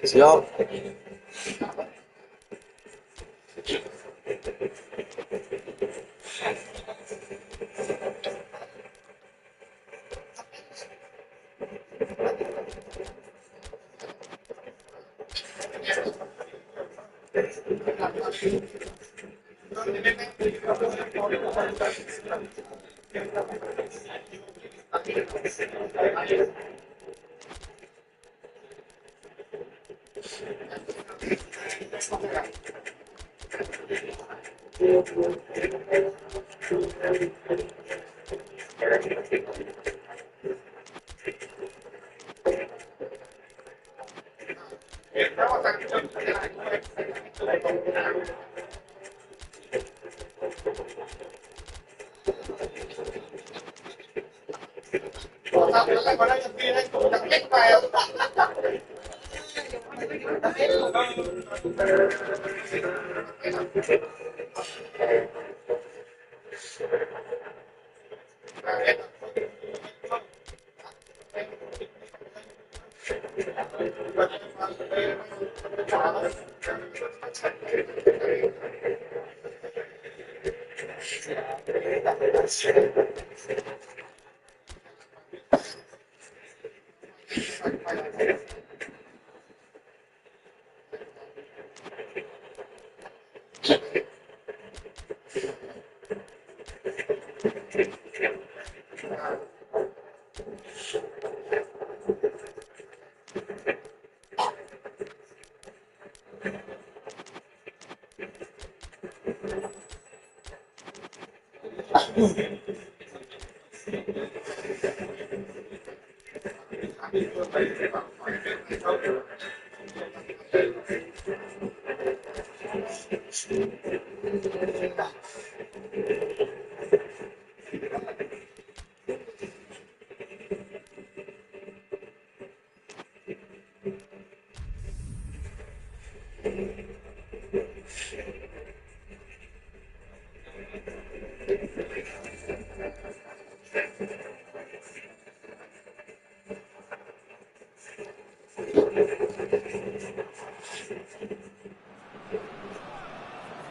Siap.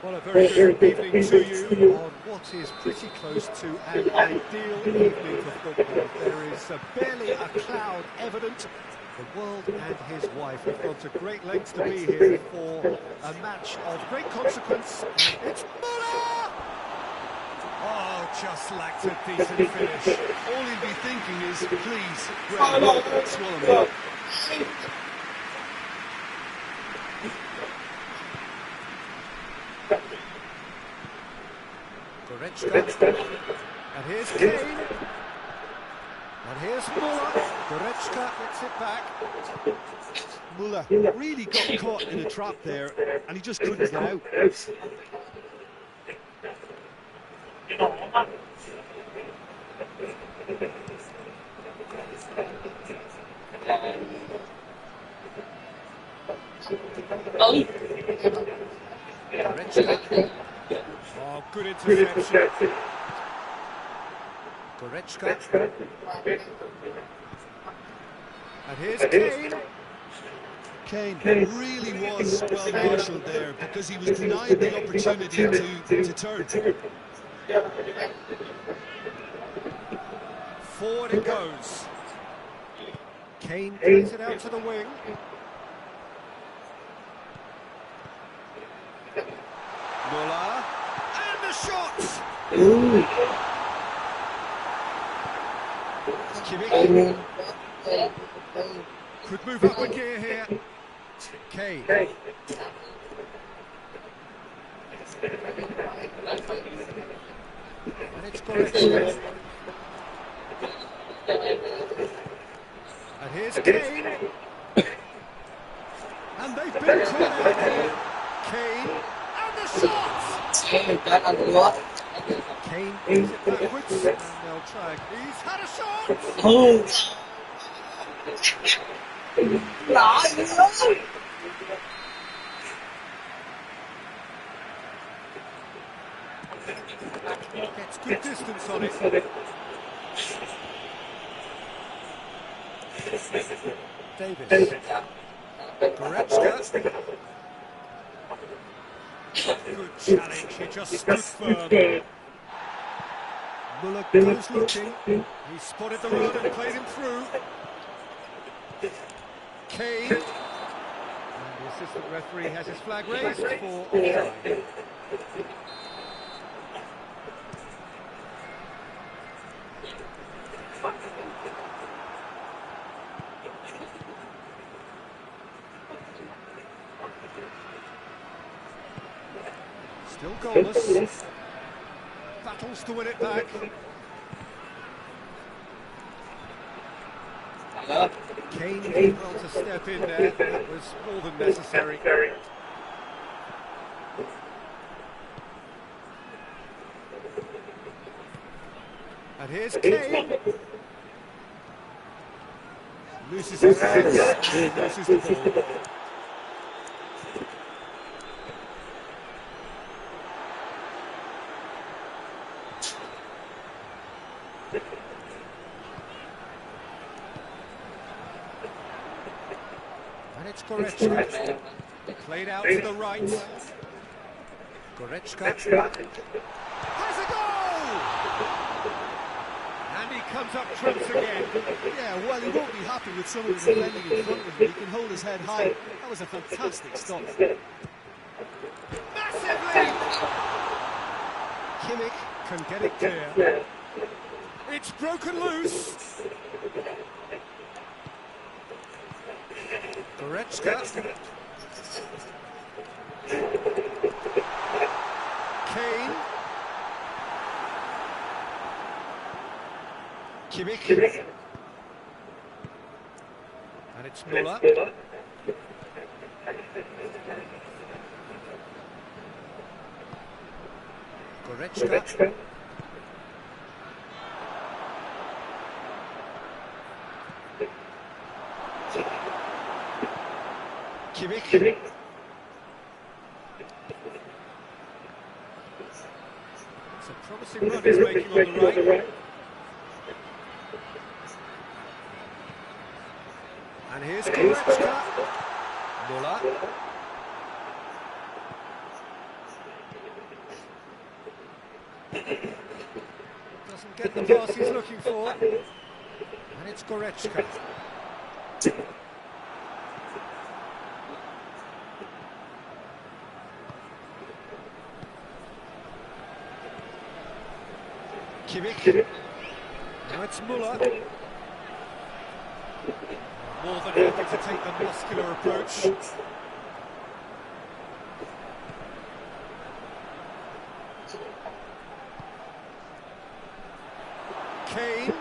Well, a very good evening to you on what is pretty close to an ideal evening for football. There is barely a cloud evident. The world and his wife have gone to great lengths to be here for a match of great consequence, and it's Muller! Oh, just lacked a decent finish. All he'd be thinking is, please, Greg, swallow me. And here's Kane. And here's Muller. Goretzka gets it back. Muller really got caught in a trap there, and he just couldn't get out. Goretzka. Oh, good interception. Goretzka. And here's Kane. Kane really was well marshalled there because he was denied the opportunity to turn. Forward it goes. Kane plays it out to the wing. Muller. And the shot! Kimmich. Could move up a gear here. Kane. And it's Goretzka. And here's Kane. And they've been caught out here. Kane. And the shot! Kane brings it backwards, and they'll try. He's had a shot! Gets good distance on it. Davis. Goretzka. Good challenge, he just stood firm. Muller goes looking. He spotted the run and played him through. Kane. And the assistant referee has his flag raised for offside. Still goalless. Battles to win it back. Kane did well to step in there. That was more than necessary. And here's Kane. Loses his hands and loses the ball. And it's Goretzka. Played out to the right. Goretzka has a goal! And he comes up trumps again. Yeah, well, he won't be happy with someone defending in front of him. He can hold his head high. That was a fantastic stop. Massively! Kimmich can get it clear. It's broken loose. Goretzka. Kane. Kimmich. And it's Muller. Goretzka. Kimmich. It's a promising run he's making on the right. And here's Goretzka. Muller. Doesn't get the pass he's looking for. And it's Goretzka. Kimmich. Now it's Muller. More than happy to take the muscular approach. Kane.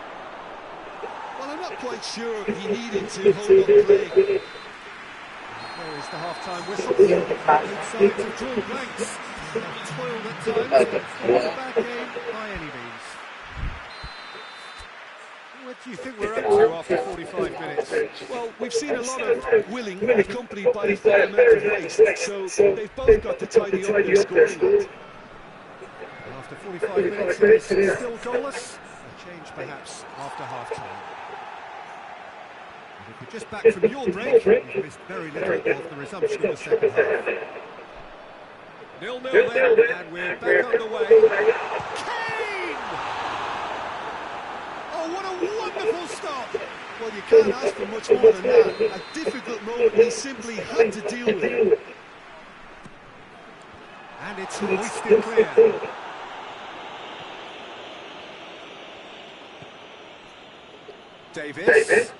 Well, I'm not quite sure he needed to hold on play. There is the half-time whistle. Both sides have drawn blanks. They have toiled at times, but it's not a bad game by any means. What do you think we're up to after 45 minutes? Well, we've seen a lot of willing accompanied by a fair amount of waste, so they've both got to tidy up their scoring act. After 45 minutes, it's still goalless. A change perhaps after half-time. And if you're just back from your break, you've missed very little of the resumption of the second half. 0-0 then, and we're back on the way. Kane! Oh, what a wonderful stop! Well, you can't ask for much more than that. A difficult moment he simply had to deal with. And it's hoisted clear. Davis.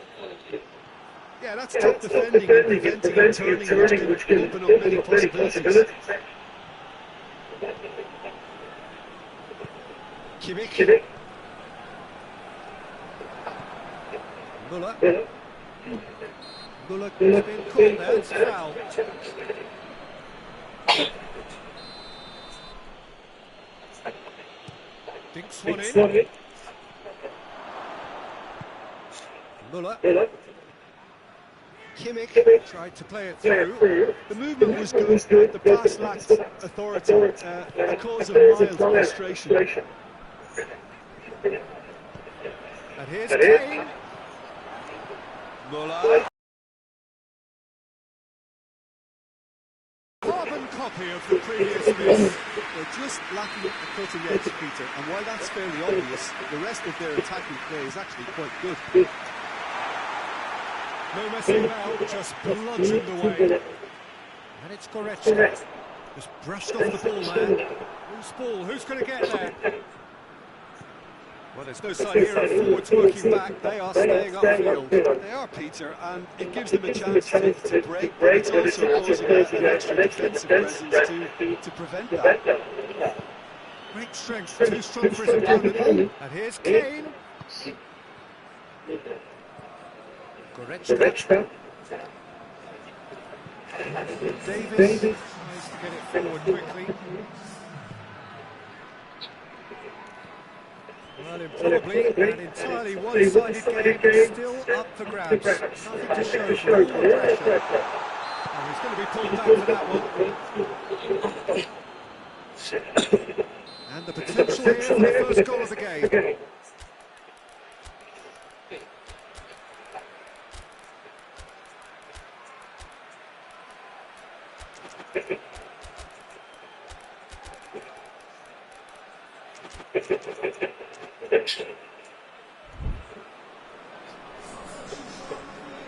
Yeah, that's top defending and preventing and turning, which can open up many possibilities. Kimmich. Muller. Muller has been called there, it's a foul. Dinks one in. Muller. Kimmich tried to play it through. The movement was good, but the pass lacked authority, a cause of mild frustration. And here's Kane. Muller. Carbon copy of the previous miss. They're just lacking the cutting edge, Peter, and while that's fairly obvious, the rest of their attacking play is actually quite good. No messing about, just bludgeoned away. And it's Goretzka. Just brushed off the ball there. Loose ball, who's going to get there? Well, there's no sign here of forwards working back. They are staying upfield. They are, Peter, and it gives them a chance to break, but it's also causing an extra defensive presence to prevent that. Great strength, too strong for his opponent. And here's Kane. Goretzka. Davis tries to get it forward quickly. Well, probably an entirely one-sided game, still up for grabs. Nothing to show for all the pressure. And he's going to be pulled back for that one. And the potential here for the first goal of the game.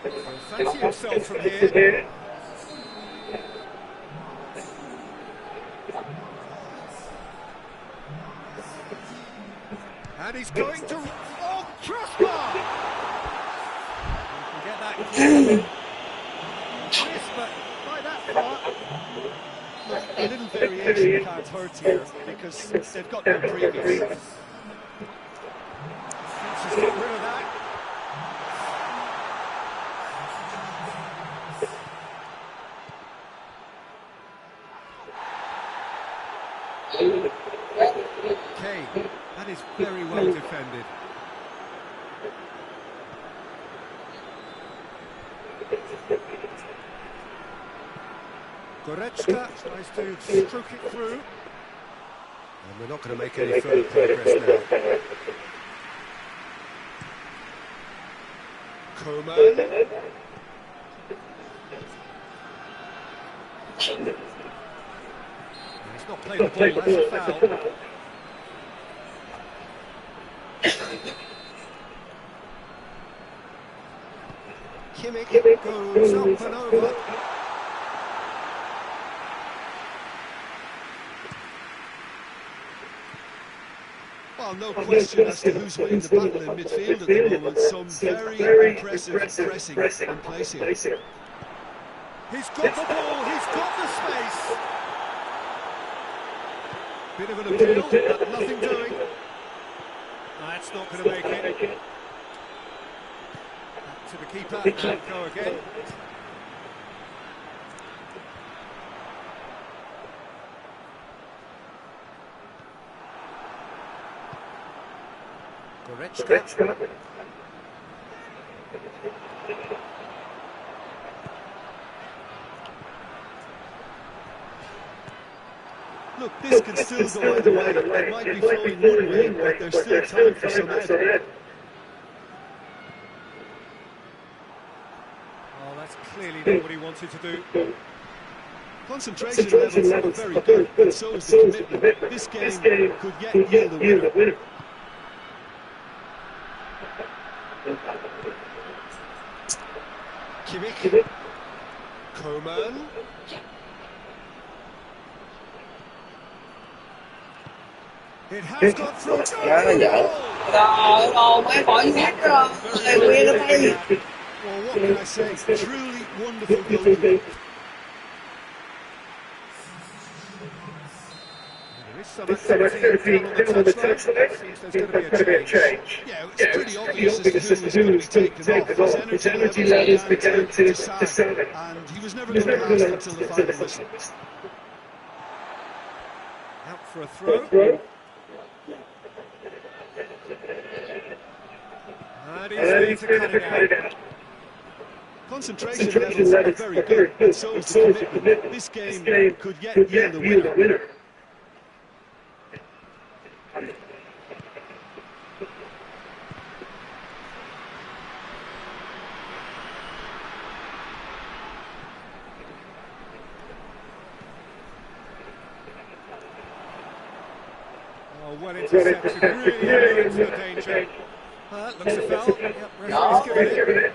He'll fancy himself from here. And he's going to... Oh, crossbar! You can get that clear. Yes, but by that far... Look, a little variation can't hurt here, because they've got no previous. Just get rid of that. Kane, that is very well defended. Goretzka tries to stroke it through. And we're not going to make any further progress now. Coman. He's not played the ball, that's a foul. Kimmich goes up and over. Well, no question as to who's winning the battle in midfield at the moment. Some very impressive pressing and placing. He's got the ball, he's got the space. Bit of an appeal, but nothing doing. That's not going to make it. Back to the keeper and go again. Goretzka. Look, this can still go either way. It might be flowing one way, but there's still time for some add. Oh, that's clearly not what he wanted to do. Concentration levels are very good, but so is the commitment. This game could yet yield a winner. Kimmich. Coman. It has got through. Rồi mấy khỏi nhát rồi. Đây nó thấy. Well, what can I say? Truly wonderful goalkeeping. There is some activity on the touchline. Seems there's going to be a change. Yeah, it's pretty obvious as to who was going to be taken off. His energy levels began to sag, and he was never going to last until the final whistle. Out for a throw. easily to cut it out. Concentration levels are very good, and so is the commitment. This game could yet yield a winner. Oh, well intercepted, really into the danger. Looks a foul. Yep, referee's given it.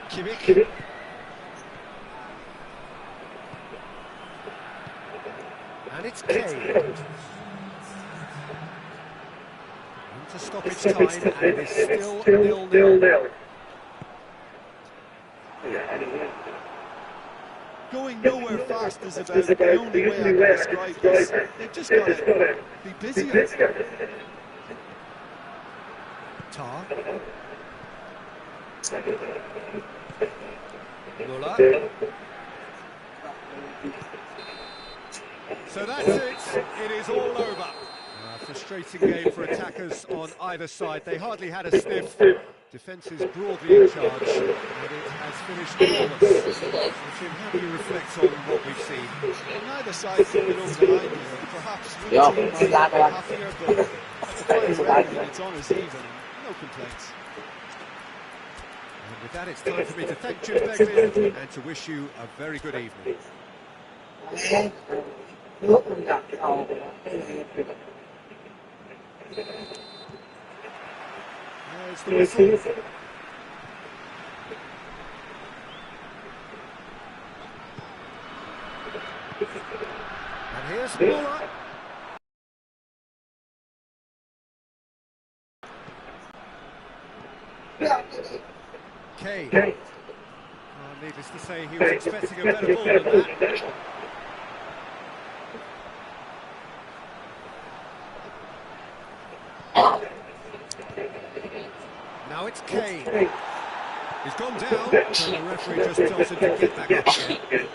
Concac. And it's Kane. To stop its time, and it's still 0-0. Going nowhere fast is about the only way I can describe this. They've just got to be busier. Tar. Muller. So that's it. It is all over. Frustrating game for attackers on either side. They hardly had a sniff. Defence is broadly in charge, and it has finished goalless. Tim, how do you reflect on what we've seen? Neither side took it over the line here. Perhaps one team might be happier, but at the final ending, it's honours even. No complaints. And with that, it's time for me to thank Jim Begley and to wish you a very good evening. There's the whistle. And here's Muller. Kane. Oh, needless to say, he was expecting a better ball than that. Now it's Kane. He's gone down, and the referee just tells him to get back up again.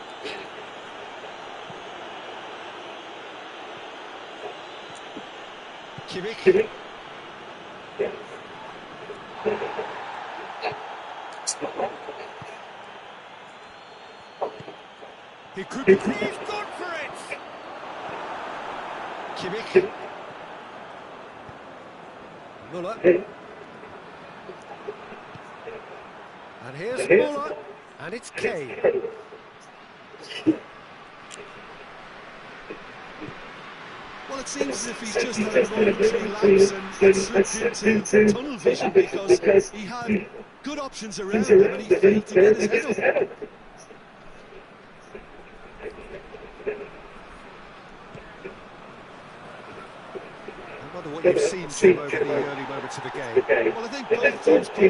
Concac. He could be. He's gone for it! Concac. Muller. And here's Muller. And it's Kane. Well, it seems as if he's just had a momentary lapse and slipped into tunnel vision because he had good options around him and he failed to get his head up. What you've seen Jim over the early moments of the game. Well, I think both teams probably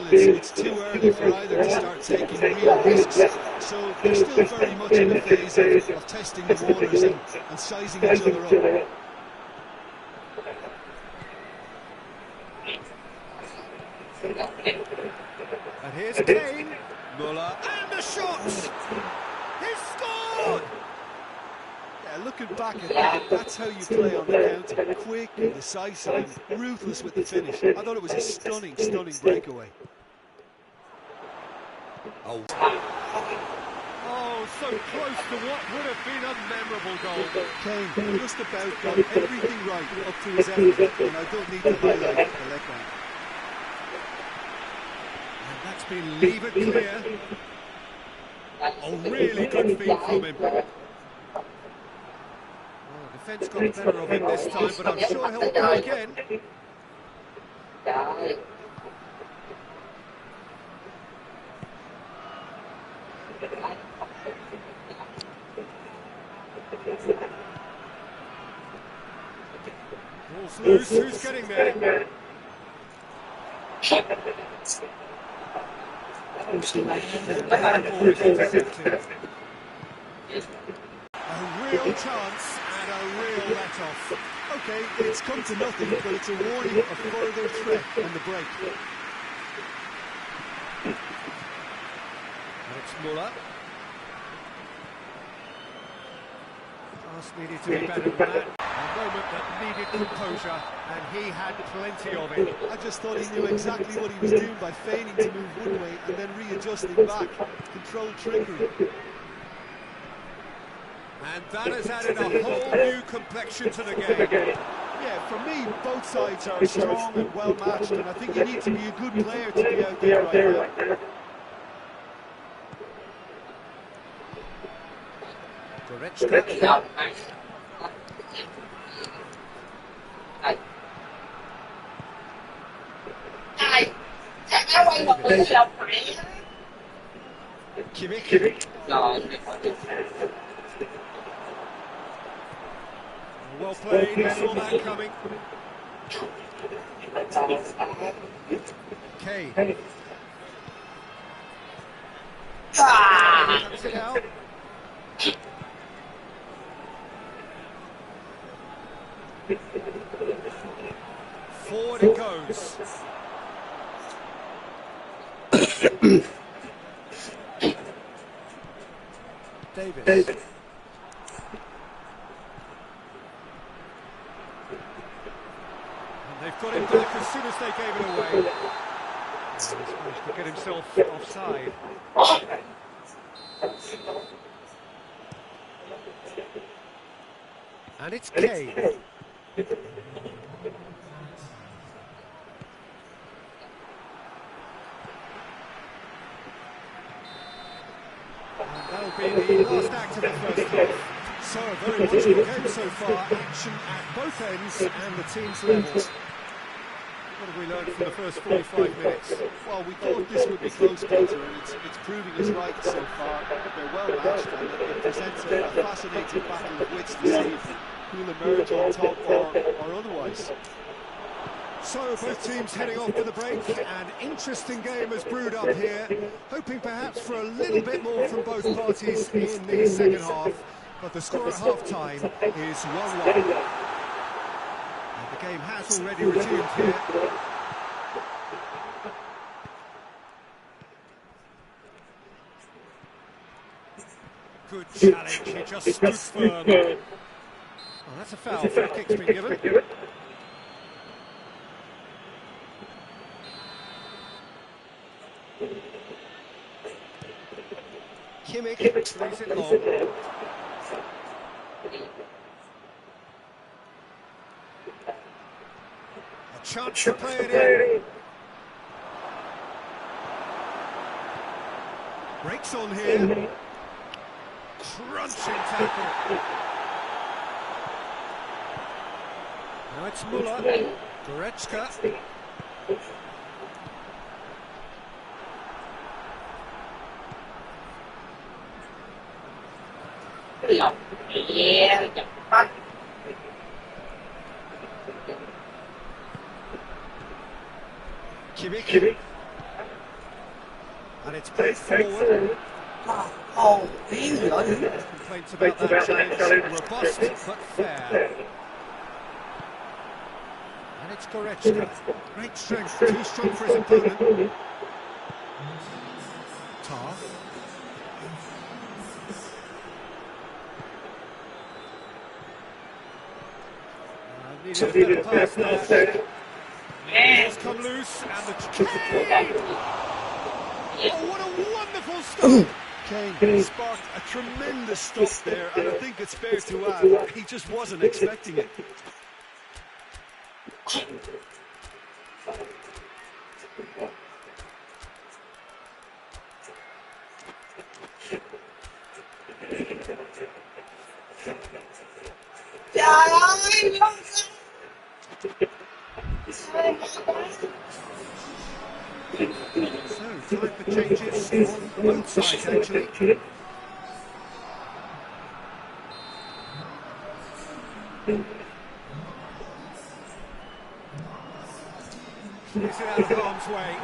feel it's too early for either to start taking real risks. So they're still very much in the phase of testing the waters and sizing each other up. And here's Kane. Muller. And the shot! He's scored! Yeah, looking back at that, that's how you play on the counter. Quick and decisive and ruthless with the finish. I thought it was a stunning, stunning breakaway. Oh, so close to what would have been a memorable goal. Kane just about got everything right up to his effort, and I don't need to highlight the letdown. And that's been levered clear. Oh, really good feed from him. Defence got the better of him this time, but I'm sure he'll go again. Ball's loose, who's getting there? Ball is intercepted. A real chance. A real let-off. Okay, it's come to nothing, but it's a warning of further threat on the break. It's Muller. Pass needed to be better than that. A moment that needed composure, and he had plenty of it. I just thought he knew exactly what he was doing by feigning to move one way and then readjusting back. Controlled trickery. And that has added a whole new complexion to the game. Yeah, for me, both sides are strong and well matched, and I think you need to be a good player to be out there right now. Goretzka. Kimmich. Well played, we saw that coming. Kane. Cuts it out. Forward it goes. Davis. And they've got him back as soon as they gave it away. He's managed to get himself offside. And it's Kane. And that'll be the last act of the first half. So, very much the game so far. Action at both ends and the team's levels. What have we learned from the first 45 minutes? Well, we thought this would be close, Peter, and it's proving us right so far. They're well matched, and it presents a fascinating battle of wits to see who'll emerge on top or otherwise. So both teams heading off to the break. An interesting game has brewed up here, hoping perhaps for a little bit more from both parties in the second half, but the score at half-time is 1-1. And the game has already resumed here. Good challenge, he just stood firm. Oh, that's a foul, free kick's been given. Kimmich plays it long. A chance to play it in. Breaks on here. Crunching tackle. Now it's Muller. Goretzka. Kimmich. And it's played forward. Complaints about that challenge. Robust but fair. And it's Goretzka. Great strength, too strong for his opponent. Thuc. Needed a better pass there. Ball's come loose and the Kane! Oh, what a wonderful stop! Kane sparked a tremendous stop there, and I think it's fair to add, he just wasn't expecting it. So, time for changes on both sides, actually. Is it out of harm's way?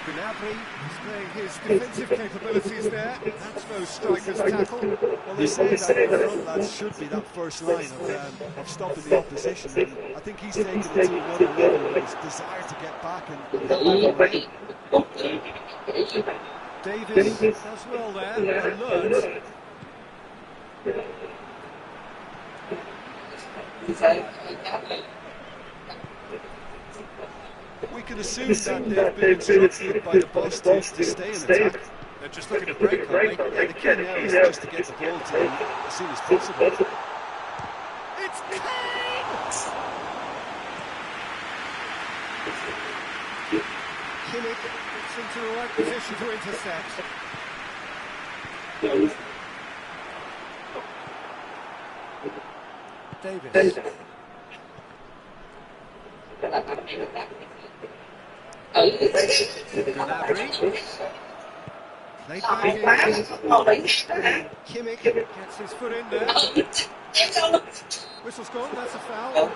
Gnabry displaying his defensive capabilities there. That's no striker's tackle. Well, they say that the front lads should be that first line of stopping the opposition. And I think he's taken it to another level with his desire to get back and help out. Davis does well there, alert. We can assume that they've been instructed by the boss to stay in attack. They're just looking to break, aren't they? Yeah, the key now is just to get the ball to them as soon as possible. It's Kane! Kimmich gets into the right position to intercept. Davis. Gnabry. Played back in. Kimmich gets his foot in there. Whistle's gone, that's a foul.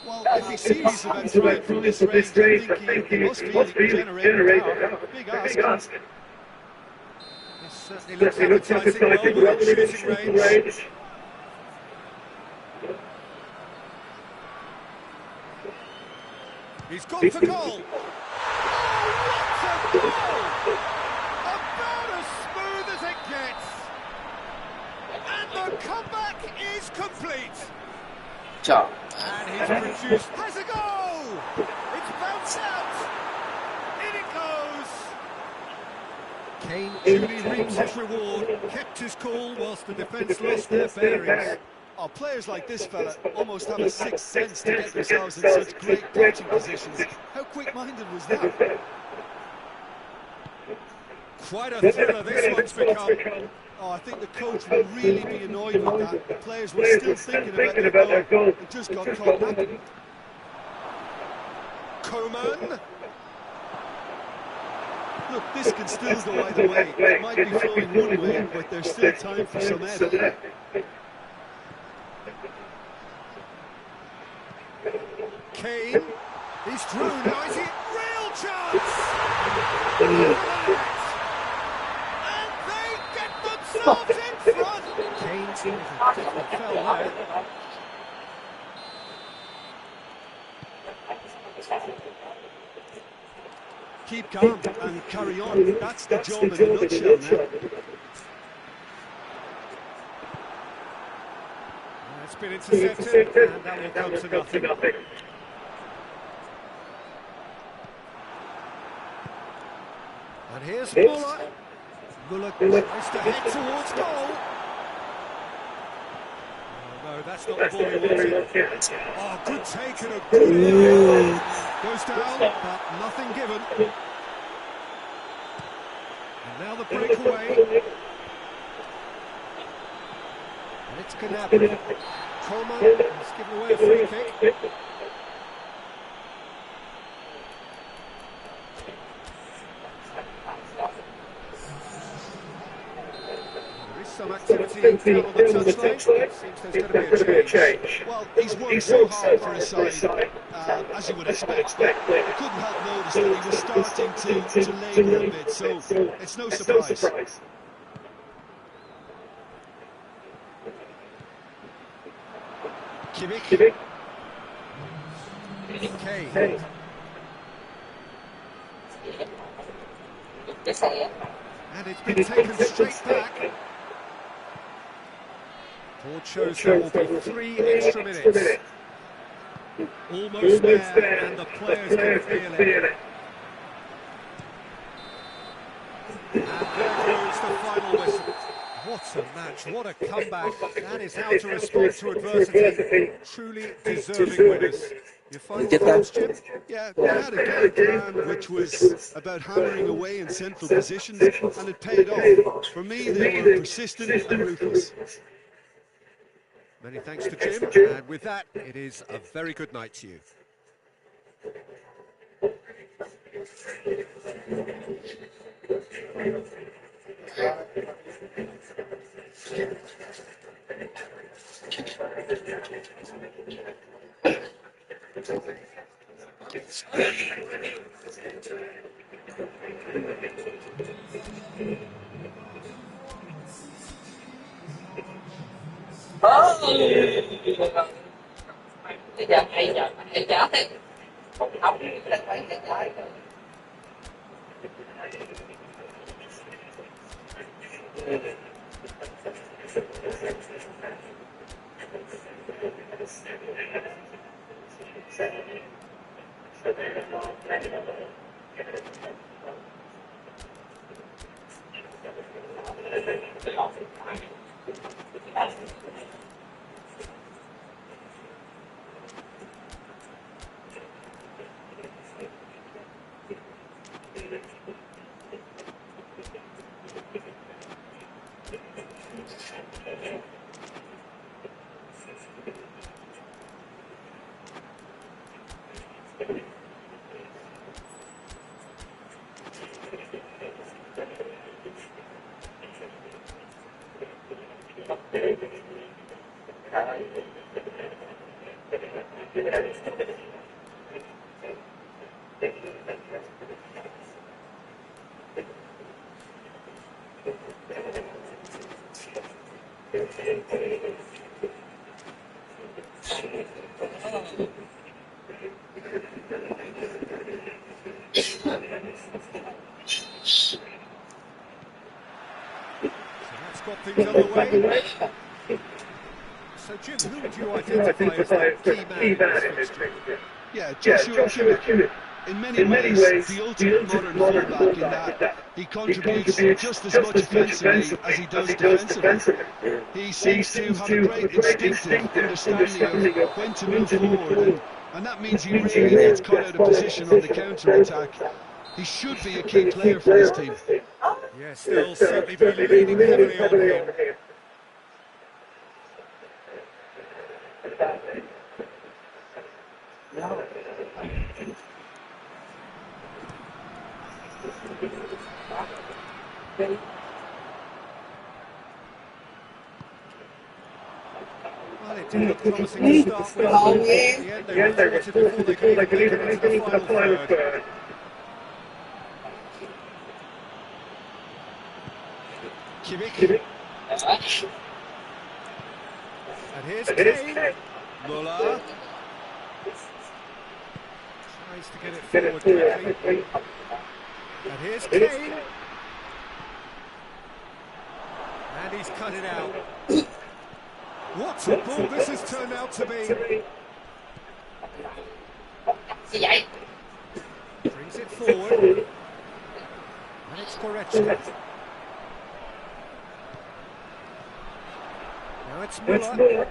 Well, if he sees about throwing from this range, I think he must be generating power. Big ask. This certainly looks advertising well within shooting range. He's gone for goal! Oh, what a goal! About as smooth as it gets! And the comeback is complete! And he's produced... Has a goal! It's bounced out! In it goes! Kane duly reaps his reward, kept his cool whilst the defence lost their bearings. Oh, players like this fella almost have a sixth sense to get themselves in such great catching positions. How quick-minded was that? Quite a thriller this one's become. Oh, I think the coach will really be annoyed with that. The players were still thinking about their goal and just got caught napping. Coman. Look, this can still go either way. It might be flowing one way, but there's still time for some edge. Kane, he's through, now is it? Real chance! And they get themselves in front! Kane seems a different fell there. Keep calm and carry on. That's the job in a nutshell now. It's been intercepted, and that will come to nothing. And here's Muller. Muller tries to head towards goal. Oh, no, that's not the ball he wanted. Oh, good take and a good goes down, but nothing given. And now the breakaway. And it's Gnabry. Coman has given away a free kick. Some activity down on the touchline. Seems there's going to be a change. Well, he's worked so hard for his side, as you would expect. I couldn't help notice that he was starting to labour a bit, so it's no surprise. Kimmich. Kane. And it's been taken straight back. Board shows there will be 3 extra minutes. Almost there, and the players can feel it. And there goes the final whistle. What a match, what a comeback. That is how to respond to adversity. Truly deserving winners. Your final thoughts, Jim? Yeah, they had a game plan which was about hammering away in central positions, and it paid off. For me, they were persistent and ruthless. Many thanks to Jim, and with that, it is a very good night to you. Bây giờ hay giờ hay chó thì That's got things underway. So, Jim, who would you identify as the key man in this fixture? Yeah, Joshua Kimmich. In many ways, the ultimate modern fullback in that he contributes just as much offensively as he does defensively. He seems to have a great instinctive understanding of when to move forward, and that means he really gets caught out of position on the counter-attack. He should be a key player for this team. Yes, they'll certainly be leaning heavily on him. Well, it did look promising to start with. In the end, they were thwarted before they could even make it into the final third. Kimmich. And here's Kane. Muller. Tries to get it forward quickly. And here's Kane. And he's cut it out. What a ball this has turned out to be. Brings it forward. And it's Goretzka. Now it's Muller.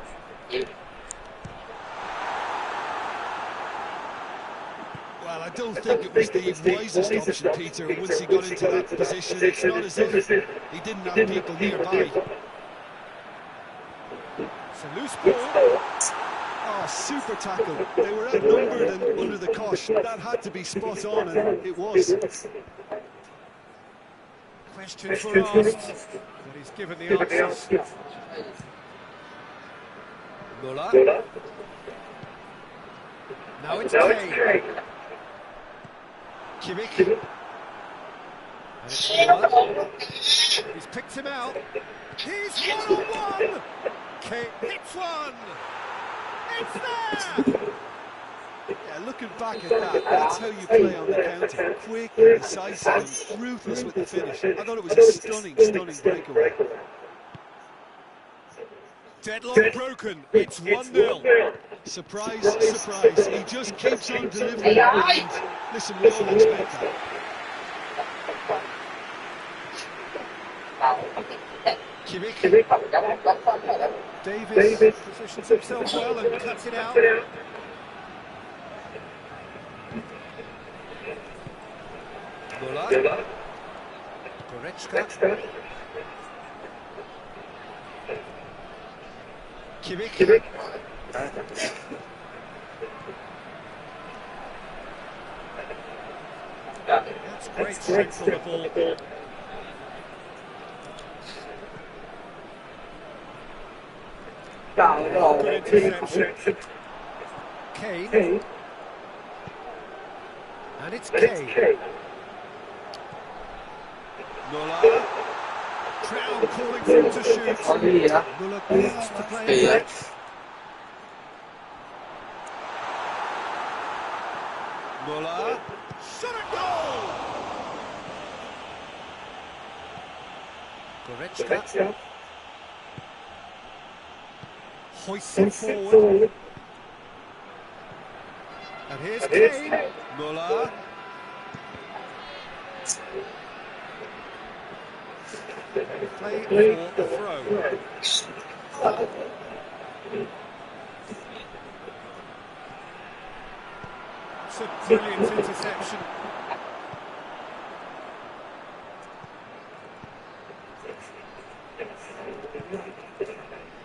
Well, I don't think it was the wisest option, Peter, once he got into that position. It's not as if he didn't have people nearby. It's a loose ball. Oh, super tackle. They were outnumbered and under the cosh. That had to be spot on, and it was. Questions were asked, but he's given the answers. Muller. Now it's Kane. Kimmich. And it's Muller. He's picked him out. He's one-on-one. Kane hits one. It's there. Yeah, looking back at that, that's how you play on the counter. Quick, decisive, and ruthless with the finish. I thought it was a stunning breakaway. Deadlock broken. It's 1-0. Surprise, surprise. He just keeps on delivering. And listen, we all expect that. Kimmich. Davis positions himself well and cuts it out. Muller. Goretzka. Kimmich. That's great strength on the ball. Good interception. Kane. And it's Kane. Muller. Truong calling for him to shoot. Muller wants to play it back. Muller. Shot at goal! Goretzka. Hoists it forward. And here's Kane. Muller. Play for the throw. It's a brilliant interception.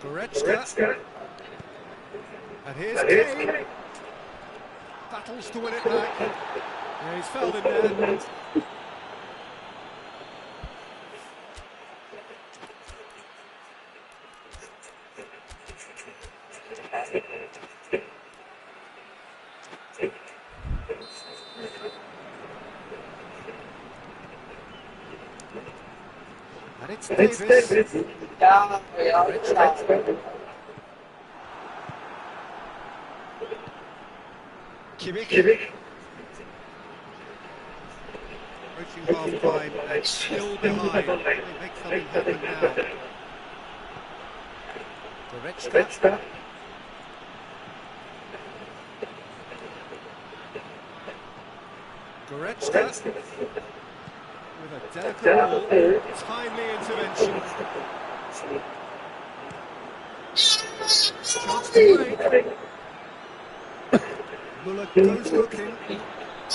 Goretzka. And here's Kane. Battles to win it back. Yeah, he's fouled him there. And it's Davis. Kimmich. Approaching half-time and still behind. They make something happen now. Goretzka. With a delicate ball, timely intervention. Chance to break. Muller goes looking. A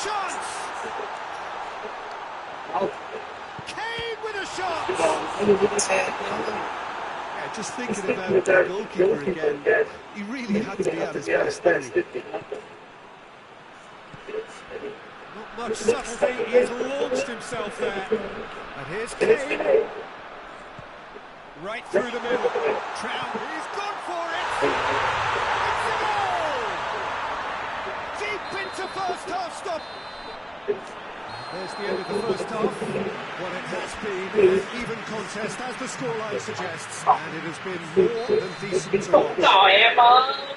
chance! Kane with a shot! Yeah, just thinking about the goalkeeper again, he really had to be at his best, didn't he? Not much subtlety, he's launched himself there. And here's Kane. Right through the middle. Truong, he's gone for it! It's a goal! Deep into first half stop. There's the end of the first half. What it has been an even contest, as the scoreline suggests, and it has been more than decent to watch.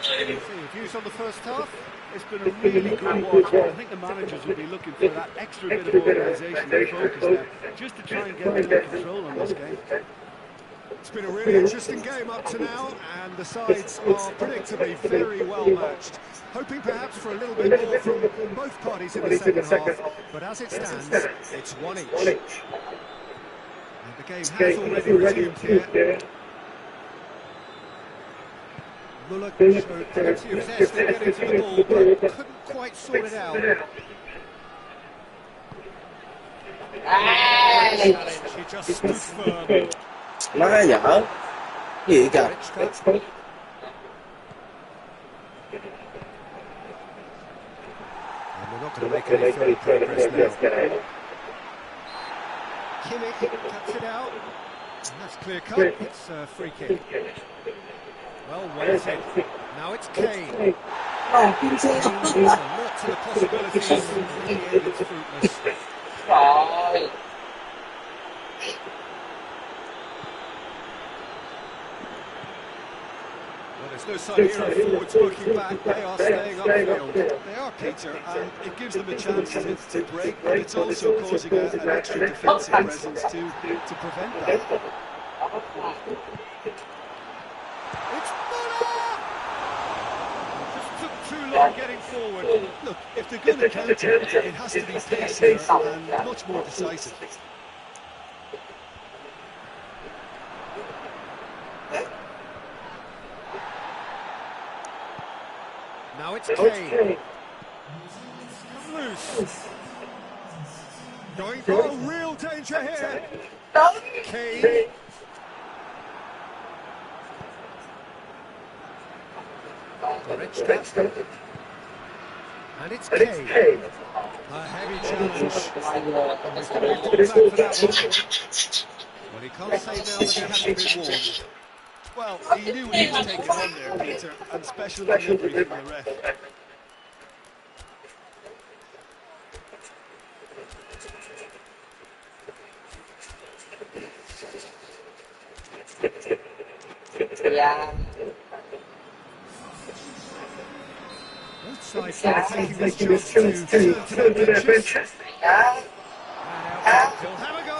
See, views on the first half? It's been a really good watch. I think the managers will be looking for that extra bit of organisation and focus there, just to try and get more control on this game. It's been a really interesting game up to now, and the sides are predictably very well matched. Hoping perhaps for a little bit more from both parties in the second half, but as it stands, it's one each. And the game has already resumed here. Muller showed plenty of zest in getting to the ball, but couldn't quite sort it out. Challenge, he just stood firm. Má dở gì kìa. And we're not going to make any further progress now. Kimmich cuts it out. And that's clear cut. It's a free kick. Well weighted. Now it's Kane. There's a lot to the possibilities. In the end, it's fruitless. Well, there's no sign here of forwards working back. They are staying upfield. They are, Peter, and it gives them a chance to break, but it's also causing an extra defensive presence to prevent that. It's Muller! Just took too long getting forward. Look, if they're going to counter, it has to be pacier and much more decisive. Now it's Kane. Loose. Going for real danger here. Kane. Goretzka. And it's Kane. A heavy challenge. And he's going to be pulled back for that one. Well, he can't say now that he hasn't been warned. Well, he knew he was taking on there, Peter, and special delivery from the ref. Both sides are taking this chance to turn to their benches. And out, he'll have a go.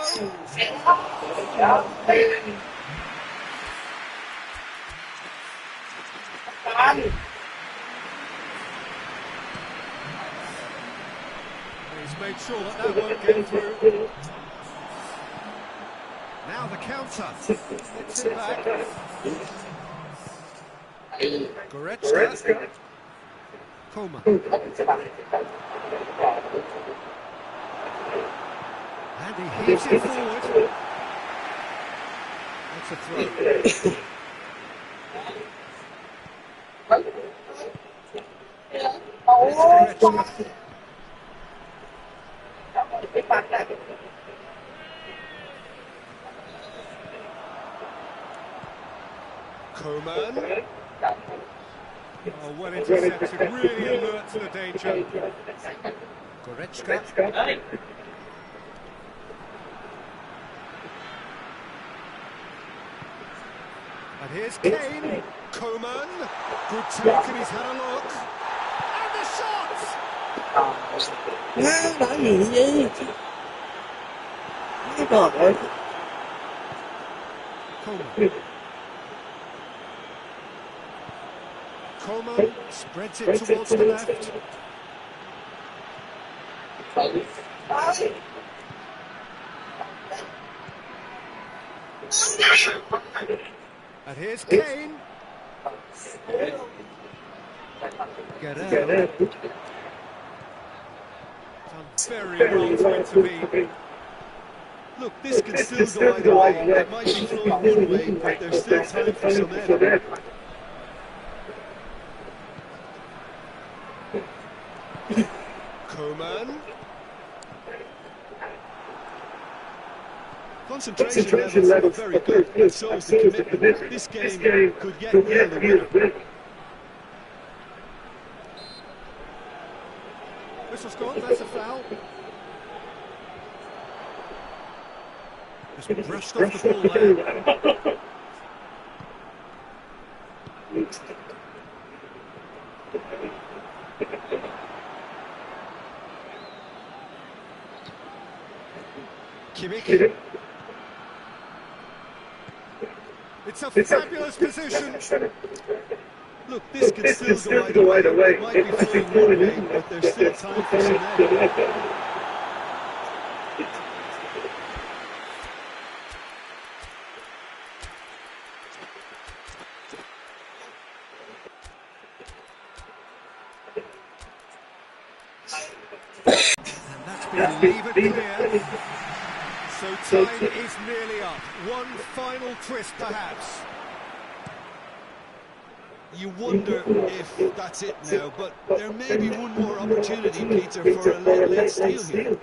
He's made sure that that won't get through. Now the counter. Gets it back. Goretzka. Koma. And he heaves it forward. That's a throw. Goretzka. Coman. Oh, well intercepted, really alert to the danger. Goretzka. And here's Kane. Coman. Good take, and he's had a look. And the shot! Nói gì chứ? Nói rồi. Coman. Coman spreads it towards the left. And here's Kane. Guerrero. Done very well to intervene. Look, this can still go either way. It might be flowing one way, but there's still time for some error. Coman. Concentration levels are very good, and so is the commitment. This game could yet yield a winner. Whistle's gone, that's a foul. Just brushed off the ball there. Kimmich. It's a fabulous position. Look, this can still go either way. It might be flowing one way, but there's still time for some error. And that's been levered clear. So time is nearly up. One final twist, perhaps. You wonder if that's it now, but there may be one more opportunity, Peter, for a late steal here.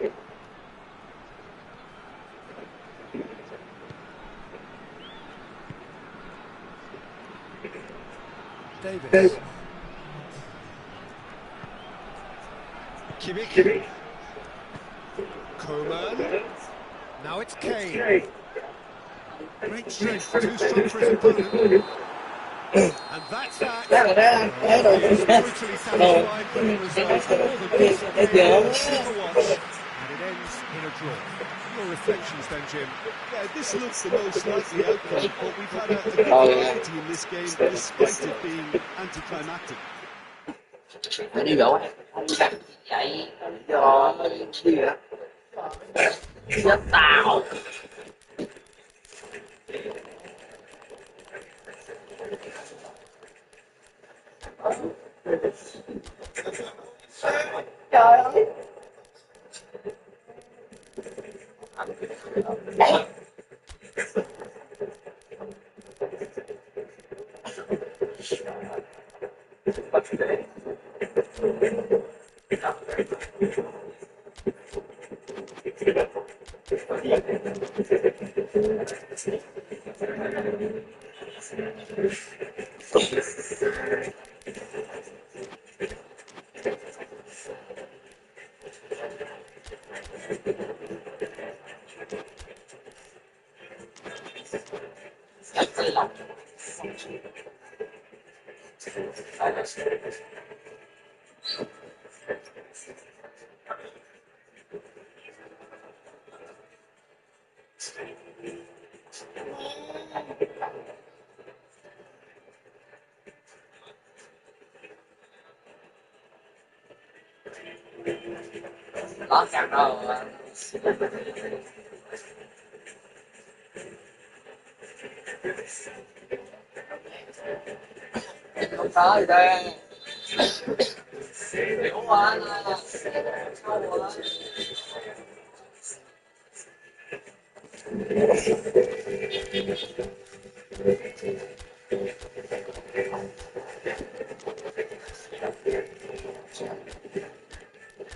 Davis. Kimmich. Coman. Now it's Kane. Great strength, too strong for his opponent. And that's that. He's totally satisfied with the result. All the piece of game, super watch. And it ends in a draw. Your reflections then, Jim? Yeah, this looks the most likely outcome, but we've had a good variety in this game, despite it being anticlimactic. Đi bộ anh đặt vậy cho gì vậy? Rất tào. Trời ơi. That's a lot. Rõ ràng rồi. Không tới đây. Hiểu quá. Sâu quá.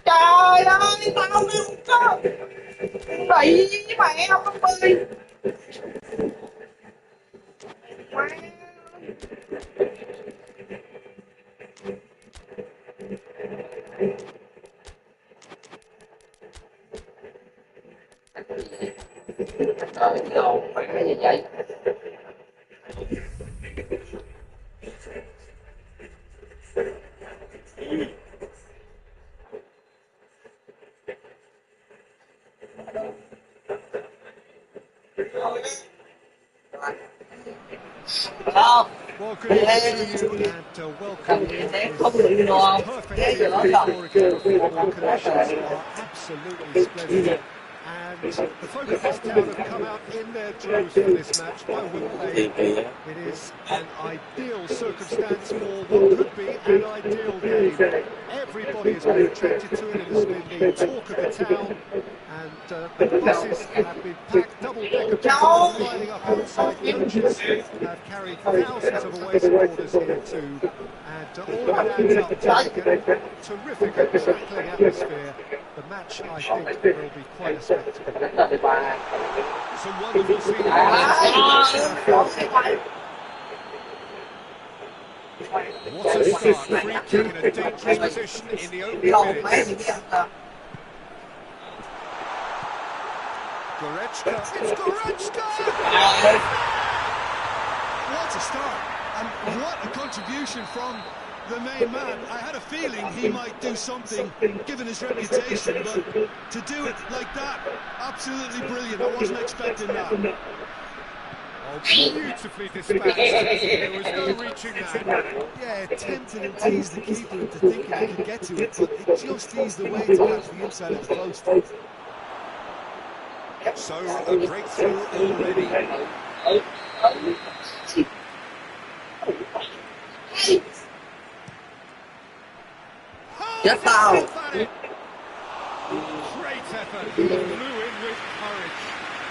Trời ơi, tao không có đẩy với mẹ không có bi. Trời đâu phải như vậy. Không. Well, good evening to you and welcome. Không được ngon. Perfect day for again. Football conditions are absolutely splendid. And the folk of this town have come out in their droves for this match. I wouldn't say it is an ideal circumstance for what could be an ideal game. Everybody has been attracted to it. It has been the talk of the town. And the buses have been packed, double-decker buses lining up outside. Coaches have carried thousands of away supporters here too. And all hands up deck. Terrific and crackling atmosphere. The match, I think, will be quite a spectacle. Some wonderful scenery. What a start. Free kick in a dangerous position in the opening minutes. Goretzka. It's Goretzka! What a start, and what a contribution from the main man. I had a feeling he might do something, given his reputation, but to do it like that, absolutely brilliant. I wasn't expecting that. Oh, beautifully dispatched. There was no reaching that. Yeah, it tempted and teased the keeper into thinking he could get to it, but it just eased the way to catch the inside of the post. So, a breakthrough already. Yes, now. Great effort. He blew in with courage.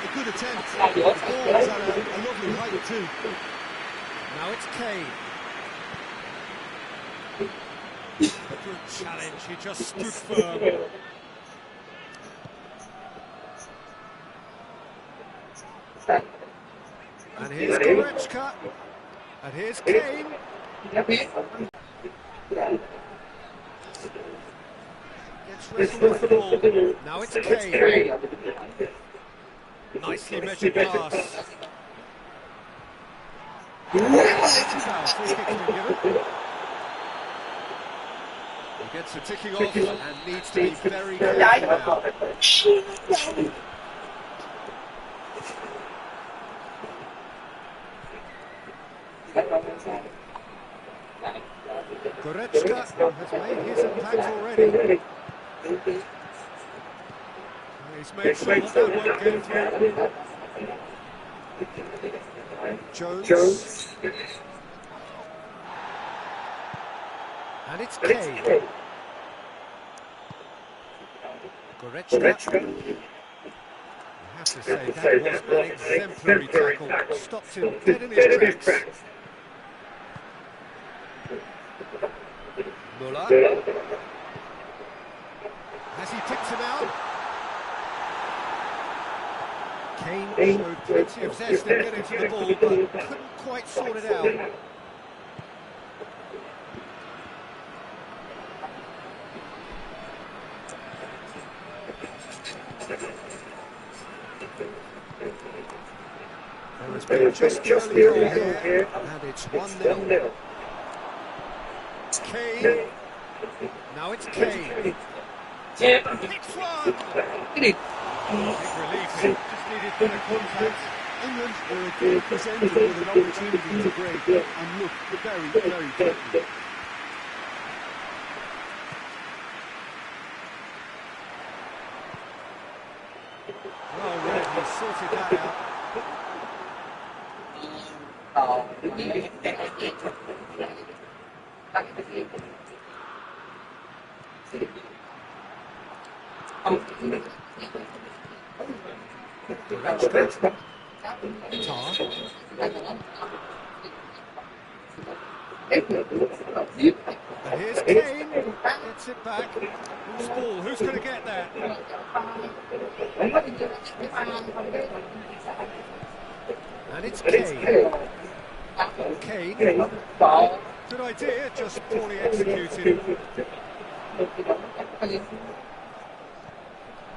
A good attempt. The ball was at a lovely height too. Now it's Kane. A good challenge. He just stood firm. And here's Goretzka. And here's Kane. Gets wrestled with the ball. Now it's Kane. Nicely measured pass. Foul, free kick's been given. He gets the ticking off and needs to be very careful now. Goretzka has made his impact already. He's made sure that won't get through. Jones. And it's Kane. Goretzka. I have to say, that was an exemplary tackle. Stopped him dead in his tracks. Muller. Has he picked him out? Kane showed plenty of zest in getting to the ball, but couldn't quite sort it out. There has been just the early goal here, and it's 1-0. Kane. Now it's Kane. Hits one! Big relief here. Just needed better contact. England were again presented with an opportunity to break and look very, very threatening. Well read, he sorted that out. Tar. And here's Kane. Gets it back. Who's ball? Who's going to get there? And it's Kane. Kane. Good idea, just poorly executed.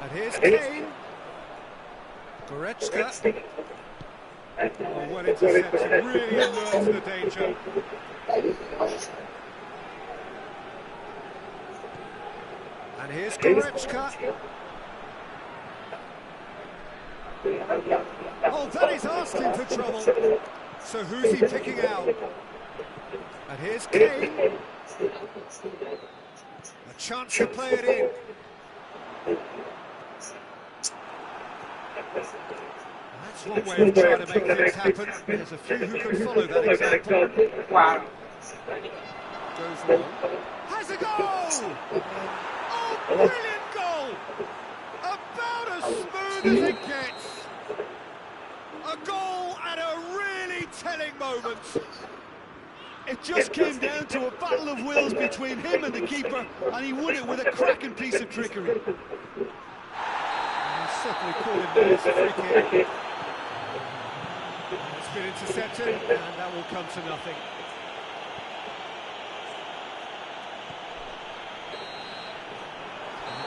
And here's Kane. Goretzka. Oh, well intercepted, really alert to the danger. And here's Goretzka. Oh, that is asking for trouble. So who's he picking out? And here's Kane. A chance to play it in. That's one way of trying to make things happen. There's a few who can follow that example. Wow. Goes long. Has a goal! Oh, brilliant goal! About as smooth as it gets. A goal at a really telling moment. It just came down to a battle of wills between him and the keeper, and he won it with a cracking piece of trickery. Certainly called him there, it's a free kick. It's been intercepted, and that will come to nothing.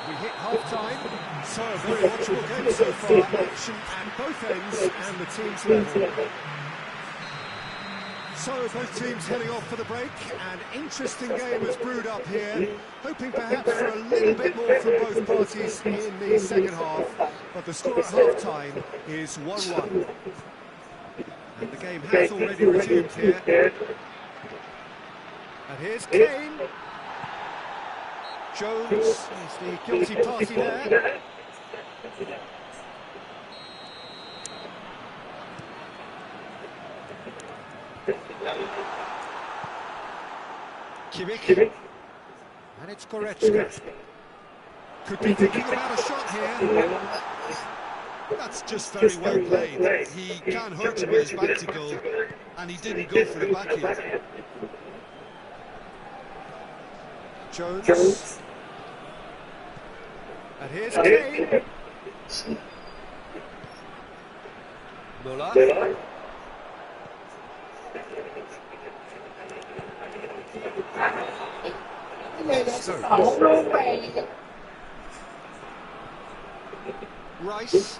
We hit half-time, so a very watchable game so far. Action at both ends and the teams level. So both teams heading off for the break. An interesting game has brewed up here, hoping perhaps for a little bit more from both parties in the second half. But the score at half-time is 1-1. And the game has already resumed here. And here's Kane. Jones is the guilty party there. Kimmich. And it's Goretzka. Could be thinking about a shot here. That's just very well played. He can't hurt him with his back to goal, and he didn't go for the back heel. Jones. And here's Kane. Muller. Rice.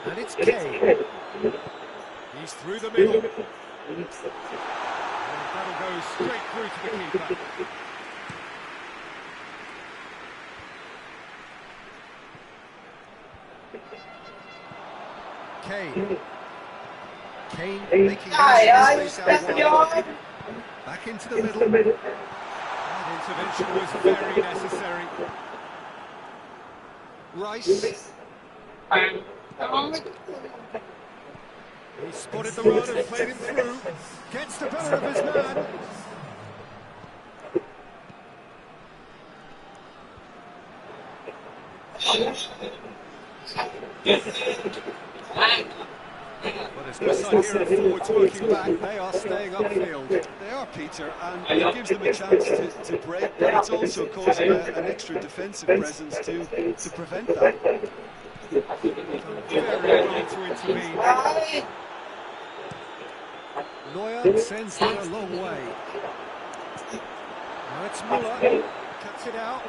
And it's Kane. He's through the middle. And that'll go straight through to the keeper. Kane. Kane making space out wide. Back into the middle. That intervention was very necessary. Rice. He spotted the run and played him through. Gets the better of his man. Well, there's this idea of forwards working back. They are staying upfield. They are, Peter, and it gives them a chance to break, but it's also causing an extra defensive presence to prevent that. Very well to intervene. Neuer sends that a long way. Now it's Muller. Cuts it out.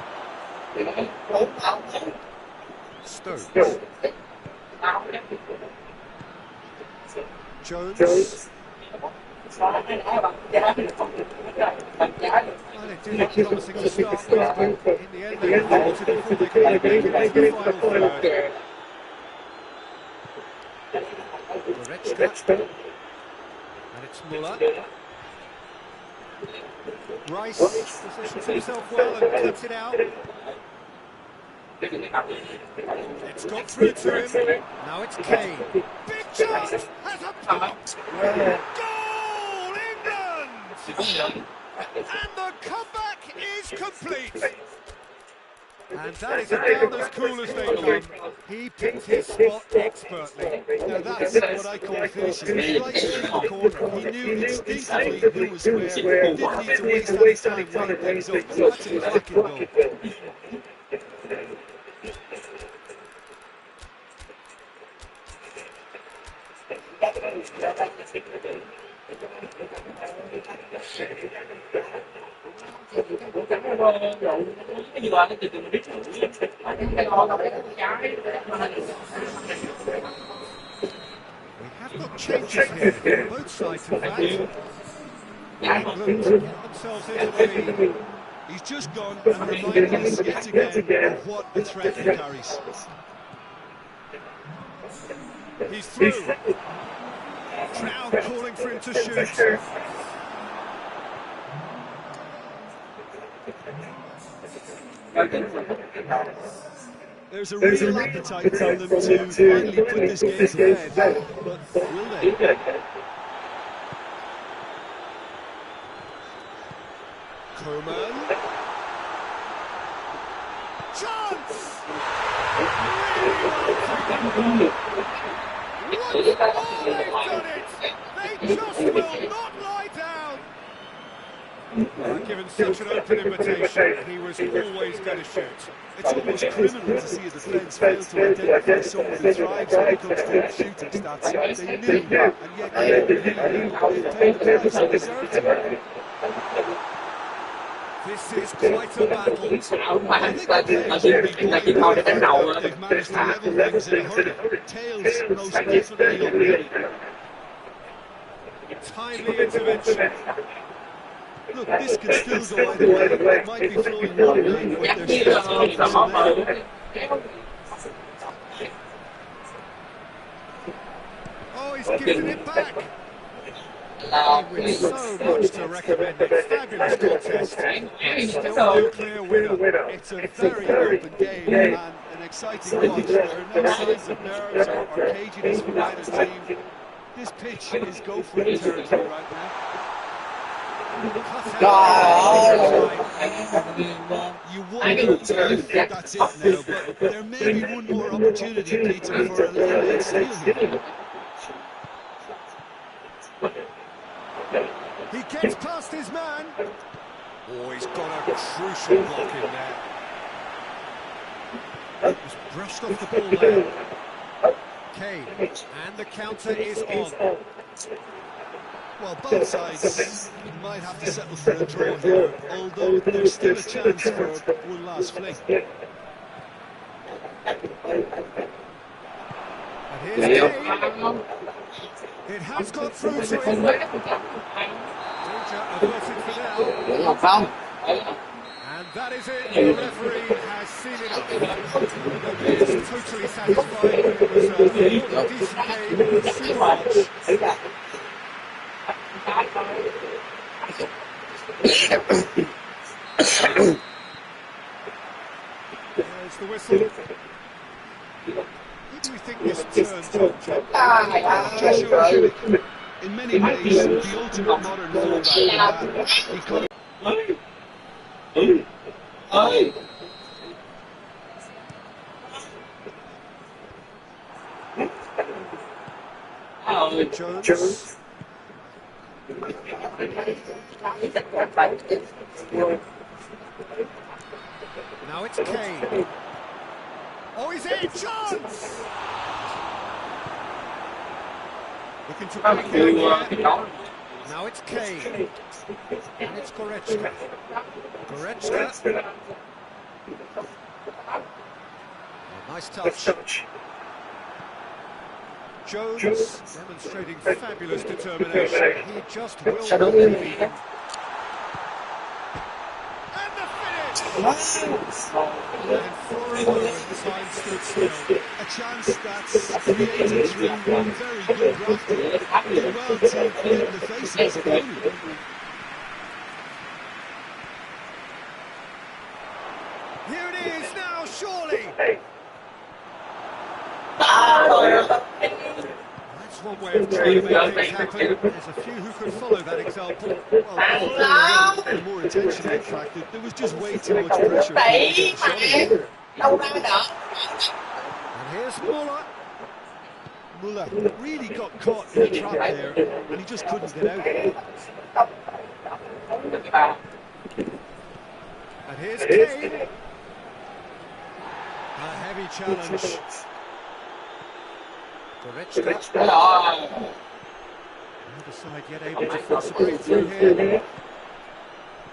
Stokes. Jones. Well, it did look promising to start with, but in the end they faltered before they could even make it into the final third. Goretzka. And it's Muller. Rice positions himself well and cuts it out. It's got through to him. Now it's Kane. Big chance! Has a pop! Goal! England! And the comeback is complete. And that is about as cool as they come. He picked his spot expertly. Now that's what I call finishing. Right through the corner. He knew instinctively who was where. Didn't need to waste any time weighing things up. That's a cracking goal. We have got changes here, both sides in fact. England get themselves into the lead. He's just gone and reminded us yet again of what a threat he carries. He's through. Truong calling for him to shoot. There's a real appetite for them to finally put this game to bed, but will they? Coman. Chance! Really well. Oh, they've done it! They just will not lie down! Given such an open invitation, he was always going to shoot. It's almost criminal to see a defence fail to identify someone who thrives when it comes to shooting stats. They knew, and yet they paid the price they deserved to. This is quite a battle. I think they've managed to level things in a hurry. Tails most definitely already. Timely intervention. Look, this can still go either way. It might be flowing one way, but there's still time for Oh, he's gifted it back. With so much to recommend it. Fabulous contest. Still no clear winner. It's a very open game and an exciting watch. There are no signs of nerves or caginess from either team. This pitch is go for it territory right now. You wonder if that's it now, but there may be one more opportunity, Peter, for a late steal here. He gets past his man. Oh, he's got a crucial block in there. Just brushed off the ball there. Kane, and the counter is on. Well, both sides might have to settle for a draw here, although there's still a chance for one last fling. And here's Kane. It has got through to him. Danger averted for now. And that is it. The referee has seen it up. Nobody is totally satisfied, but it was a decent game, super watch. There's the whistle. Who do we think this turns on? In many ways, the ultimate modern fullback. He could. Jones. Now it's Kane. Oh, he's in! Chance! Looking to break it again. Now it's Kane. And it's Goretzka. Goretzka. Oh, nice touch. Jones demonstrating fabulous determination. He just will not be beaten. And the finish! And for a moment, time stood still. A chance that's created through very good drafting. Did well to get in the face of his opponent. Here it is now, surely! That's one way of trying to make things happen. There's a few who could follow that example. Well, the more attention in fact, there was just way too much pressure. And here's Muller. Muller really got caught in a trap there, and he just couldn't get out. And here's Kane. A heavy challenge. Goretzka. Neither side yet able to force a breakthrough here.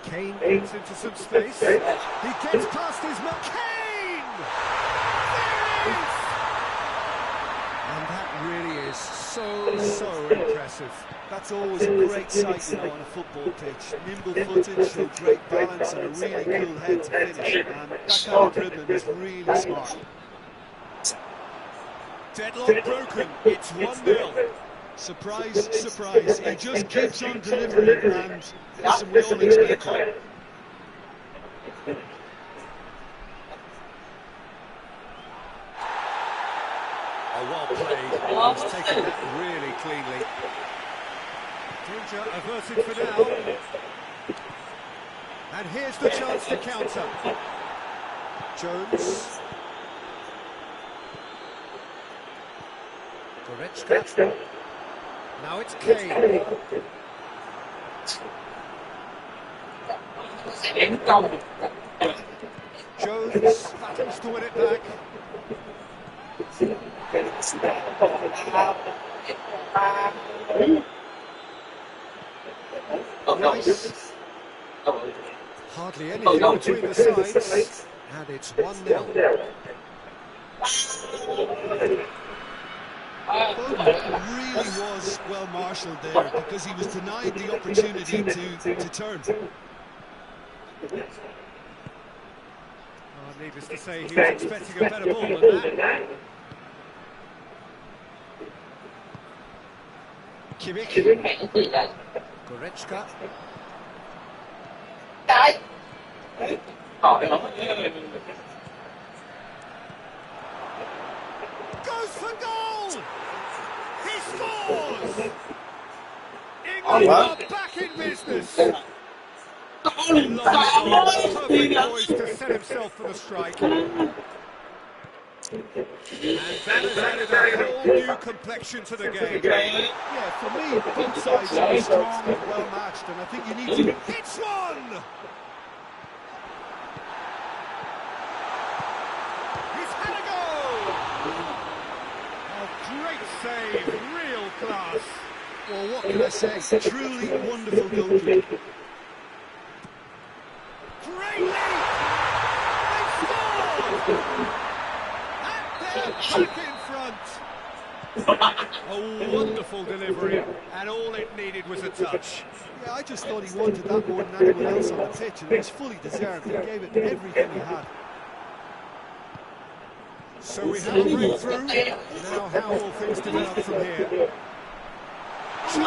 Kane gets into some space. He gets past his man. Kane! There it is! And that really is so impressive. That's always a great sight, you know, on a football pitch. Nimble footed, showed great balance and a really cool head to finish. And that kind of dribbling is really smart. Deadlock broken. It's 1-0. Surprise, surprise. He just keeps on delivering, and listen, we all expect that. Oh, well played. He's taken that really cleanly. Danger averted for now. And here's the chance to counter. Jones. Goretzka. Now it's Kane. Jones battles to win it back. Nice. Hardly anything between the sides, and it's 1-0. Really was well marshalled there because he was denied the opportunity to turn. Oh, needless to say, he was expecting a better ball than that. Kimmich. Goretzka. Goes for goal! He scores! England are back in business! Perfect poise to set himself for the strike. And that has added a whole new complexion to the game. Yeah, for me, both sides are strong and well matched, and I think you need to... It's one! He's had a goal! Oh, great save, real class. Well, what can I say? Truly wonderful goalkeeping. Great leap! They scored! And they're back in front! A wonderful delivery, and all it needed was a touch. Yeah, I just thought he wanted that more than anyone else on the pitch, and it was fully deserved. He gave it everything he had. So we have a breakthrough. Now how will things develop from here? It's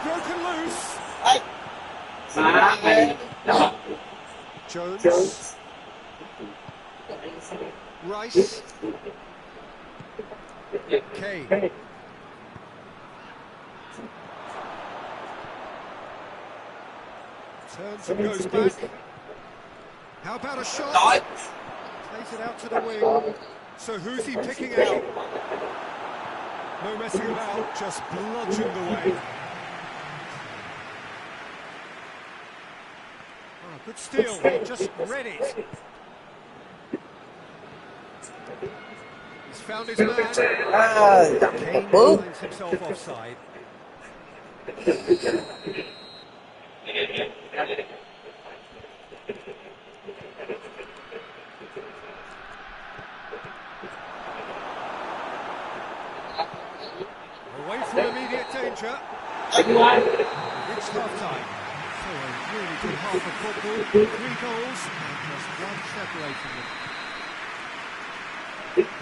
broken loose. Jones. Rice. Kane. Turns and goes back. How about a shot? Plays it out to the wing. So who's he picking out? No messing about, just bludgeoned away. Oh, good steal, he just read it. He's found his man. Kane finds himself offside. pressure. It's half-time. So a really good half of football. 3 goals and just one separating them.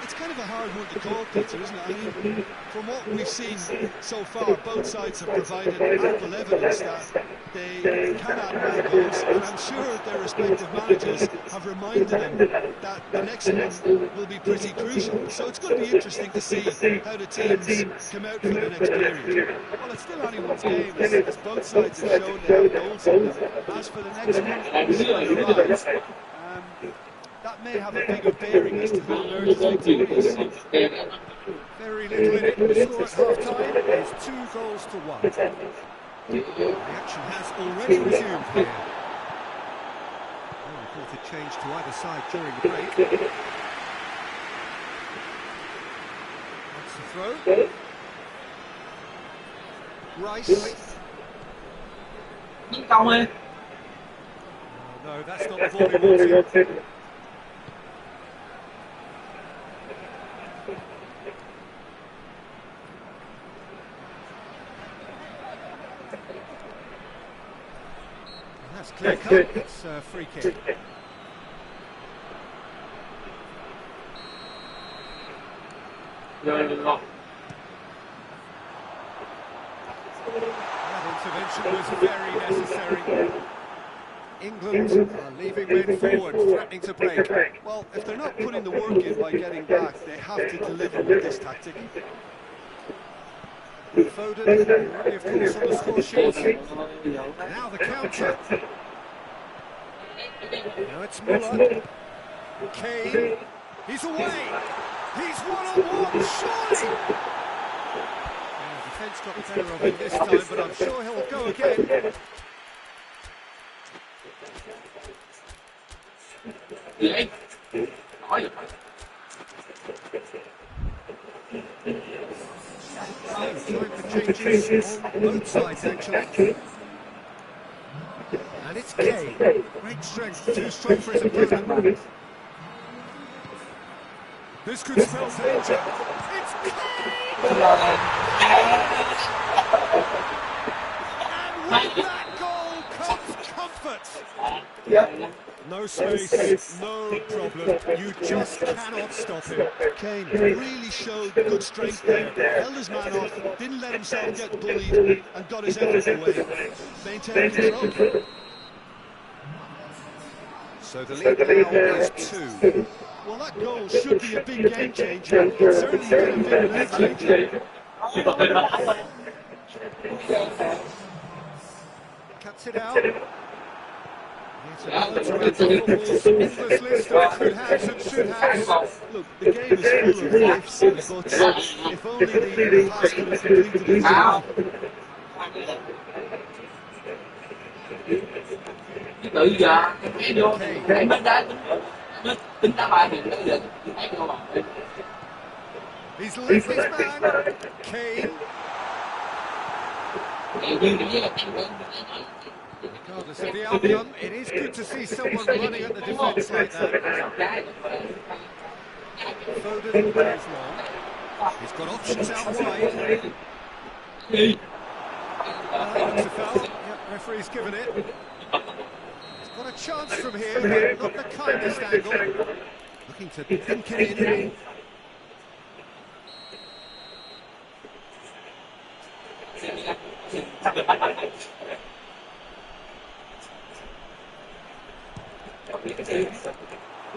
It's kind of a hard one to call, Peter, isn't it? I mean, from what we've seen so far, both sides have provided ample evidence that they can add more goals, and I'm sure their respective managers have reminded them that the next one will be pretty crucial. So it's going to be interesting to see how the teams come out for the next period. Well, it's still anyone's game, as both sides have shown they have goals in them. As for the next one, we'll see on the rise. That may have a bigger bearing as to who emerges victorious. Very little in it. The score at half-time is 2 goals to 1. The action has already resumed here. No reported change to either side during the break. That's the throw. Rice. Oh, no, that's not the ball he wanted. That's clear cut. It's a free kick. That intervention was very necessary. England are leaving men forward, threatening to break. Well, if they're not putting the work in by getting back, they have to deliver with this tactic. Foden, already of course on the score sheet. Now the counter. Now it's Muller. Kane. He's away. He's one-on-one, surely. Well, defence got the better of him this time, but I'm sure he'll go again. Time for changes on both sides, actually. And it's Kane. Great strength, too strong for his opponent. This could spell danger. It's Kane! And with that goal comes comfort. No space, no problem. You just cannot stop him. Kane really showed good strength there. Held his man off, didn't let himself get bullied, and got his effort away. Maintained control. So the lead now is 2. Well, that goal should be a big game changer. It's certainly been a big match changer. Cuts it out. It's around the football's endless list of could-haves and should-haves. Look, the game is full of ifs and buts. If only the pass could have completed his job. Tự giờ cái vô cái bên đó tính đá bài thì nó giờ thấy vô mà. He's left his man. Kane. Regardless of the outcome, it is good to see someone running at the defence like that. Foden goes long. He's got options out wide. Looks a foul. Yep, referee's given it. He's got a chance from here, but not the kindest angle. Looking to think it in.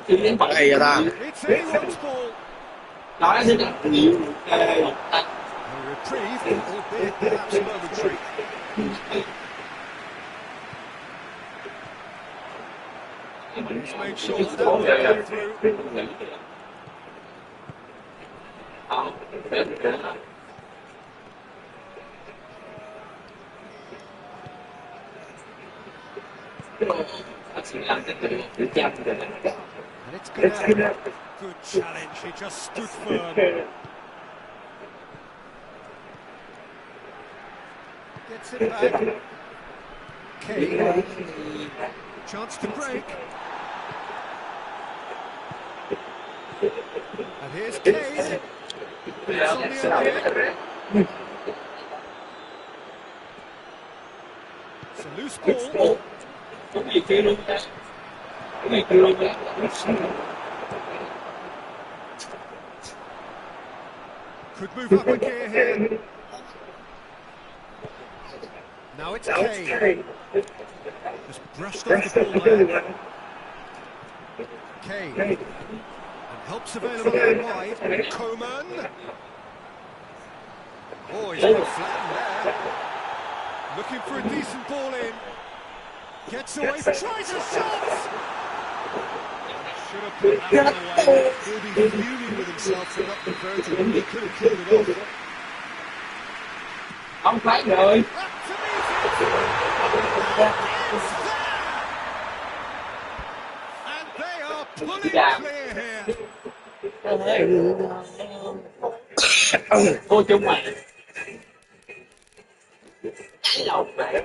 Hay vậy ta? It's anyone's ball. Nói thế nào nhiều A reprieve, albeit perhaps momentary. He's made sure that will go through. And it's Concac. Good challenge, he just stood firm. Gets it back. Kane. Chance to break. And here's Kane. It's on the end of it. Loose ball. Đúng gì kia luôn ta. Đúng gì kia luôn ta. Could move up a gear here. Now it's Kane. Just brushed off the ball there. Kane. And help's available out wide. Coman. Oh, he's been flattened there. Looking for a decent ball in. Gets away, tries a shot! Should have put that one away. He'll be fuming with himself for not converting. He could have cleared it off. Không phải rồi. Up to meet it! And they are pulling clear here. Cô chung mày. Cái lộn mày.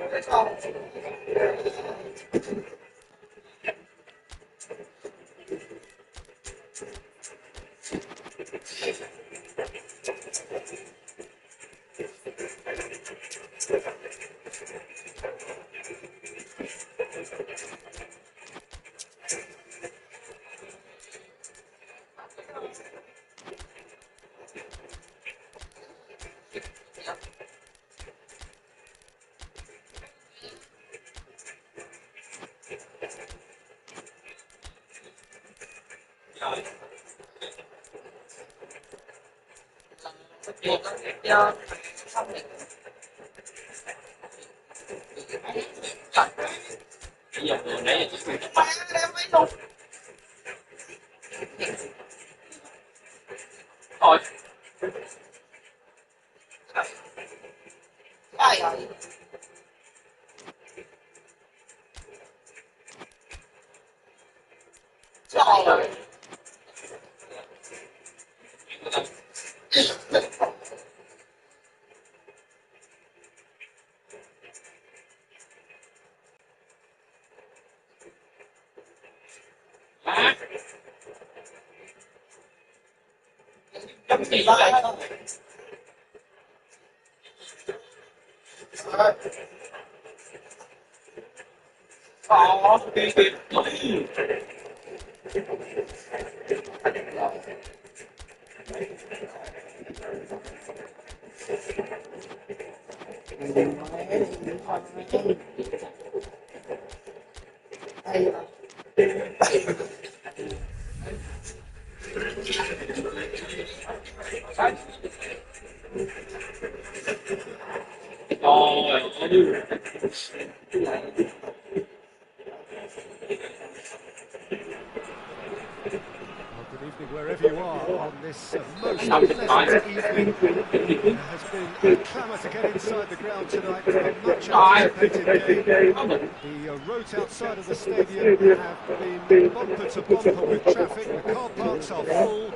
Bây giờ người nãy giờ chỉ thôi. Trời ơi. Trời ơi. Chấm gì vậy? Good evening wherever you are on this most pleasant evening. There has been a clamour to get inside the ground tonight for a much anticipated game. The roads outside of the stadium have been bumper to bumper with traffic. The car parks are full.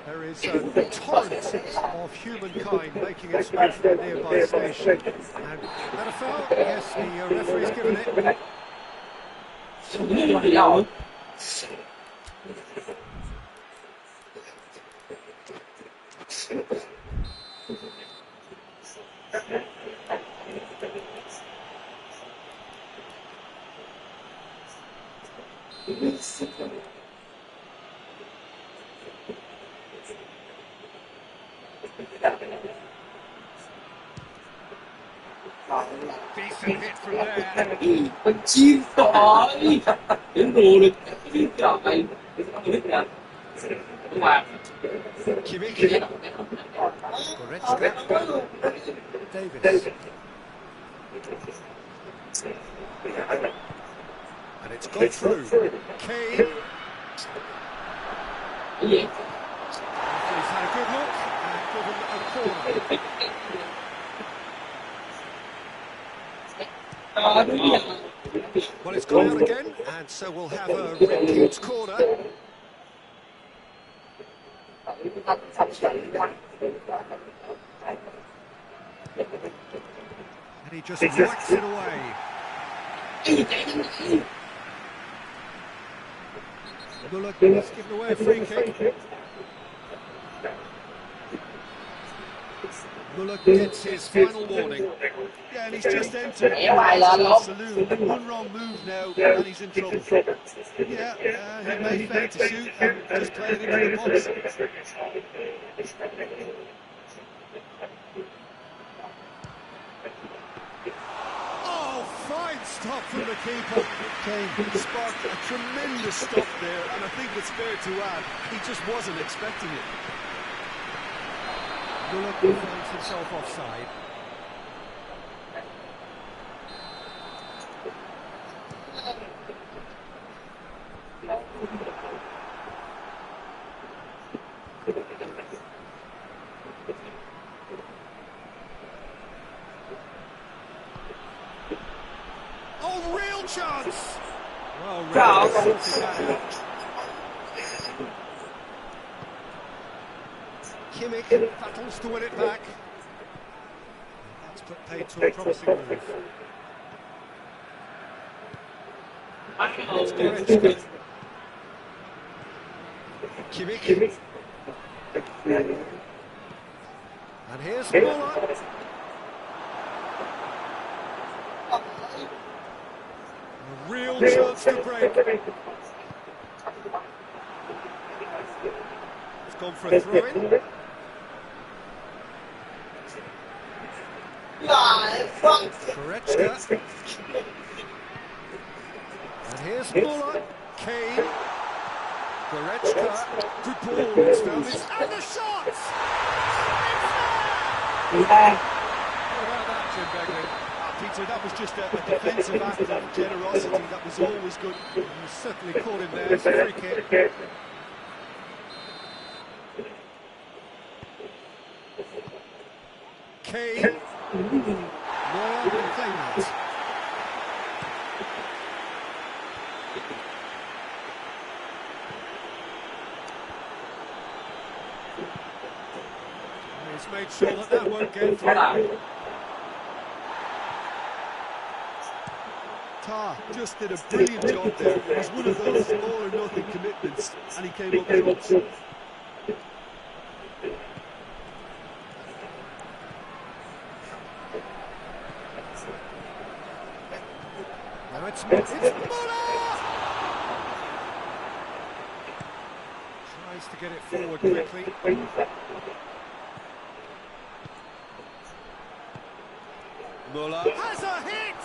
There is a torrent of humankind making its way from the nearby station. And that a foul? Yes, the referee's given it. Decent hit from there. Con chim trời. Đến rùa được. Biết trời. Biết nè. Đúng không? Kimmich. Goretzka. Davis. And it's gone through. Kane. Cái gì? He's had a good look and given a corner. Well, it's gone out again, and so we'll have a repeat corner. And he just whacks it away. Muller has given away a free kick. Muller gets his final warning. Yeah, and he's just entered the saloon. One wrong move now, and he's in trouble. Yeah, he may fail to shoot and just play it into the box. Oh, fine stop from the keeper. Kane sparked a tremendous stop there, and I think it's fair to add, he just wasn't expecting it. Muller finds himself offside. Oh, real chance! Well, really sorted that out. Kimmich battles to win it back. That's put paid to a promising move. It's Goretzka. Kimmich. And here's Muller. A real chance to break. It's gone for a throw-in. Goretzka. And here's Muller. Kane. Goretzka. Good ball. It's found this. And the shot! It's there! What about that, Jim Begley? Peter, that was just a defensive act of generosity. That was always good. You certainly caught him there. It's a free kick. Kane. Neuer can claim that. He's made sure that that won't get through. Tar just did a brilliant job there. It was one of those all or nothing commitments, and he came up short. Now it's Muller! Tries to get it forward quickly. Muller has a hit!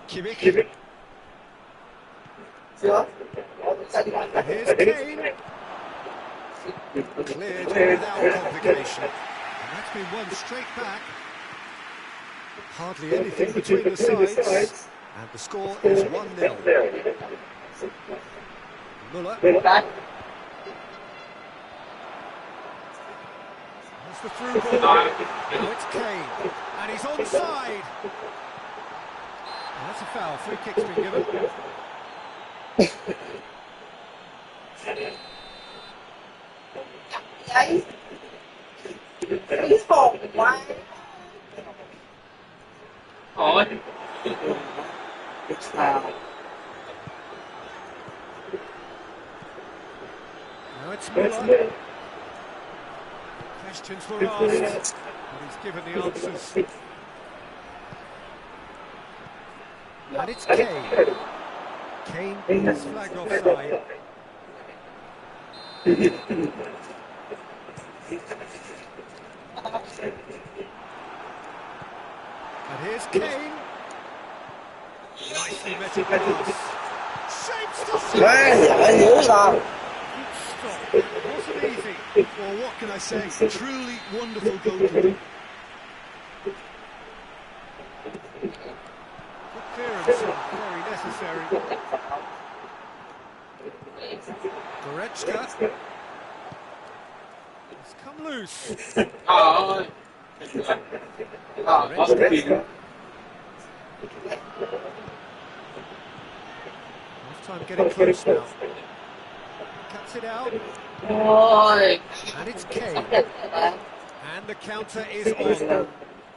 Kimmich. Here's Kane. Cleared without complication. And that's been won straight back. Hardly anything between the sides. And the score is 1-0. Muller. That's the through ball. Now it's Kane. And he's onside. And that's a foul. Free kick's been given. Now it's Muller. Questions were asked, but he's given the answers. And it's Kane. Kane is flagged offside. And here's Kane. Nicely met it pass. Shapes to stop. It wasn't easy. Well, what can I say? Truly wonderful goalkeeping. Good clearance, very necessary. Goretzka. It's come loose. Goretzka. Half-time getting close now. Cuts it out. And it's Kane. And the counter is on.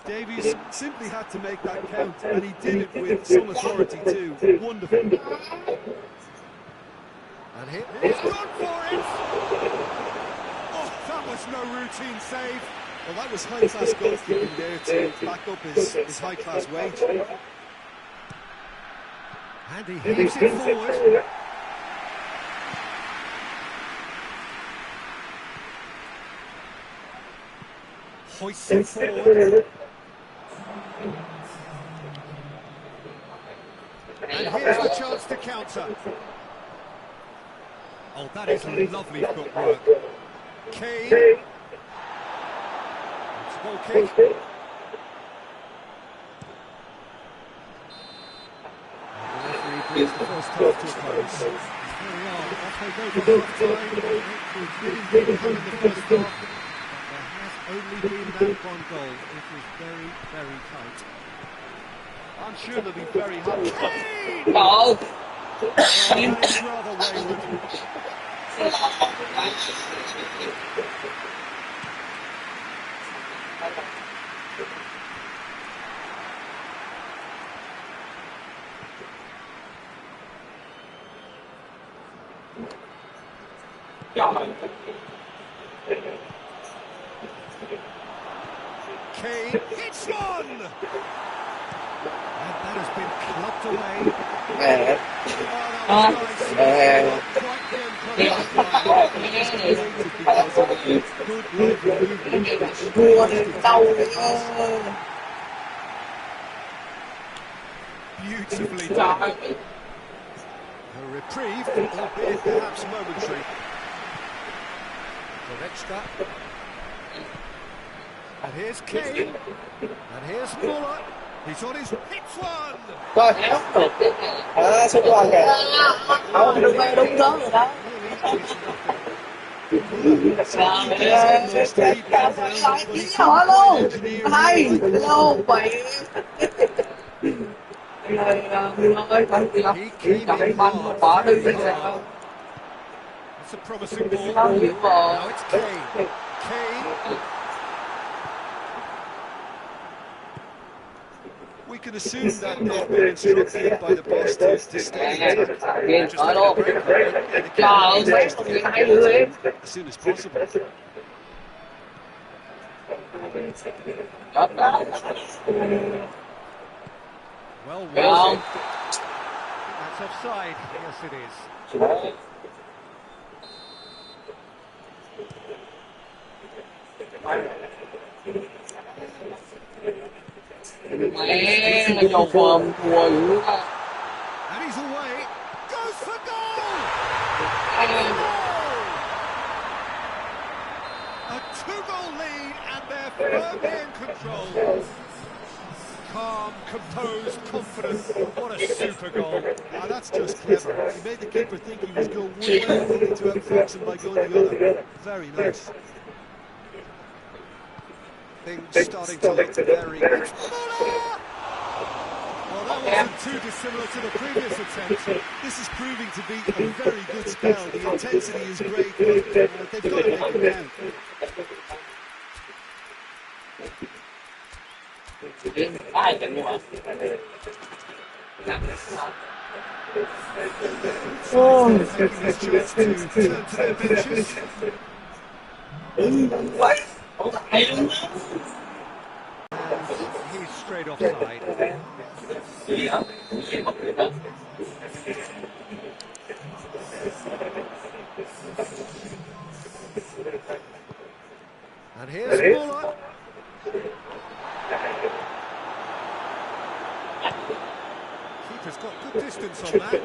Davies simply had to make that count, and he did it with some authority too. Wonderful. And he's gone for it! Oh, that was no routine save. Well, that was high-class goalkeeping there to back up his high-class wage. And he heaves it forward. Hoists it forward. And here's the chance to counter. Oh, that is lovely footwork. Kane. It's a goal kick. And the referee brings the first half to a close. Here we are, off they go for half-time. We've really come in the first half, but there has only been that one goal. It was very, very tight. I'm sure they'll be very happy. Trời ơi. That is rather wayward. Kane hits one! And that has been clubbed away. Oh, that was nice. Quite the good lively movement. Beautifully done. A reprieve, albeit perhaps momentary. Goretzka. And here's Kane. And here's Muller. He's on his hits one. Coi. Số của anh kìa. Không, đúng rồi đó. Họ luôn. Hay, lâu vậy. Ơi phải banh bỏ đi It's a promising ball. Now it's Kane. Kane. We can assume that they've been instructed by the boss to stay in attack. Ghiền Just ở take a đâu. break and Trời get ơi, mấy as con người hay người em. soon as possible. Chết đó. Well, Well. well. That's offside. Yes, it is. Mẹ nó cho phơm thua dữ quá. And he's away. Goes for goal! A two-goal lead, and they're firmly in control. Calm, composed, confident. What a super goal. Ah, that's just clever. He made the keeper think he was going one way, only to outfox him by going the other. Very nice. Things starting to look very good. Well, that wasn't too dissimilar to the previous attempt. This is proving to be a very good spell. The intensity is great, but they've got to make it count. Ai trận nhưng mà. Taking this chance to turn to their benches. Hay luôn. He's straight offside. Gì hả? Gì mất rồi hả? And here's Muller. Keeper's got good distance on that.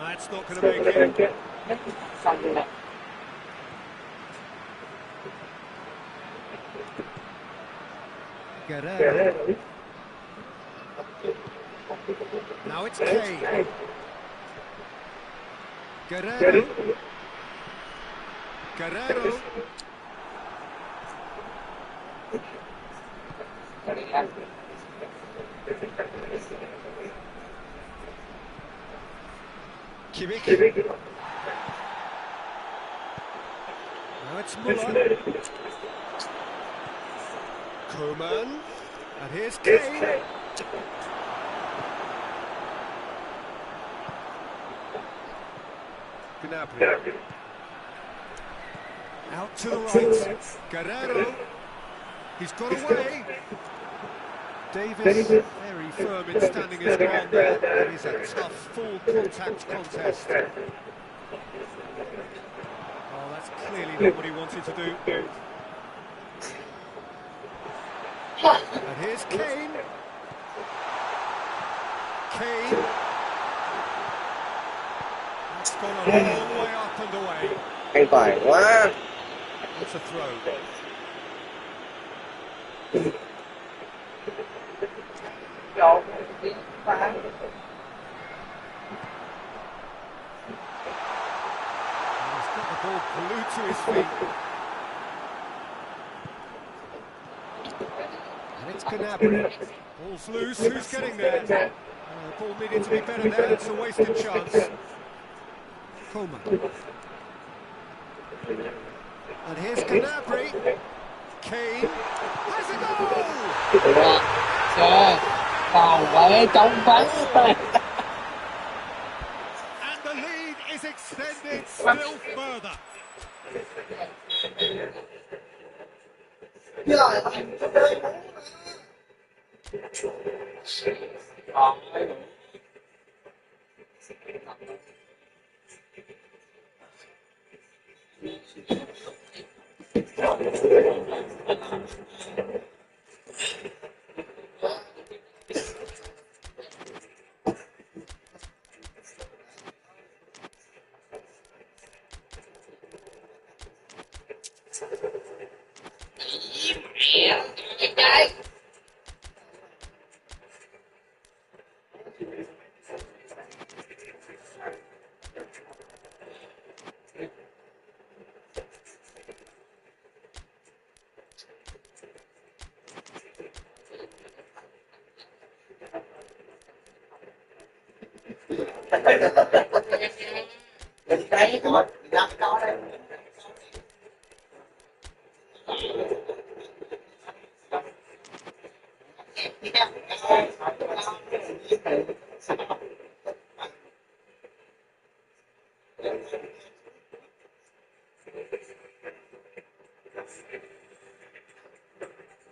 That's not going to make it. Guerrero. Now it's Kane. Guerrero. Guerrero. Kimmich. Now it's Muller. Koeman. And here's Kane. Gnabry. Out to the right. Guerrero. He's got away. Davis, very firm in standing his ground there. It is a tough, full contact contest. Oh, that's clearly not what he wanted to do. And here's Kane. Kane. That's gone a long way up and away. Hay phải quá. It's a throw. He's got the ball glued to his feet. And it's Gnabry. Ball's loose, who's getting there? The ball needed to be better there, it's a wasted chance. Coleman. And here's Gnabry. Kane has a goal! Trời, vào vậy trong vắng. And the lead is extended still further.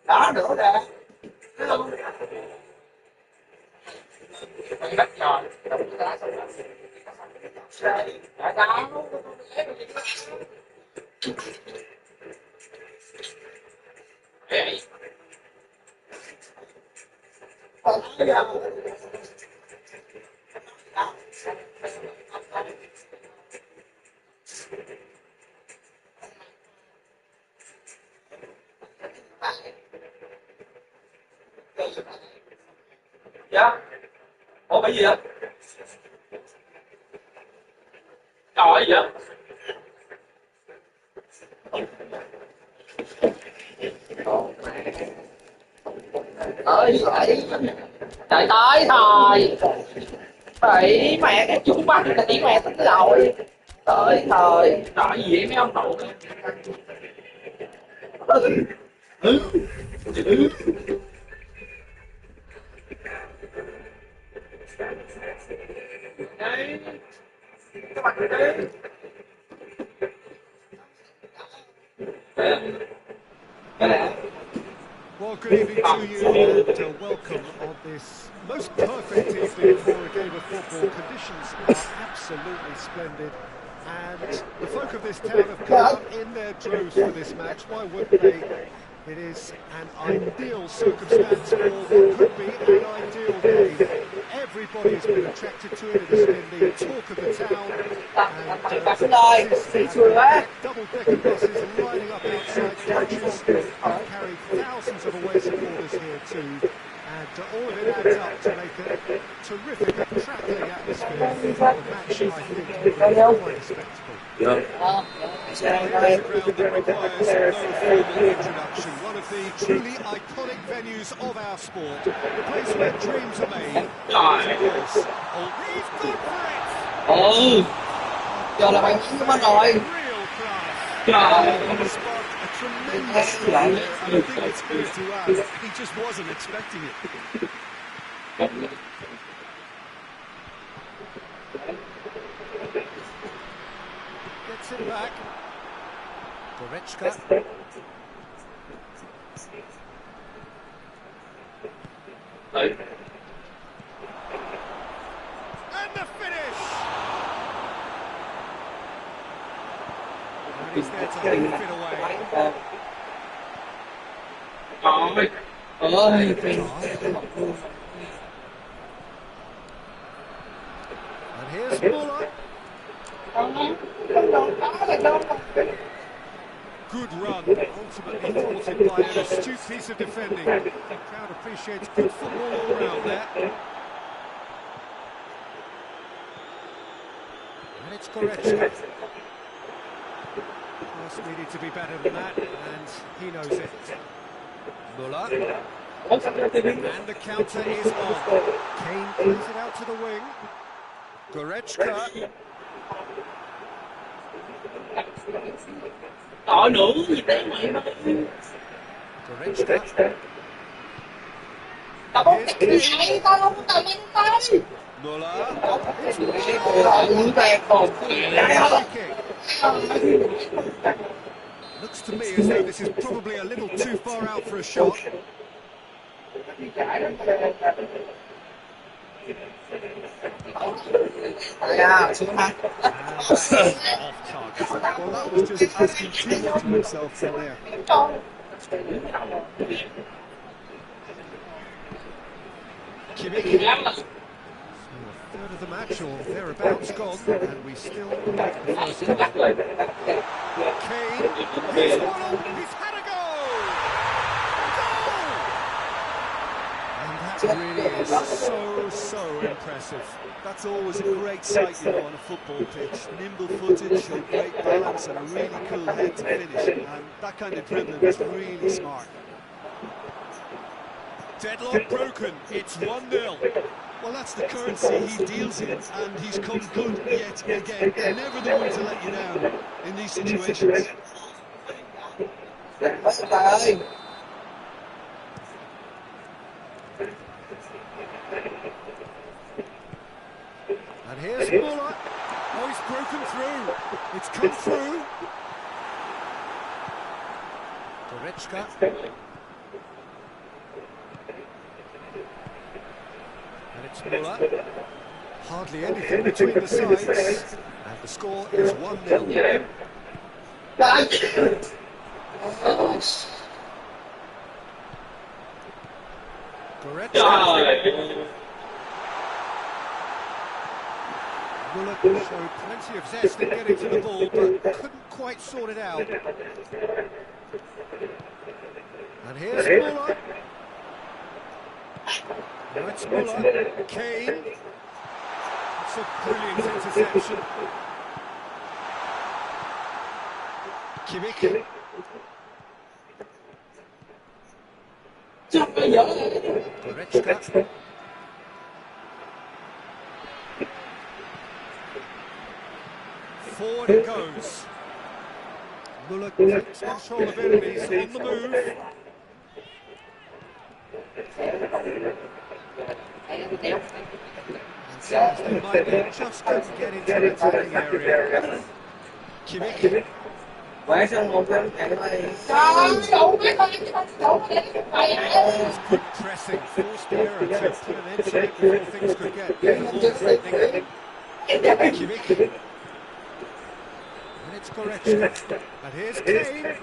Đó nữa nè. Dạ. Ủa cái gì vậy? Trời ơi ơi vậy. Trời tới thôi. Bị mẹ cái chúng bắt là chỉ mẹ tính rồi. Tới thời. Trời gì vậy mấy ông nội. Đấy. Các bạn thấy đấy. Well, good evening to you and welcome on this most perfect evening for a game of football. Conditions are absolutely splendid and the folk of this town have come out in their droves for this match. Why wouldn't they? It is an ideal circumstance for what could be an ideal game. Everybody's been attracted to it. It has been the talk of the town. And double-decker buses lining up outside coaches. We've carried thousands of away supporters here too. And all of it adds up to make a terrific and crackling atmosphere. The match, I think, will be quite a spectacle. Here's a ground that requires no formal introduction. One of the truly iconic venues of our sport. The place where dreams are made. Oh, he's good for it! Ừ. Giờ là bạn của mình rồi. Real class. Trời. Sparked a tremendous thrill there, and I think it's fair to add, he just wasn't expecting it. back. Goretzka. And the finish! And he's there to hoof it away. And here's Muller. Good run, ultimately thwarted by an astute piece of defending. The crowd appreciates good football all round there. And it's Goretzka. Pass needed to be better than that, and he knows it. Muller. And the counter is on. Kane plays it out to the wing. Goretzka. Goretzka. Muller. Looks to me as though this is probably a little too far out for a shot. Off target. Well, that was just asking too much of himself from there. Kimmich. So a third of the match or thereabouts gone, and we still make the first goal. Kane, he's one up, he's had a goal! Goal! And that really is so impressive. That's always a great sight, you know, on a football pitch. Nimble-footed, showed great balance and a really cool head to finish. And that kind of dribbling is really smart. Deadlock broken, it's 1-0. Well, that's the currency he deals in, and he's come good yet again. They're never the one to let you down in these situations. And here's Muller. Oh, he's broken through. It's come through. Goretzka. And it's Muller. Hardly anything between the sides. And the score is 1-0. Goretzka. Muller showed plenty of zest in getting to the ball, but couldn't quite sort it out. And here's Muller. Now it's Muller. Kane. It's a brilliant interception. Kimmich. Goretzka. Forward it goes. Muller takes control of enemies on the move. And seems they might be just couldn't get into the attacking area. Kimmich. Good pressing, forced the error to put an end to it before things could get more threatening. Kimmich. And it's Goretzka. And here's Kane.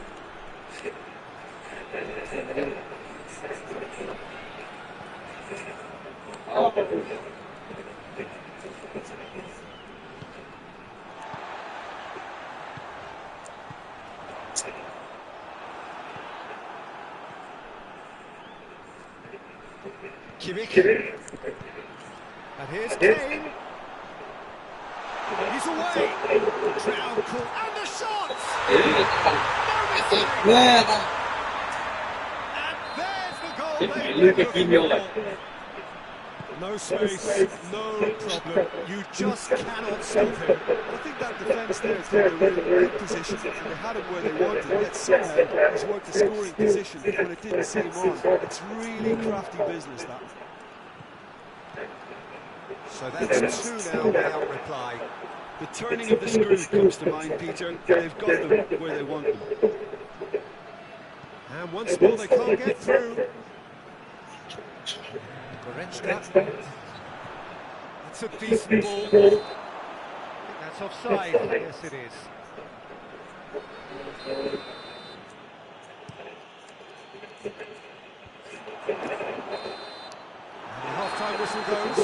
Kimmich. And here's Kane. He's away. Truong caught. And the shot! And there's the goal. No space, no problem. You just cannot stop him. I think that defence there is in a really good position. And they had him where they wanted, yet somehow he's worked the scoring position when it didn't seem on. It's really crafty business, that. So that's 2 now without reply. The turning of the screw comes to mind, Peter. They've got them where they want them. And once more they can't get through. Goretzka. That's a decent ball. I think that's offside. Yes, it is. And the half-time whistle goes.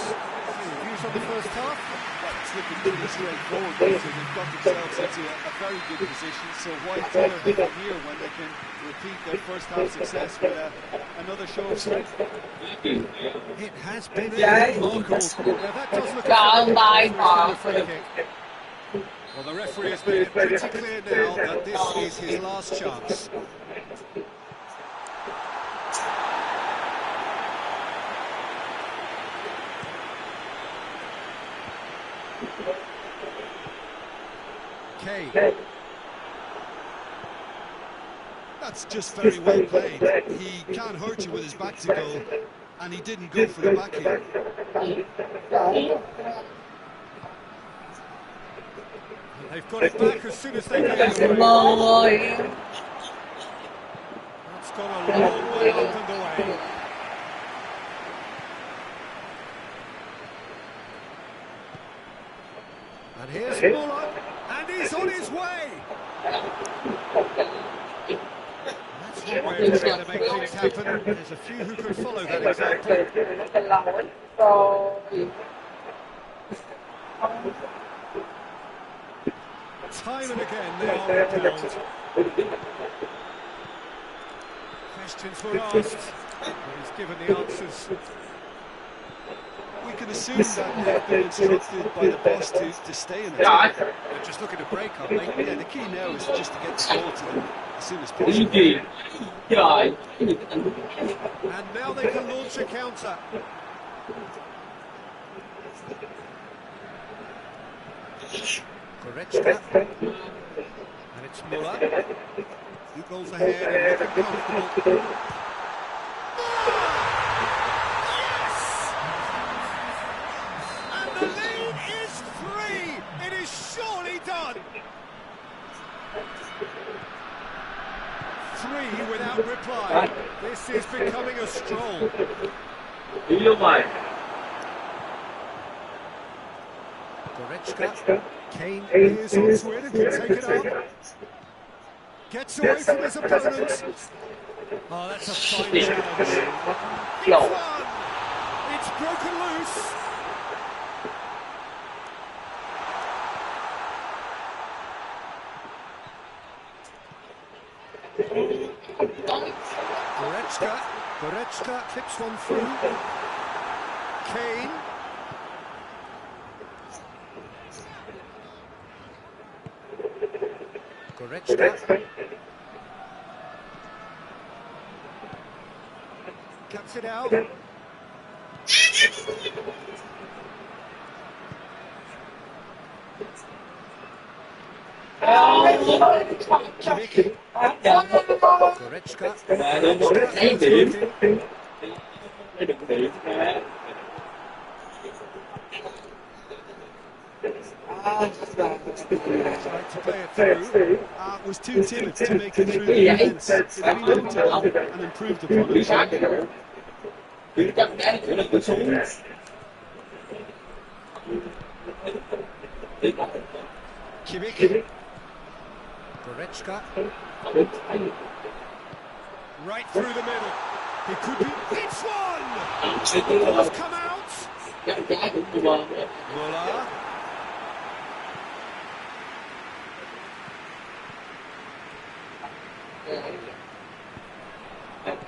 Any views on the first half? Well, it's looking pretty straightforward, Peter. They've got themselves into a very good position, so why tether from here when they can repeat their first half success with another show of strength? It has been remarkable. Now that does look a free kick. Well, the referee has made it pretty clear now that this is his last chance. Kane. That's just very well played. He can't hurt you with his back to goal, and he didn't go for the back heel. They've got it back as soon as they get it away. That's gone a long way up and away. And here's Muller, and he's on his way. That's one way of trying to make things happen. There's a few who could follow that example. Time and again now repelled. Questions were asked, but he's given the answers. We can assume that they've been instructed by the boss to stay in the team. They're just looking to break up, mate. Yeah, the key now is just to get the ball to them as soon as possible. And now they can launch a counter. Goretzka. And it's Muller. 2 goals ahead and looking comfortable. Yes! And the lead is 3. It is surely done. 3 without reply. This is becoming a stroll. Goretzka. Kane is onto it and can take it up. Gets away from his opponent. Oh, that's a fine challenge. It's won! It's broken loose. Goretzka clips one through. Kane. Goretzka. Cuts it out. Kimmich. Goretzka. Tried to play it through. Was too timid to make it through the defence. It'd be looked at and improved upon it. Kimmich. Goretzka. Right through the middle. It could be. It's one! The ball's come out. Muller.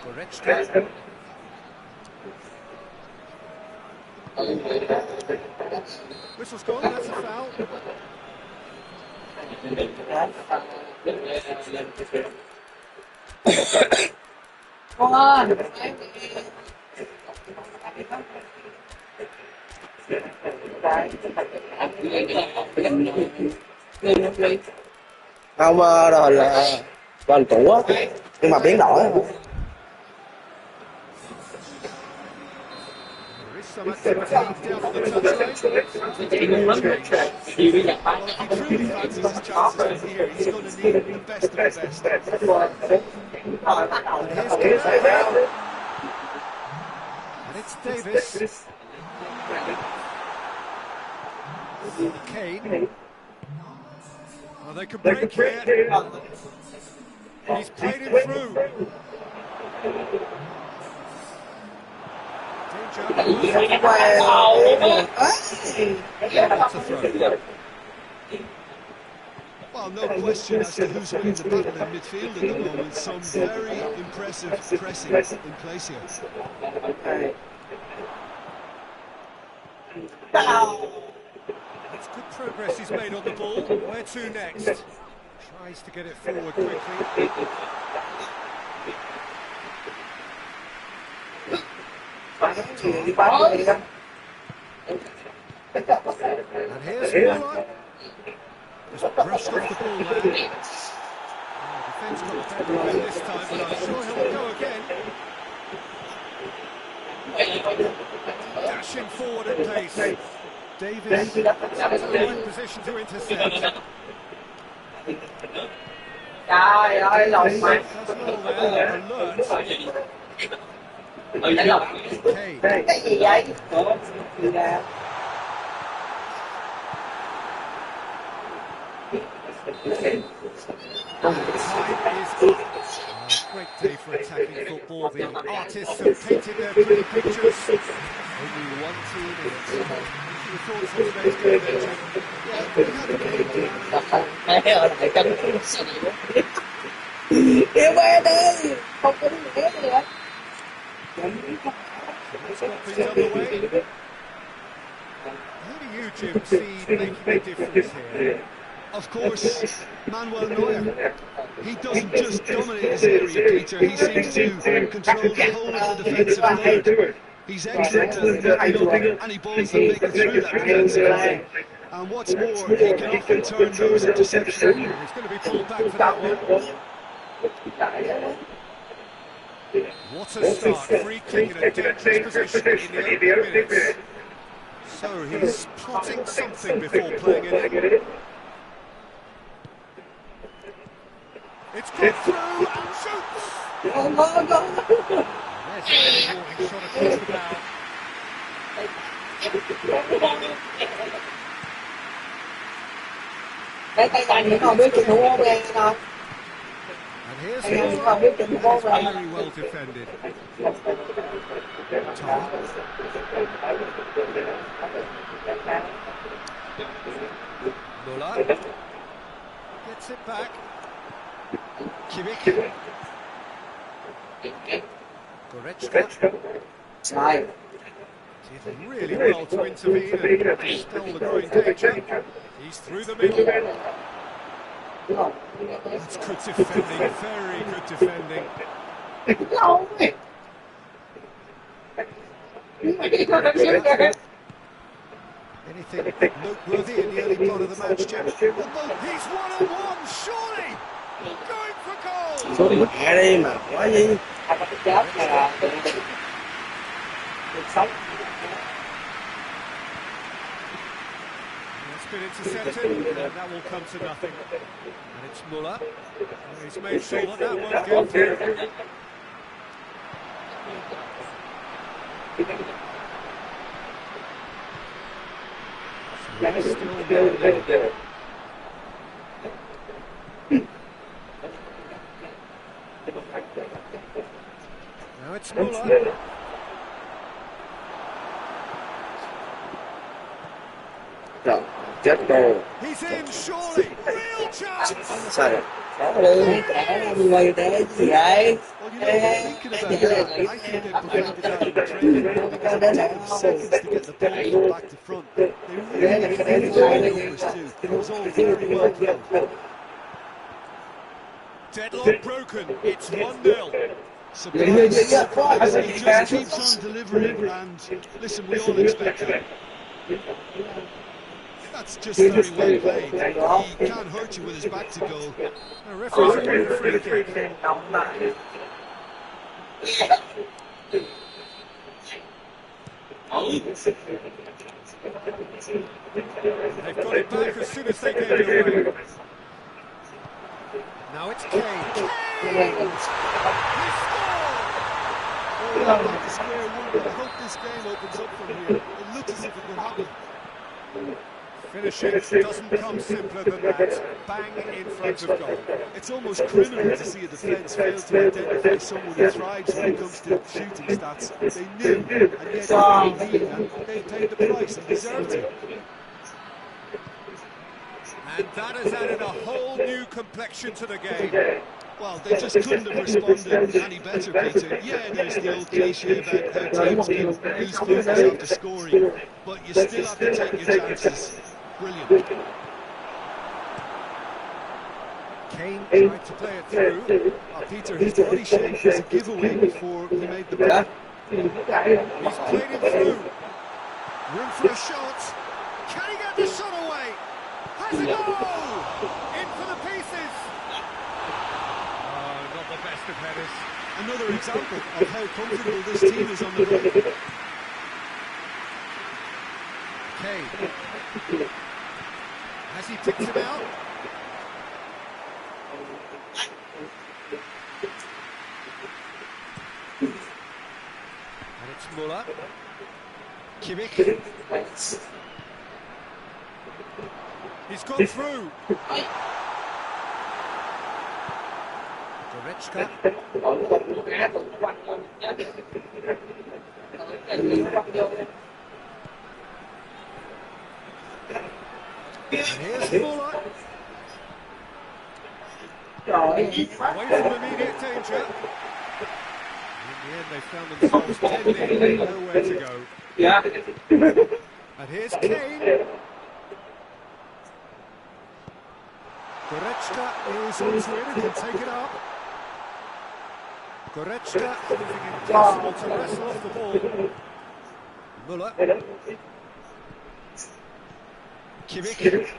Goretzka. Whistle's gone, that's a foul. Không, rồi là gần cũ á, nhưng mà biến đổi. some activity down on the touchline. Seems there's been a change. Well, if he truly fancies his chances from here, he's going to need the best of the best. And here's Concac. And it's Davis. Kane. Well, they can break here. He's played him through. Danger. That's a throw. Well, no question as to who's winning the battle in midfield at the moment. Some very impressive pressing in place here. It's good progress he's made on the ball. Where to next? Tries to get it forward quickly. And here's Muller. Just brushed off the ball there. Oh, defence got the better of him this time, but I'm sure he'll go again. Dashing forward at pace. Davis in the right position to intercept. Does well there, alert. Great day for attacking football. The artists have painted their pretty pictures. Only one team in it. Your thoughts on today's game, then, Jim? Yeah, we had a game plan. Yêu em đi, không có gì hết rồi đấy. It's got things underway. Who do you, Jim, see making a difference here? Of course, Manuel Neuer. He doesn't just dominate his area, Peter. He seems to control the whole of the defensive third. He's excellent at picking up any balls that make it through that defensive line. And what's more, he can often turn those into interceptions. He's going to be pulled back for that one. What a start. Free kick in a dangerous position in the opening minutes. So he's plotting something before playing it in. It's got through and shoots! Oh my God! There's a early warning shot across the bow. Cái tay này nó biết chừng thủ không em nào. And here's Cái này Muller. nó biết chừng thủ không em. Very well defended. Tom. Muller. Gets it back. Kimmich. Goretzka. Sai. Did really well to intervene and dispel the growing danger. He's through the middle. That's good defending, very good defending. Lâu vậy. Anything noteworthy in the early part of the match, Jim? He's one-on-one, surely! Going for goal! Số mẹ đi mà quá gì. Chết là sống. It's been intercepted, and that will come to nothing. And it's Muller. He's made sure that that won't get through. So still 0-0. Now it's Muller. Rồi, chết cô. He's in, surely! Real chance! Sao rồi? Cái trẻ người để gì vậy? Well, you know, thinking about that, I think they perfected that in training because it took seconds to get the ball from back to front. They really did the numbers too. It was all very well played. Deadlock broken, it's 1-0. Surprise, surprise. He just keeps on delivering, and listen, we all expect that. That's just very well played. He can't hurt you with his back to goal. The referee's awarded a free kick. They've got it back as soon as they gave it away. Now it's Kane. Kane! He scored! Oh, back to square one, but I hope this game opens up from here. It looks as if it will happen. Finishing doesn't come simpler than that. Bang in front of goal. It's almost criminal to see a defence fail to identify someone who thrives when it comes to shooting stats. They knew, and yet they lead, and they paid the price and deserved to. And that has added a whole new complexion to the game. Well, they just couldn't have responded any better, Peter. Yeah, there's the old cliche about how teams can lose focus after scoring, but you still have to take your chances. Brilliant. Kane tried to play it through. Peter, his body shape was a giveaway before he made the break. He's played it through. Room for a shot. Can he get the shot away? Has a goal! In for the pieces. Oh, not the best of headers. Another example of how comfortable this team is on the break. Kane. Has he picked him out? And it's Muller. Kimmich. He's gone through. Goretzka. And here's Muller. Away from immediate danger. In the end, they found themselves deadly, nowhere to go. And here's Kane. Goretzka is onto it and can take it up. Goretzka proving impossible to wrestle off the ball. Muller. Kimmich.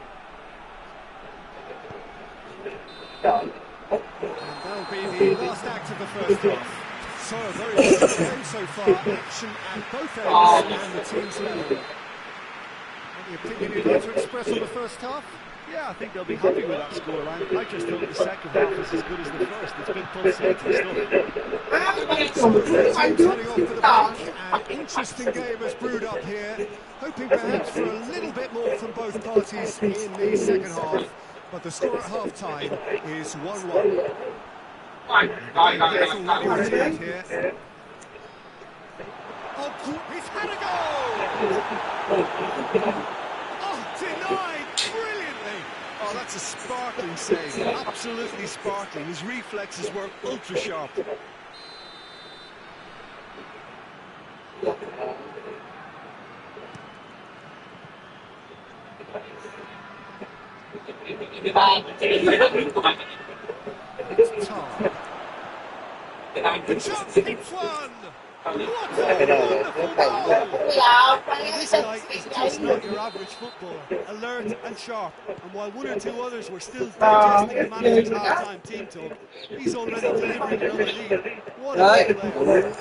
And that'll be the last act of the first half. So, a very good game so far. Action at both ends and the team's level. Any opinion you'd like to express on the first half? Yeah, I think they'll be happy with that scoreline. I just hope the second half is as good as the first. It's been pulsating stuff. Turning off for the break. An interesting game has brewed up here. Hoping perhaps for a little bit more from both parties in the second half. But the score at half-time is 1-1. Here. Oh, he's had a goal! Oh, denied brilliantly! Oh, that's a sparkling save. Absolutely sparkling. His reflexes were ultra sharp. It's Tom. The chance hits one! What a wonderful goal! This guy is just not your average footballer. Alert and sharp. And while one or two others were still digesting the manager's half-time team talk, he's already delivering another lead. What a player.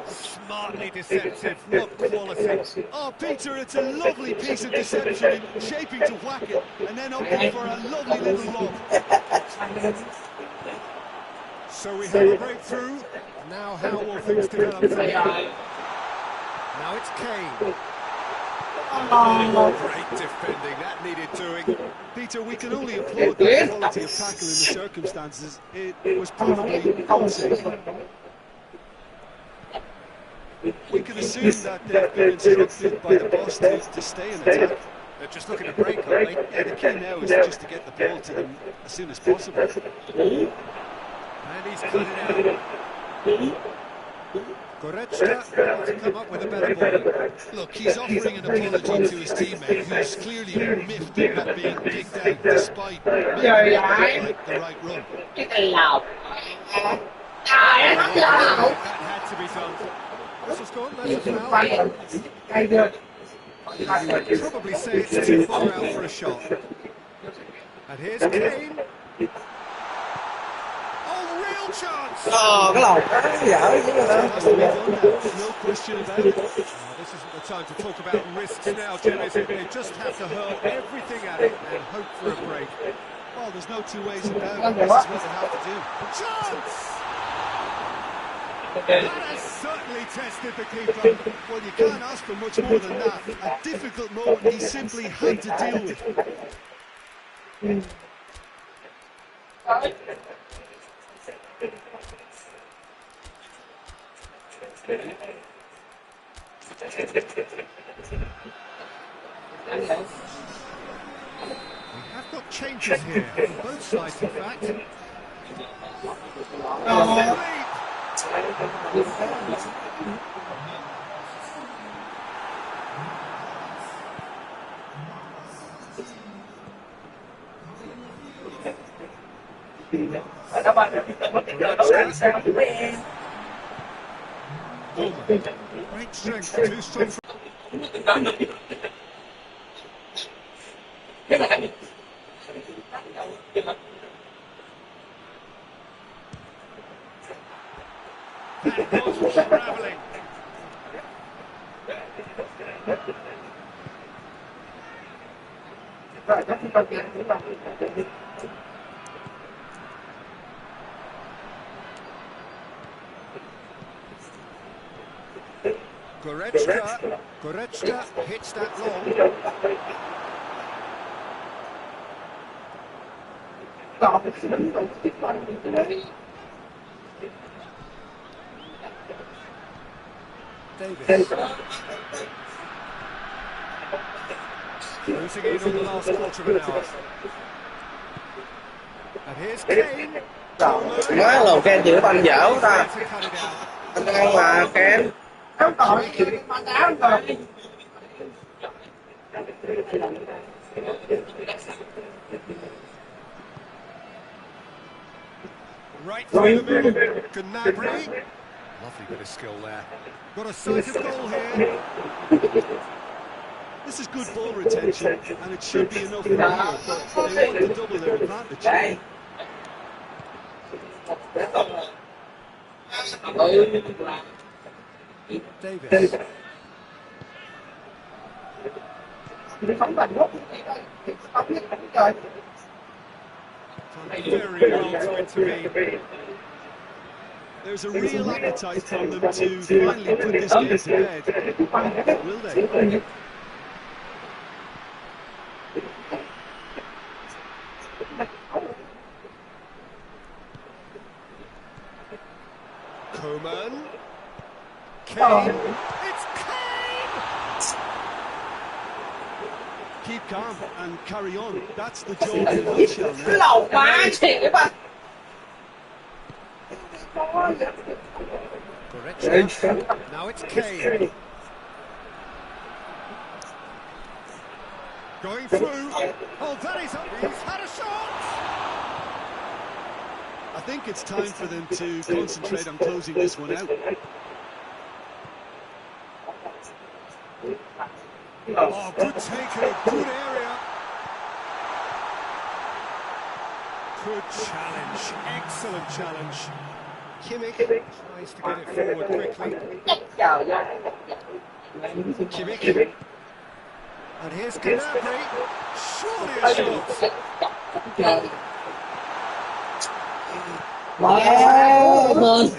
Smartly deceptive, what quality. Oh, Peter, it's a lovely piece of deception in shaping to whack it, and then opting for a lovely little lob. So we have a breakthrough. Now how will things develop from here? Now it's Kane. Oh, great defending, that needed doing. Peter, we can only applaud that quality of tackle in the circumstances. It was probably unsafe. We can assume that they've been instructed by the boss to stay in attack. They're just looking to break, aren't they? Yeah, the key now is just to get the ball to them as soon as possible. And he's cut it out. Goretzka wants to come up with a better ball. Look, he's offering an apology to his teammate, who's clearly miffed at not being picked out despite making the right run. That had to be done. This has gone, that's a foul. I'd probably say it's too far out for a shot. And here's Kane. Oh, real Real chance. cái lầu dở chứ Has hả? to be done now, no question about it. This isn't the time to talk about risks now, Jim, is it? They just have to hurl everything at it and hope for a break. Well, there's no two ways about it. This is what they have to do. Chance! That has certainly tested the keeper. Well, you can't ask for much more than that. A difficult moment he simply had to deal with. We have got changes here, on both sides in fact. Great strength, too strong for... That was unravelling. Goretzka hits that long. Davis. Losing in on the last quarter of an hour. And here's Kane. Má lầu Ken chịu banh dở quá ta. Anh ăn mà Ken. Right through the middle. Gnabry. Lovely bit of skill there. Got a sight of goal here. This is good ball retention, and it should be enough for here, but they want to double their advantage. Davis. Very well to intervene. There's a real appetite from them to finally put this game to bed. Will they? Coman. Kane. It's Kane! Keep calm and carry on. That's the job in a nutshell now. Lầu quá thiệt bạn. Goretzka. Now it's Kane. Going through. Oh, that is up. He's had a shot. I think it's time for them to concentrate on closing this one out. Oh, good take in a good area. Good challenge. Excellent challenge. Kimmich tries to get it forward quickly. Kimmich. And here's Gnabry. Surely a shot. Wow, mình.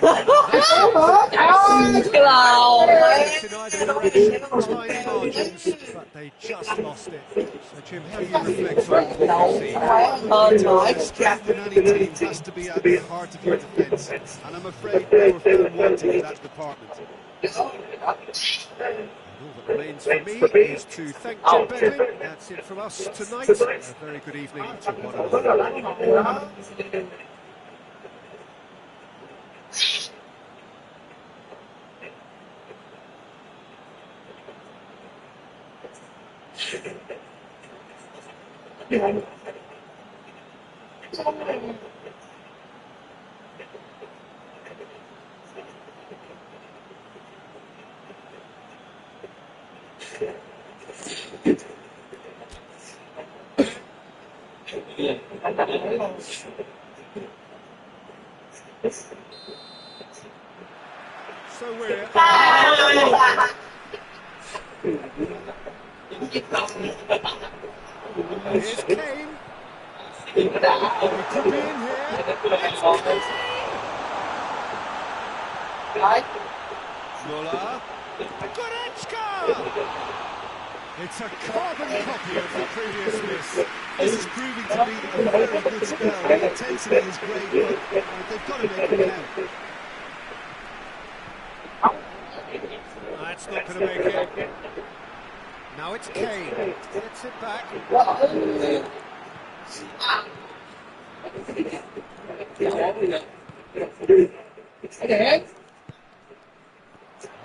Cái lầu. In either direction, tiny margins, but they just lost it. So Jim, how do you reflect on what you see? The strength in any team has to be at the heart of your defence, and I'm afraid they were found wanting in that department. And all that remains for me is to thank Jim Bedlin. That's it from us tonight. A very good evening to one and all. So we're... Here's Kane. He could be in here. It's Kane. Muller. Goretzka! It's a carbon copy of the previous miss. This is proving to be a very good spell. The intensity is great, but they've got to make it count. That's not going to make it. Now it's Kane. Gets it back.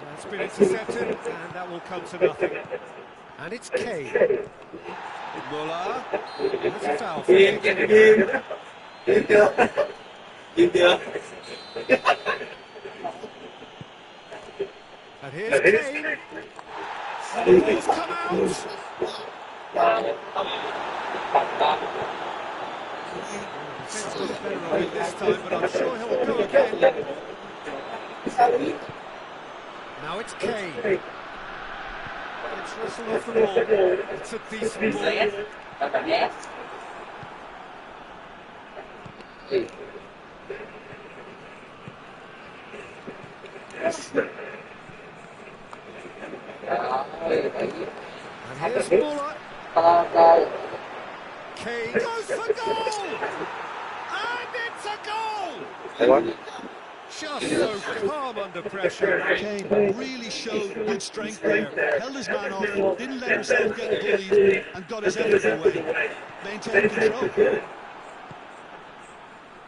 That's been intercepted, and that will come to nothing. And it's Kane. Muller. That's a foul. And here's Kane. The ball's come out. Defence got better on it this time, but I'm sure he'll go again. Now it's Kane. It's wrestled off the ball. It's a decent ball. And here's Muller. Kane goes for goal! And it's a goal! Just so calm under pressure. Kane really showed good strength there. Held his man off, didn't let himself get bullied, and got his effort away. Maintained control.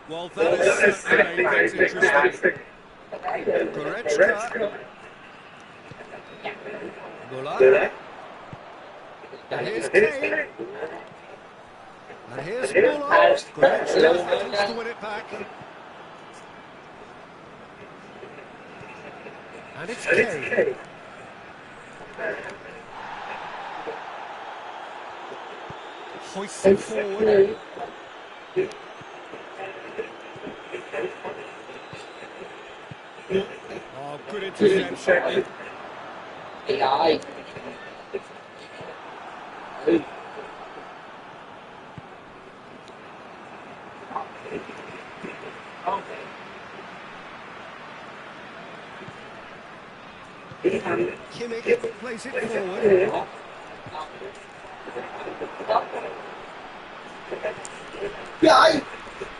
Well, that is certainly made things interesting. Goretzka. Muller. And here's Kane. And here's Muller. Goretzka tries to win it back. And it's Kane. Hoists it forward. Oh, good interception. Kimmich plays it forward. Trời,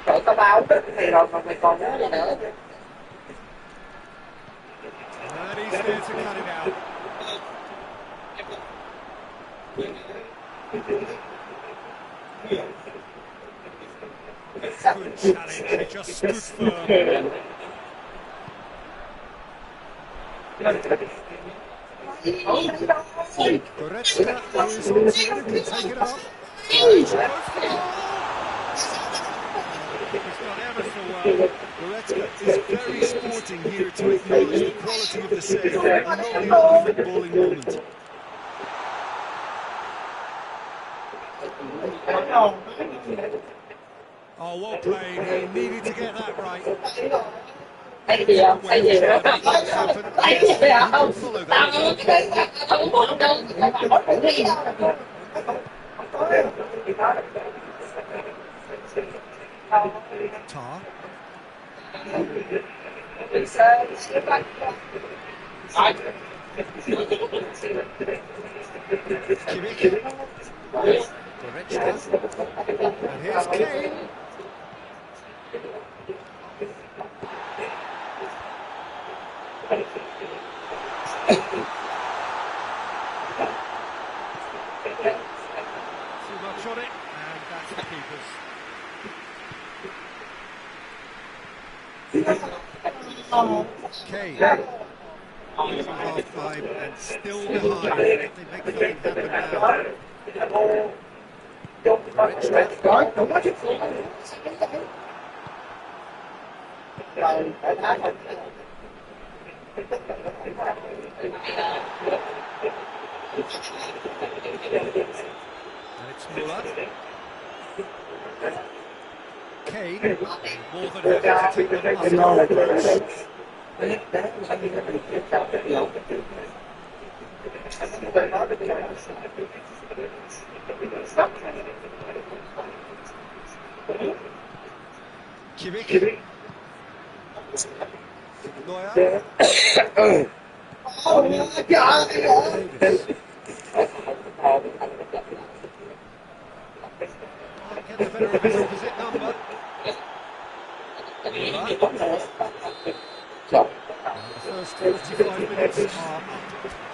trời tao bao đất này rồi mà mày còn nói gì nữa. And he's there to cut it out. Good challenge, he just stood firm. Goretzka is on to it and can take it up. He's gone ever so well. Goretzka is very sporting here to acknowledge the quality of the save. Not another footballing moment. Oh, well played. He needed to get that right. Thấy gì không? Thấy gì không? Thấy gì không? Tao không muốn đâu. Tar. Kimmich. Goretzka. And here's Kane. Too much on it, and that's the keeper's. Kane. Losing half-time and still behind. They make something happen now. Goretzka. And it's Muller. Kane, more than happy to take the muscular approach. Kimmich. Neuer. Davis. Can't get the better of his opposite number. The first 45 minutes are up.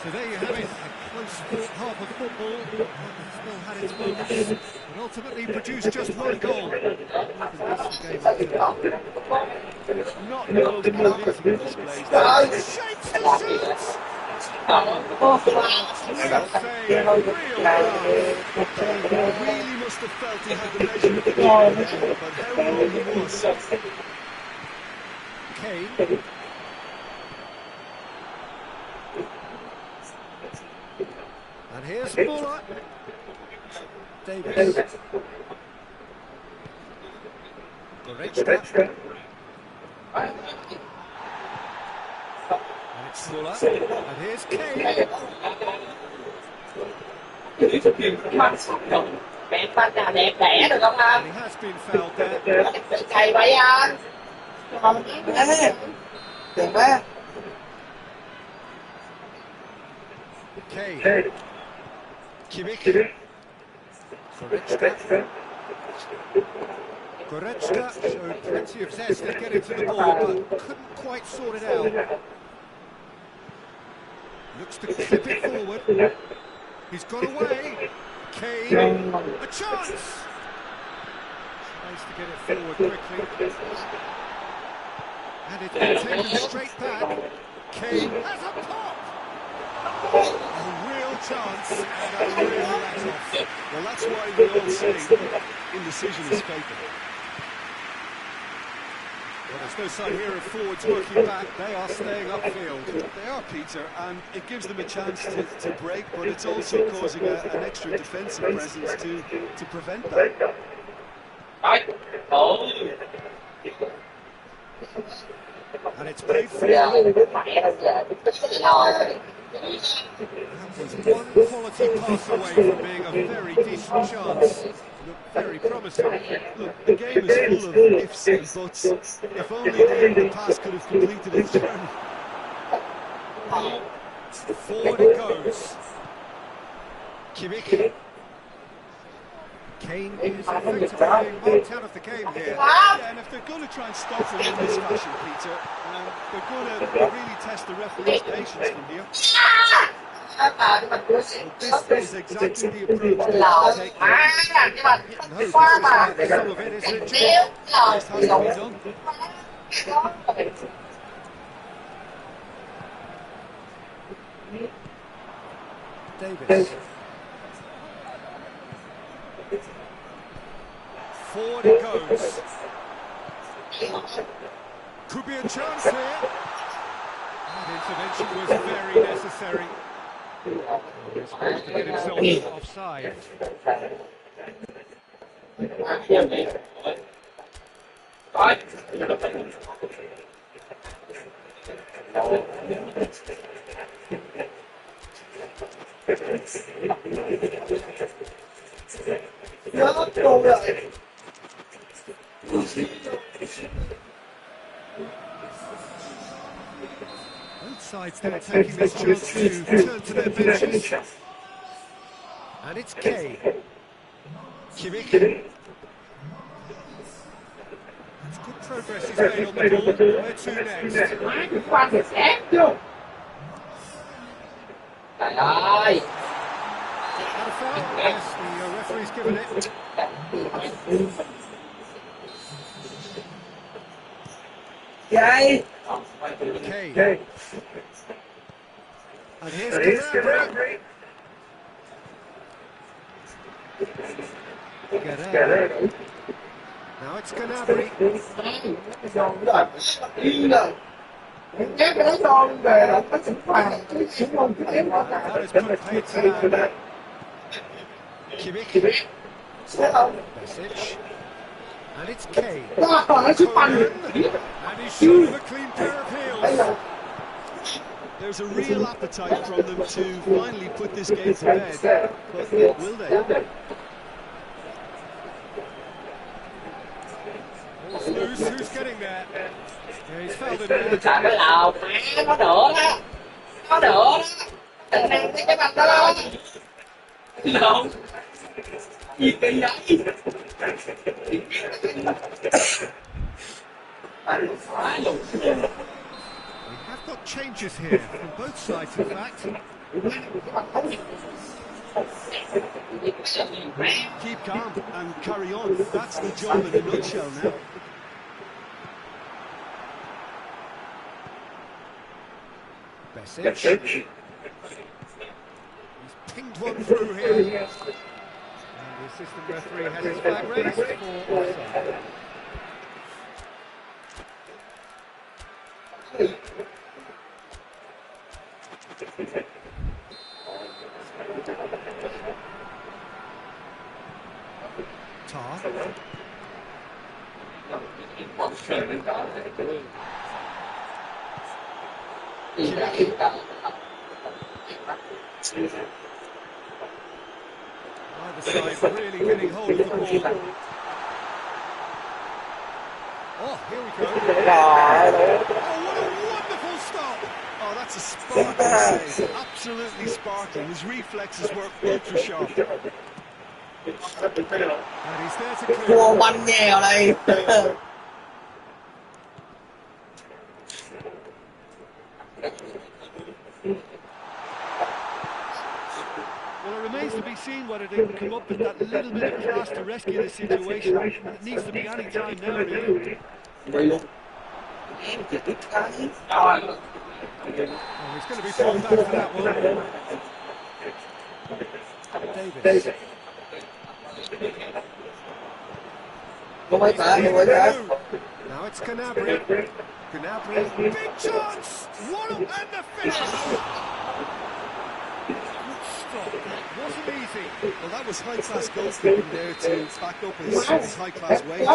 So there you have it, a close half of football. It's still had its moments, but ultimately produced just one goal. Not the most convincing displays. Shapes the shoots! He really must have felt he had the measure of the game, but how wrong he was. Kane. And here's Muller. Davis. Goretzka. And it's Muller. And here's Kane. And he has been fouled there. Kane. Kimmich. Goretzka showed plenty of zest to get into the ball, but couldn't quite sort it out. Looks to clip it forward. He's got away. Kane, a chance! Tries to get it forward quickly. And it's been taken straight back. Kane has a pop! A real chance and a real let-off. Well, that's why we all say indecision is fatal. Well, there's no sign here of forwards working back. They are staying upfield. They are, Peter, and it gives them a chance to break, but it's also causing an extra defensive presence to prevent that. And it's played forward. That was one quality pass away from being a very decent chance. Looked very promising. Look, the game is full of ifs and buts. If only the pass could have completed its journey. Forward it goes. Kimmich. Kane is effectively being marked out of the game here. Yeah, and if they're going to try and stop them in this fashion, Peter, they're going to really test the referee's patience from here. This is exactly the approach they're taking. Some of it is legit. Just has to be done. Davis. Forward it goes. Could be a chance here. That intervention was very necessary. Oh, he's supposed to get himself offside. Both sides then taking this chance to turn to their benches. And it's Kane. Kimmich. That's good progress he's made on the ball. Where to next? Had a foul? Yes, the referee's given it. Kane. And here's Concac. Guerrero. Now it's Gnabry. That is put paid to that. Kimmich. Message. And it's Kane. Nó chứ banh. And he's showing a clean pair of heels. There's a real appetite from them to finally put this game to bed, but will they? Ball's loose, who's getting there? Yeah, he's fouled in there. Trời cái lào mẹ nó nữa đó. Nó nữa đó. Tình năng cái banh đó. Lộn. Gì kỳ vậy? We have got changes here from both sides, in fact. Keep calm and carry on. That's the job in a nutshell now. Besic. He's pinged one through here. And the assistant referee has his flag raised for offside. Tar. Either side really getting hold of the ball. Oh, here we go. Oh, what a wonderful stop! Oh, that's a sparkling save. Absolutely sparkling. His reflexes were ultra sharp. And he's there to clear. Cua banh nghe ở đây. Well, it remains to be seen whether they can come up with that little bit of class to rescue this situation. It needs to be any time now, really. Oh, he's going to be pulled back for that one. Davis. Không phải sợ, không phải sợ. Now it's Gnabry. Gnabry, big chance! What and the finish! Good stop. That wasn't easy. Well, that was high-class goalkeeping there to back up his high-class wage.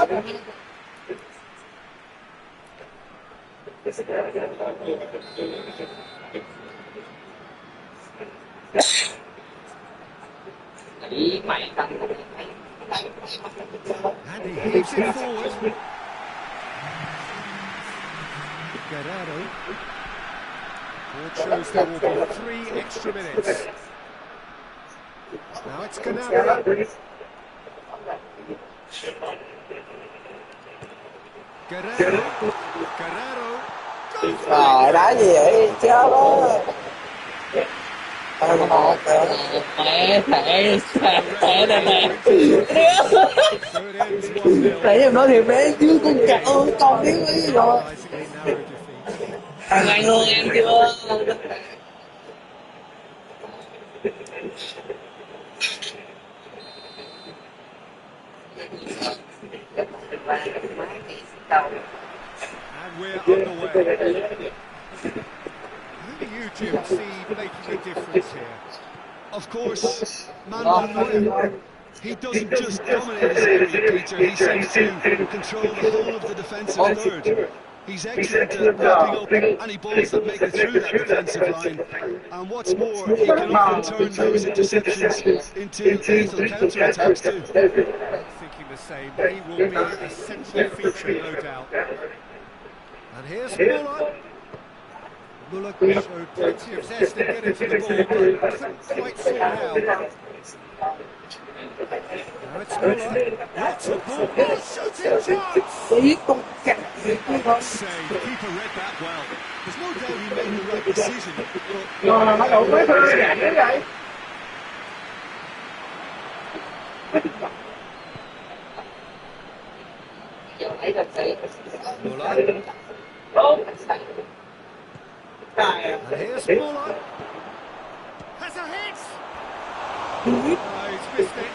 And he heaves it forward. Guerrero. Board shows there will be 3 extra minutes. Now it's Gnabry. Guerrero. Guerrero. Trời, đá gì vậy? Chết đó. Mẹ thẻ này. Nãy em nói thì bé chứ con cặc ơi, con biết cái gì rồi. Thằng anh luôn em chưa. And we're underway. Who do you, Jim, see making a difference here? Of course, Manuel Neuer. He doesn't just dominate his area, Peter. He seems to control the whole of the defensive third. He's excellent at mopping up any balls that make it through that defensive line. And what's more, he can often turn those interceptions into lethal counter-attacks too. Thinking the same, he will be a central feature, no doubt. And here's Muller. Muller showed plenty of zest in getting to the ball, but couldn't quite sort it out. Now it's Muller. Lots of ball. Oh, shooting chance! Save. The keeper read that well. There's no doubt he made the right decision. Nó đụng với thơ vậy như vậy. Muller. And here's Muller. Has a hit! Oh, he's missed it.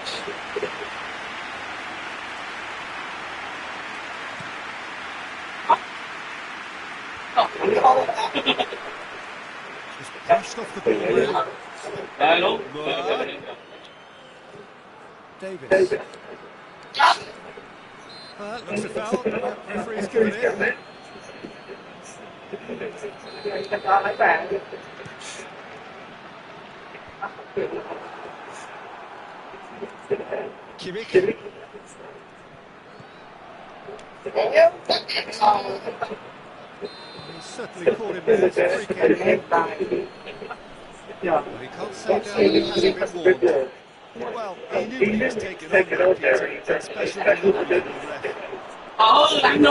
Just brushed off the ball there. Muller. Davis. Looks a foul. Referee's given it. Concac. He's certainly caught him there. It's a free kick. But he can't say no that he hasn't been warned. Well, he knew he was taking on that, Peter. It's special delivery from the ref.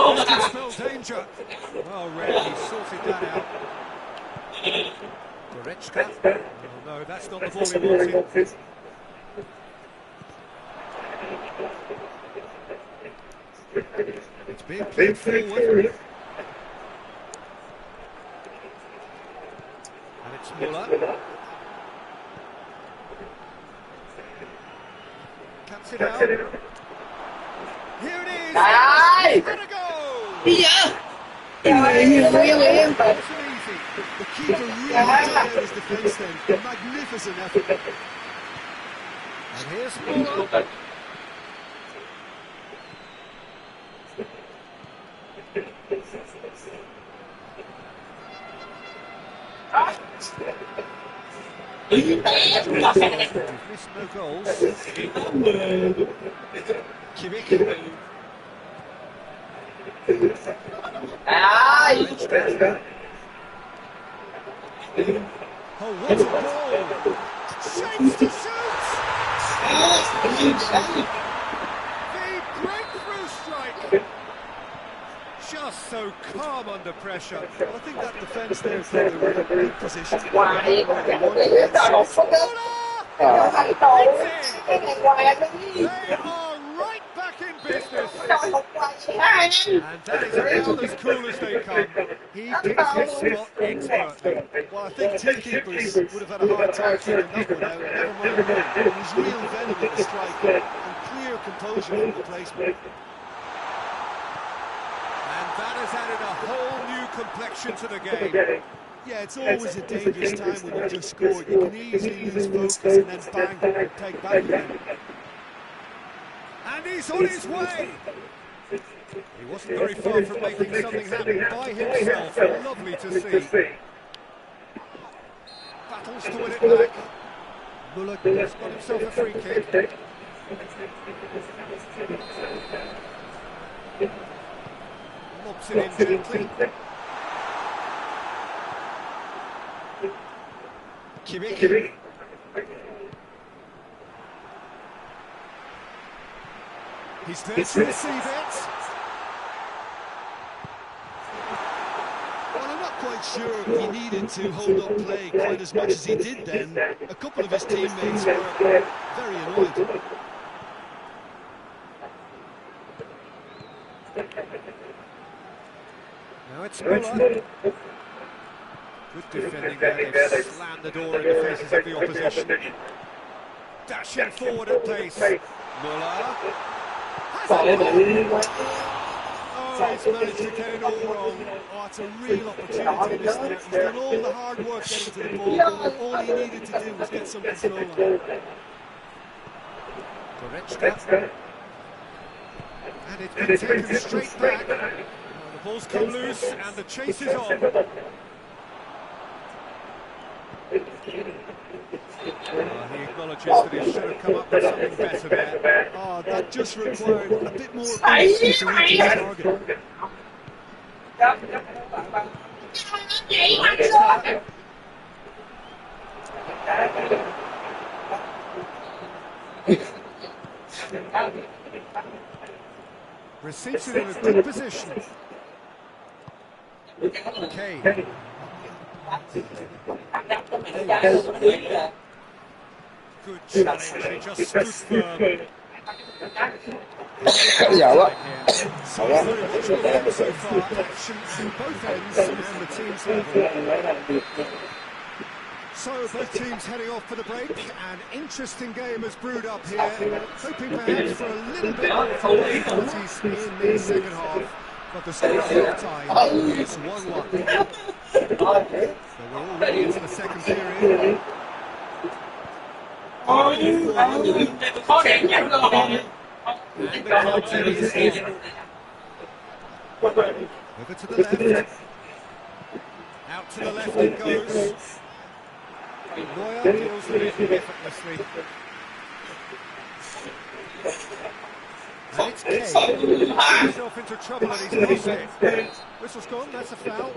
This could spell danger. Well, Red, he sorted that out. Goretzka. Oh, no, that's not the ball he wanted. It's being played forward. And it's Muller. Cuts it out. Here it is. It's gonna go. Em It wasn't easy. The keeper really did out his defence then. Magnificent effort. And here's Muller. We've missed no goals. Concac. Oh, what a ball! Shapes to shoot! The breakthrough strike! Just so calm under pressure. Well, I think that defence there thought they were in a good position. They are right back in business. And that is about as cool as they come. He picks his spot expertly. Well, I think two keepers would have had a hard time keeping that one out. Never mind one. There was real venom in the strike and clear composure from the placement. And that has added a whole new complexion to the game. Yeah, it's always a dangerous time when you've just scored. You can easily lose focus and then bang, and take back again. And he's on his way. He wasn't very far from making something happen by himself. Lovely to see. Battles to win it back. Muller has got himself a free kick. Lobs it in gently. Concac. He's there to receive it. Well, I'm not quite sure he needed to hold up play quite as much as he did then. A couple of his teammates were very annoyed. Now it's Muller. Good defending there. They've slammed the door in the faces of the opposition. Dashing forward at pace. Muller. Oh, he's managed to get it all wrong. Oh, it's a real opportunity, isn't it? He's done all the hard work getting to the ball. All he needed to do was get some control on it. Goretzka. And it's been taken straight back. Well, the ball's come loose and the chase is on. He acknowledges that he should have come up with something better there. Oh, that just required a bit more oomph to reach his target. Receives it in a good position. Okay. Good challenge, he just stood firm. Dạ quá. So very much of the so far, action on both ends and the team's level. So both teams heading off for the break. An interesting game has brewed up here. Hoping perhaps for a little bit more possibilities in the second half. But the score at half-time is 1-1. So we're already into the second period. And the clock is on. Over to the left. Out to the left it goes. Neuer deals with it effortlessly. And it's Kane. Got himself into trouble and he's lost it. Whistle's gone, that's a foul.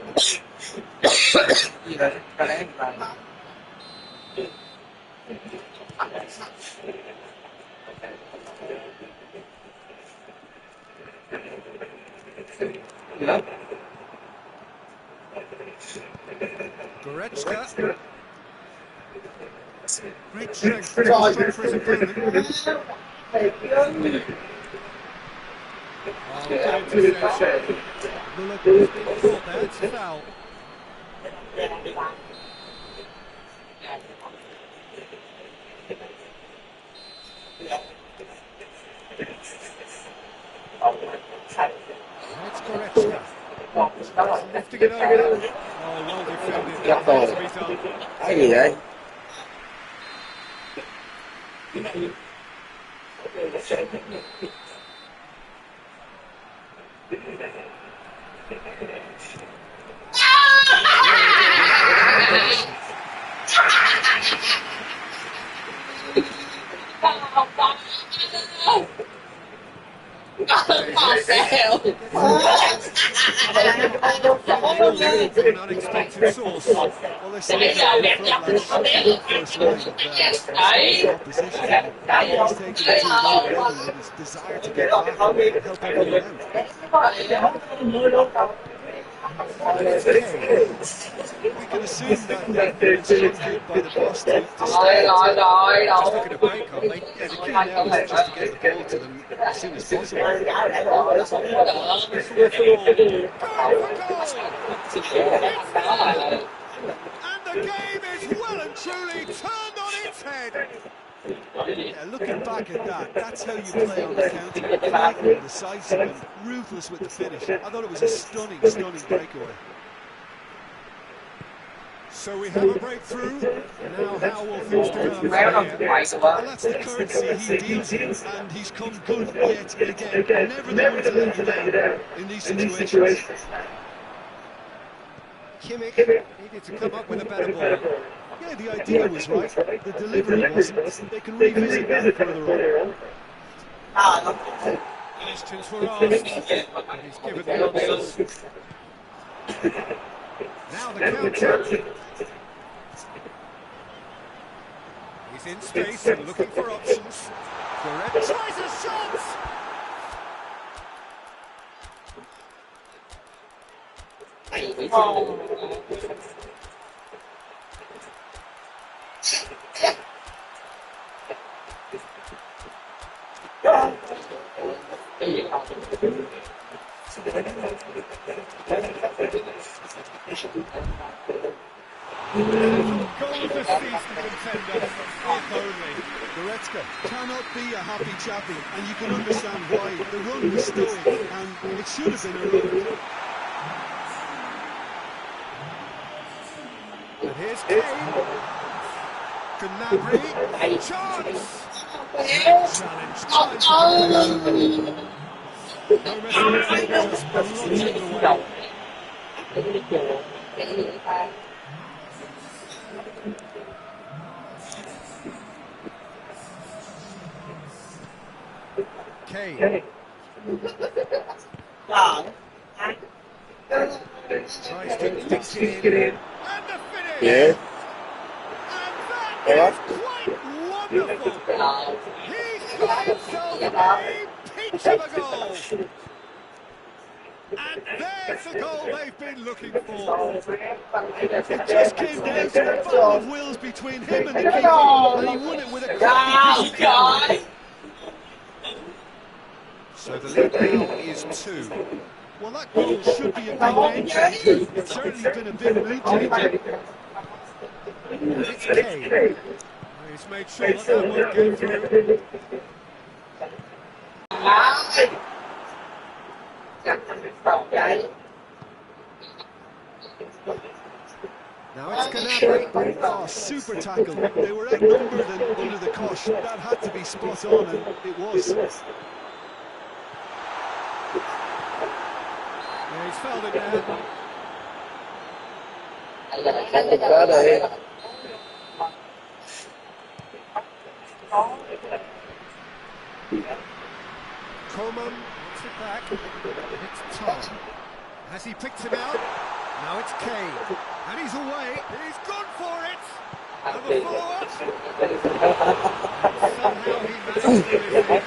Goretzka. Great strength, too strong for his opponent. Oh, good interception. Muller has been caught there, it's a foul. And it's Goretzka. Lifting it over. Oh, well defended. That has to be done. Cái gì vậy? An unexpected source. Well, they say that the front lads first line of opposition. He's taken it to another level with his desire to get back and help everyone out. We can assume that they've been instructed by the boss to stay Just looking at break, aren't they? Yeah, the key now is just to get the ball to them as soon as possible. And the game is well and truly turned on its head. Yeah, looking back at that, that's how you play on the counter. Clever, decisive and ruthless with the finish. I thought it was a stunning breakaway. So we have a breakthrough. Now how will things develop from here? Well, that's the currency he deals in, and he's come good yet again. Never the one to let you down in these situations. Kimmich needed to come up with a better ball. Yeah, the idea was right. The delivery wasn't. They can revisit that further on. Questions were asked, and he's given the answers. Now the counter. He's in space and looking for options. Goretzka tries a shot! Goal to seize the contender, if only. Goretzka cannot be a happy chappy, and you can understand why. The run was stoic, and it should have been a run. And here's Kane. Gnabry. Chance! Challenge. No messing around, just launching away. Kane. Tries to dink it in. And the finish! Yeah. And that is quite wonderful! He's got himself a peach of a goal! And there's the goal they've been looking for. It just came down to a battle of wills between him and the keeper, and he won it with a crafty piece of goal. So the lead now is 2. Well, that goal should be a big game changer. It's certainly been a big mood changer. And it's Kane. He's made sure that won't get through. Now it's Gnabry. Oh, super tackle. They were outnumbered and under the cosh. That had to be spot on, and it was. felled him there. Ra đi. Coleman wants it back. It's Tom. Has he picked him out? Now it's Kane. And he's away. He's gone for it. And the follow-up. Somehow he managed to lift it.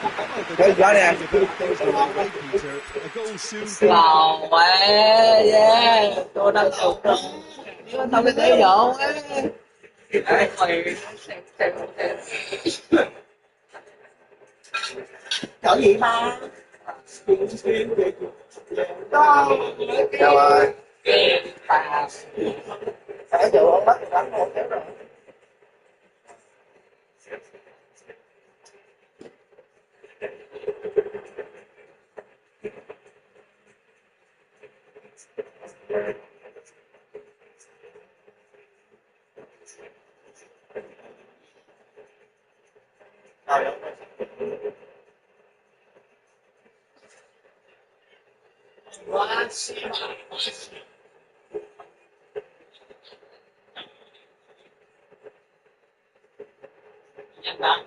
Cái gió nè. Peter, a goal soon. Lò quá, yeah. Tôi đang chụp đó. Tao cái thế dở quá. Đấy, mày xem. Chở gì ba? Chào ơi. Ba. Phải chịu ông bắt đánh một kéo rồi. Quá xí mà. Nhanh đó.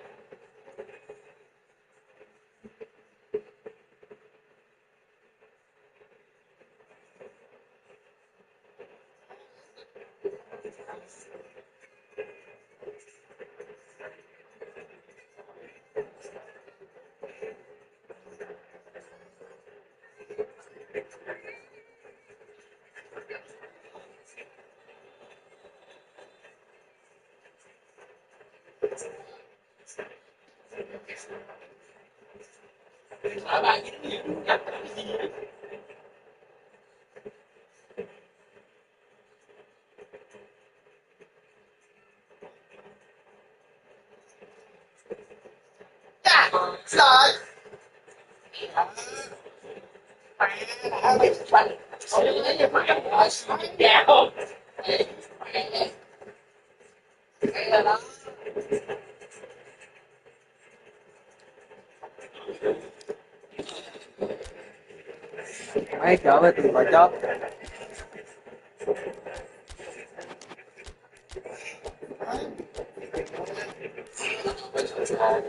Trời. Mấy trở về từ khỏi chót. Thầy ơi.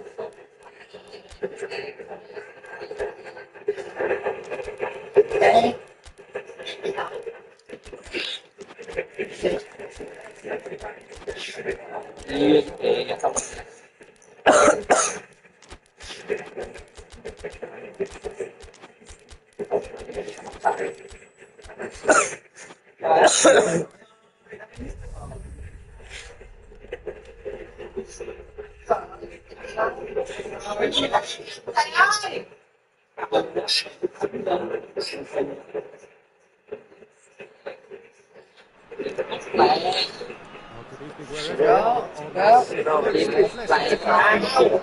Wherever on this pleasant occasion.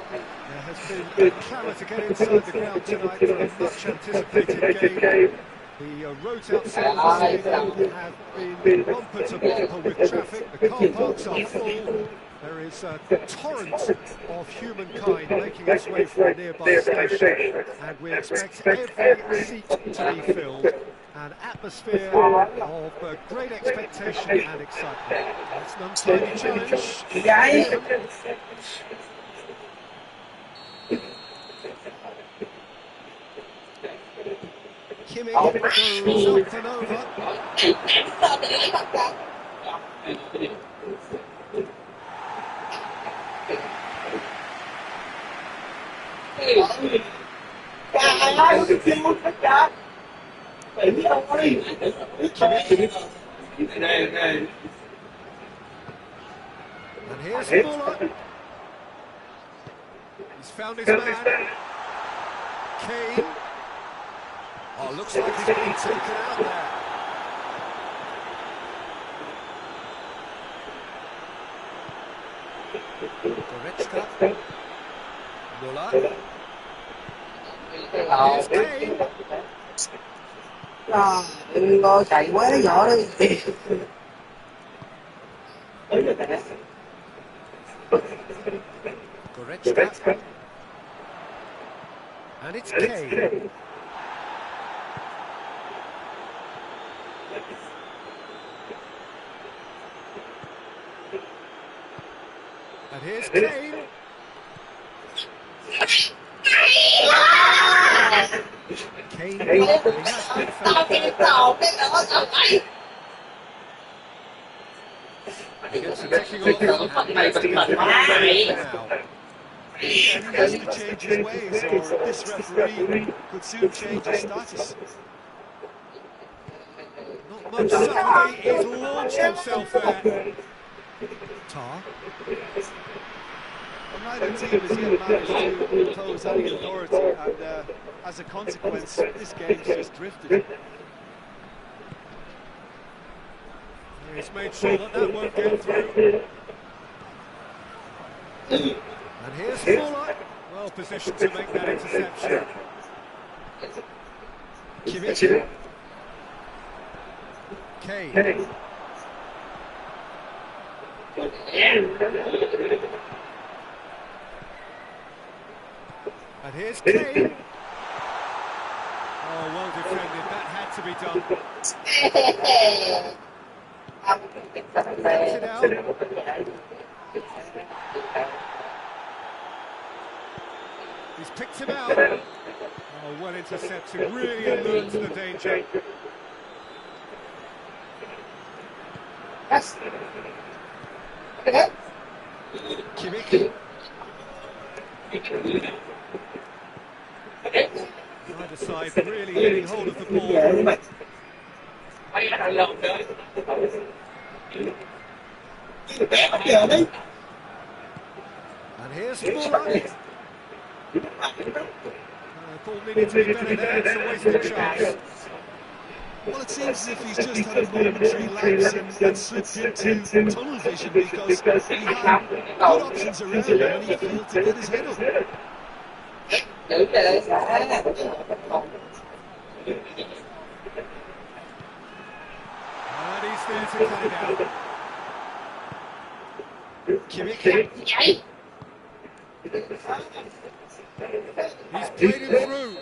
There has been a clamour to get inside the ground tonight for a much anticipated game. The roads outside the stadium have been bumper to bumper with traffic. The car parks are full. There is a torrent of humankind making its way from a nearby station, and we expect every seat to be filled. An atmosphere of great expectation and excitement. It's an untidy challenge. Kimmich goes up and over. And here's Muller. He's found his man. Kane. Oh, looks like he's been taken out there. Goretzka. Muller. Here's Kane. Đừng có chạy quá nhỏ đi. Goretzka. And it's Kane. And here's Kane. Kane, he has good felt there. He gets the ticking off and gets to go now. And he has to change his ways, or this referee could soon change his status. Not much subtlety, he's launched himself there. Tar. Neither team has yet managed to impose any authority, and as a consequence, this game's just drifted. He's made sure that that won't get through. And here's Fuller, well positioned to make that interception. Kimmich. Kane. And here's Kane. Oh, well defended, that had to be done. Gets it out. He's picked him out. Oh, well intercepted, really alert to the danger. Yes. Kimmich. Neither side really getting hold of the ball. And here's Fuller. Ball needed to be better there, it's a wasted chance. Well, it seems as if he's just had a momentary lapse and slipped into tunnel vision, because he had good options around him and he failed to get his head up. And he's there to cut it out. Kimmich. He's played him through.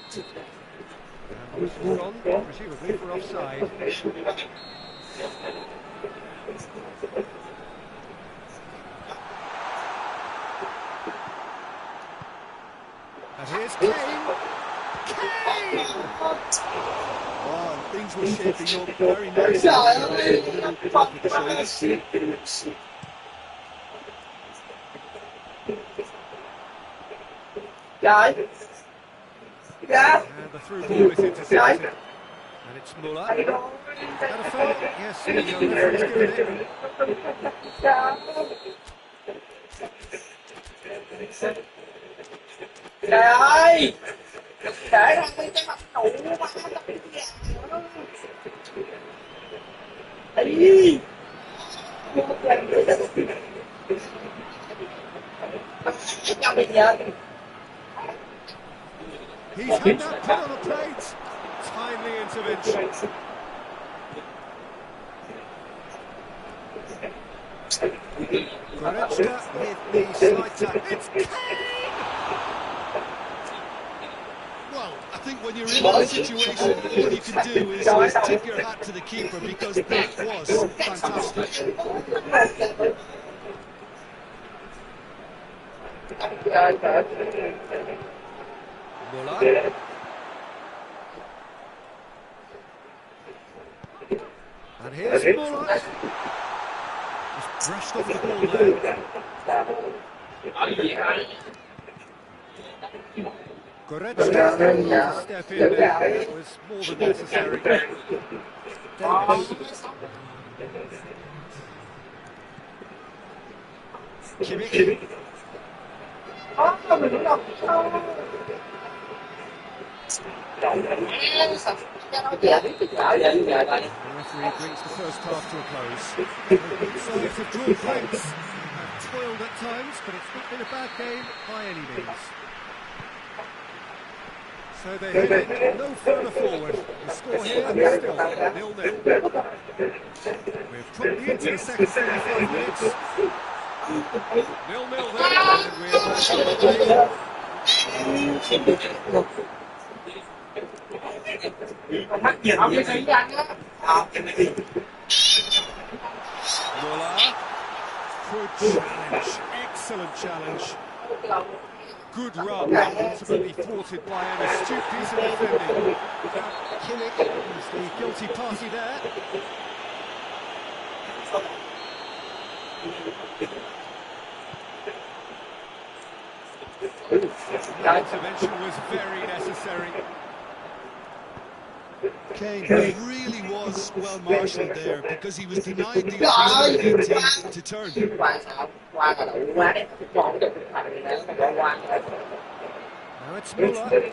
And the whistle's gone, presumably for offside. And here's Kane. Kane! Oh, things were shaping up very nicely. With the shoulders. And the through ball is intercepted. And it's Muller. And a foul? Yes, the referee's given it. Trời ơi! Để thằng đi cái mặt trụ mà Ý! Cho mình nhớ. He's had that put on a plate. Timely intervention. Goretzka with the slide tap. It's Kane! Well, I think when you're in that situation, all you can do is tip your hat to the keeper, because that was fantastic. Muller. And here's Muller. He's brushed off the ball there. Goretzka, step in there. That was more than necessary. Davis. Kimmich. The referee brings the first half to a close. Both sides have drawn blanks, have toiled at times, but it's not been a bad game by any means. So they're heading no further forward. The score here still 0-0. We're probably into the second 45 minutes. 0-0 there, and we're back on the play. Muller could challenge. excellent challenge. Good run, ultimately thwarted by an astute piece of defending. Kimmich is the guilty party there. That intervention was very necessary. Kane really was well marshalled there because he was denied the opportunity to turn. Now it's Muller.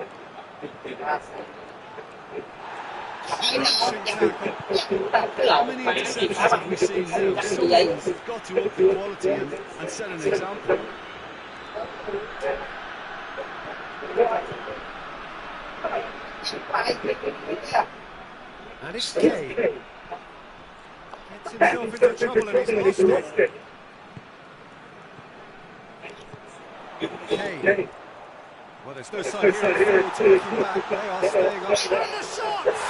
How many interceptions have we seen now? Someone's got to up the quality and set an example. And it's Kane. Gets himself into trouble and he's lost it. Kane. Well, there's no sign here of the forward to looking back. They are staying up. And the shots!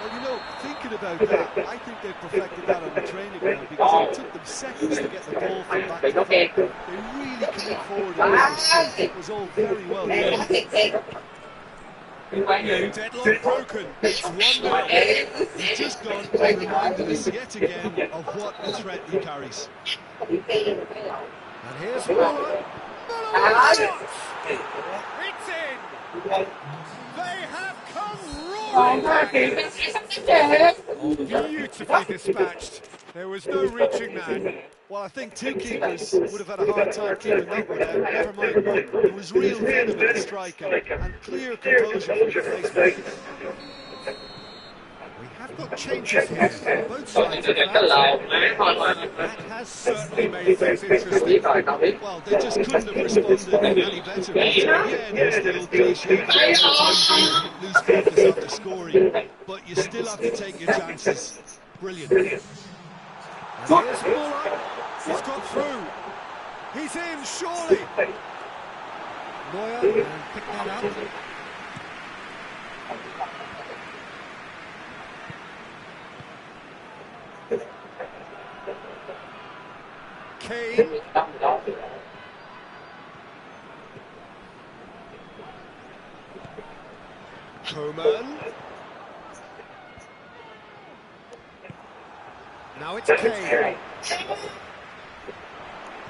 Well, you know, thinking about that, I think they've perfected that on the training ground because it took them seconds to get the ball from back to front. They really came forward and made it was all very well done. Deadlock broken. It's 1-0. He's just gone and reminded us yet again of what a threat he carries. And here's Muller. It's in. They have come roaring back. Beautifully dispatched. There was no reaching that. Well, I think two keepers would have had a hard time keeping that one out. Never mind one. There was real venom in the strike and clear composure from the face. We have got changes here. Both sides of that has certainly made things interesting. Well, they just couldn't have responded any better. Again, it's the old cliche, lose focus after scoring, but you still have to take your chances. Brilliant. And here's Muller. He's got through. He's in, surely. Neuer and pick that up. Kane. Coman. Now it's Kane.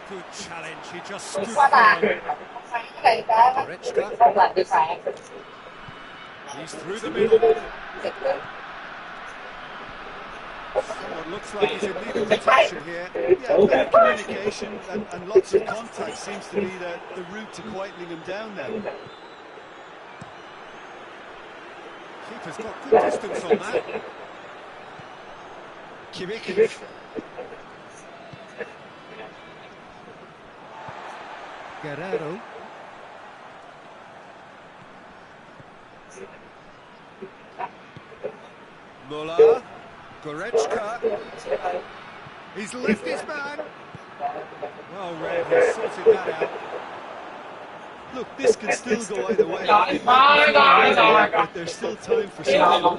Good challenge, he just stood firm. Goretzka. He's through the middle. Someone looks like he's in need of protection here. Yeah, better communication and lots of contact seems to be the route to quietening him down now. Keeper's got good distance on that. Kimmich. Guerrero. Muller. Goretzka. He's left his man. Well read, he's sorted that out. Look, this can still go either way. But there's still time for some.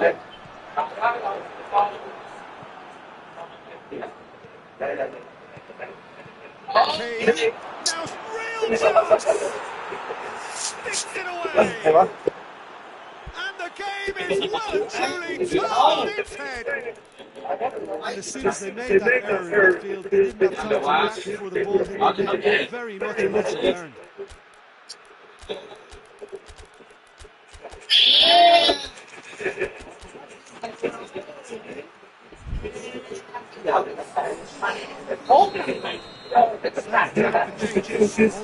Kane. Now real chance. Sticks it away. And the game is well and truly turned on its head. And as soon as they made that error in the field, they didn't have time to react before the ball hit the net. Very much a lesson learned. Two changes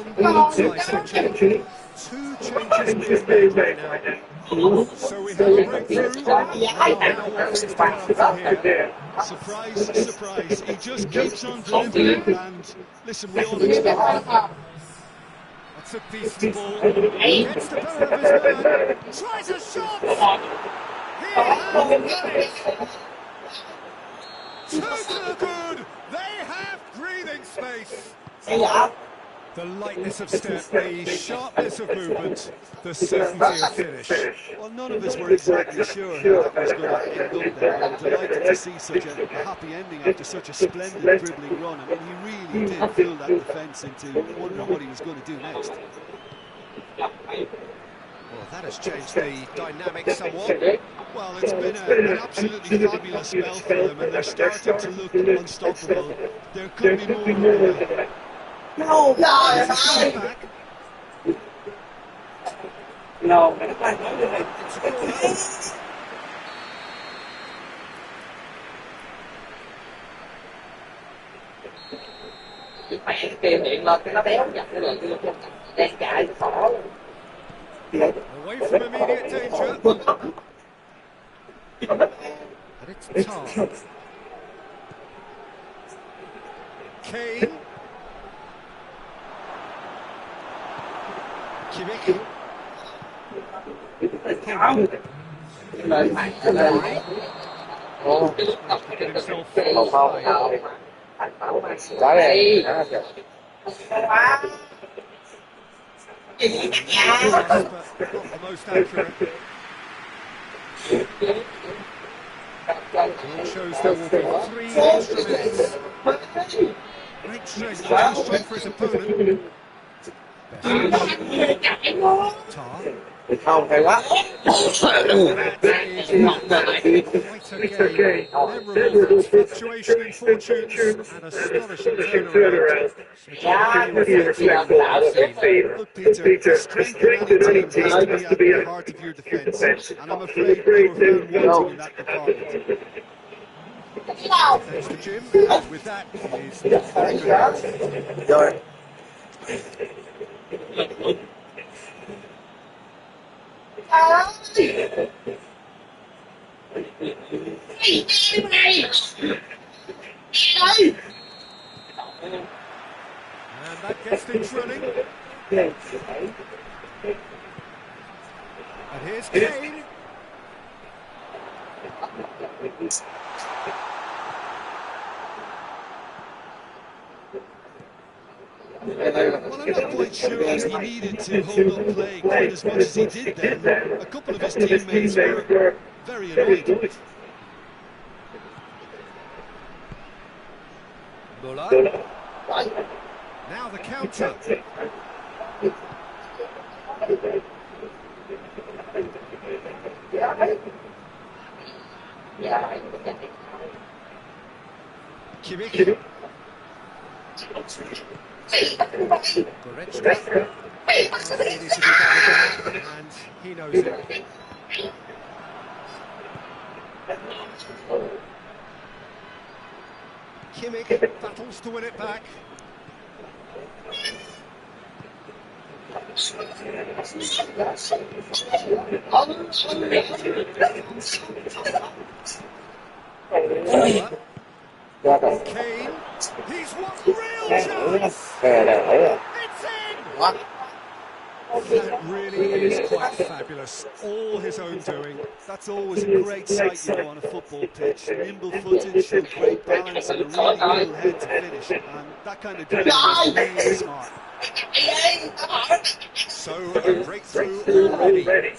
being made right now. So we have a breakthrough. Surprise, surprise. He just keeps on delivering and listen, we all expect that. That's a decent ball. Gets the better of his man. Tries a shot. He has done it. Too good. They have breathing space. The lightness of step, the sharpness of movement, the certainty of finish. Well, none of us were exactly sure how that was going to end up there. I'm delighted to see such a happy ending after such a splendid dribbling run. I mean, he really did fool that defence into wondering what he was going to do next. Well, that has changed the dynamic somewhat. Well, it's been an absolutely fabulous spell for them, and they're starting to look unstoppable. There could be more on the way. No, This is coming back. no. It's a corner. Mẹ kìm điện lên cái nó béo giật cái lần kia đang chạy cái khó luôn. Away from immediate danger. And it's Thuc. Kane. Concac. Lên mạnh lên. Ồ. Get himself Không không không. Đó đây. but not the most accurate. It shows there will be 3 extra minutes. Great strength for his opponent. Tar. Không, hay quá. That is quite a game. Memorable fluctuation in fortunes and astonishing turnaround. Such a Look, Peter, strength in any team has to be at the heart of your defence, and I'm afraid they were found wanting in that department. Thanks to Jim. With that, it is very good. Rồi. And that gets things running. And here's Kane. Well, I'm not quite sure he needed to hold up play quite as much as he did then. A couple of his teammates were very annoyed. Muller. Now the counter. Kimmich. Goretzka. Needed to be better than that, and he knows it. Kimmich battles to win it back. Kane, he's one real chance! It's in! That really is quite fabulous. All his own doing. That's always a great sight, you know, on a football pitch. Nimble footage, showed great balance, and a really cool head to finish. And that kind of dribbling is really smart. So a breakthrough already.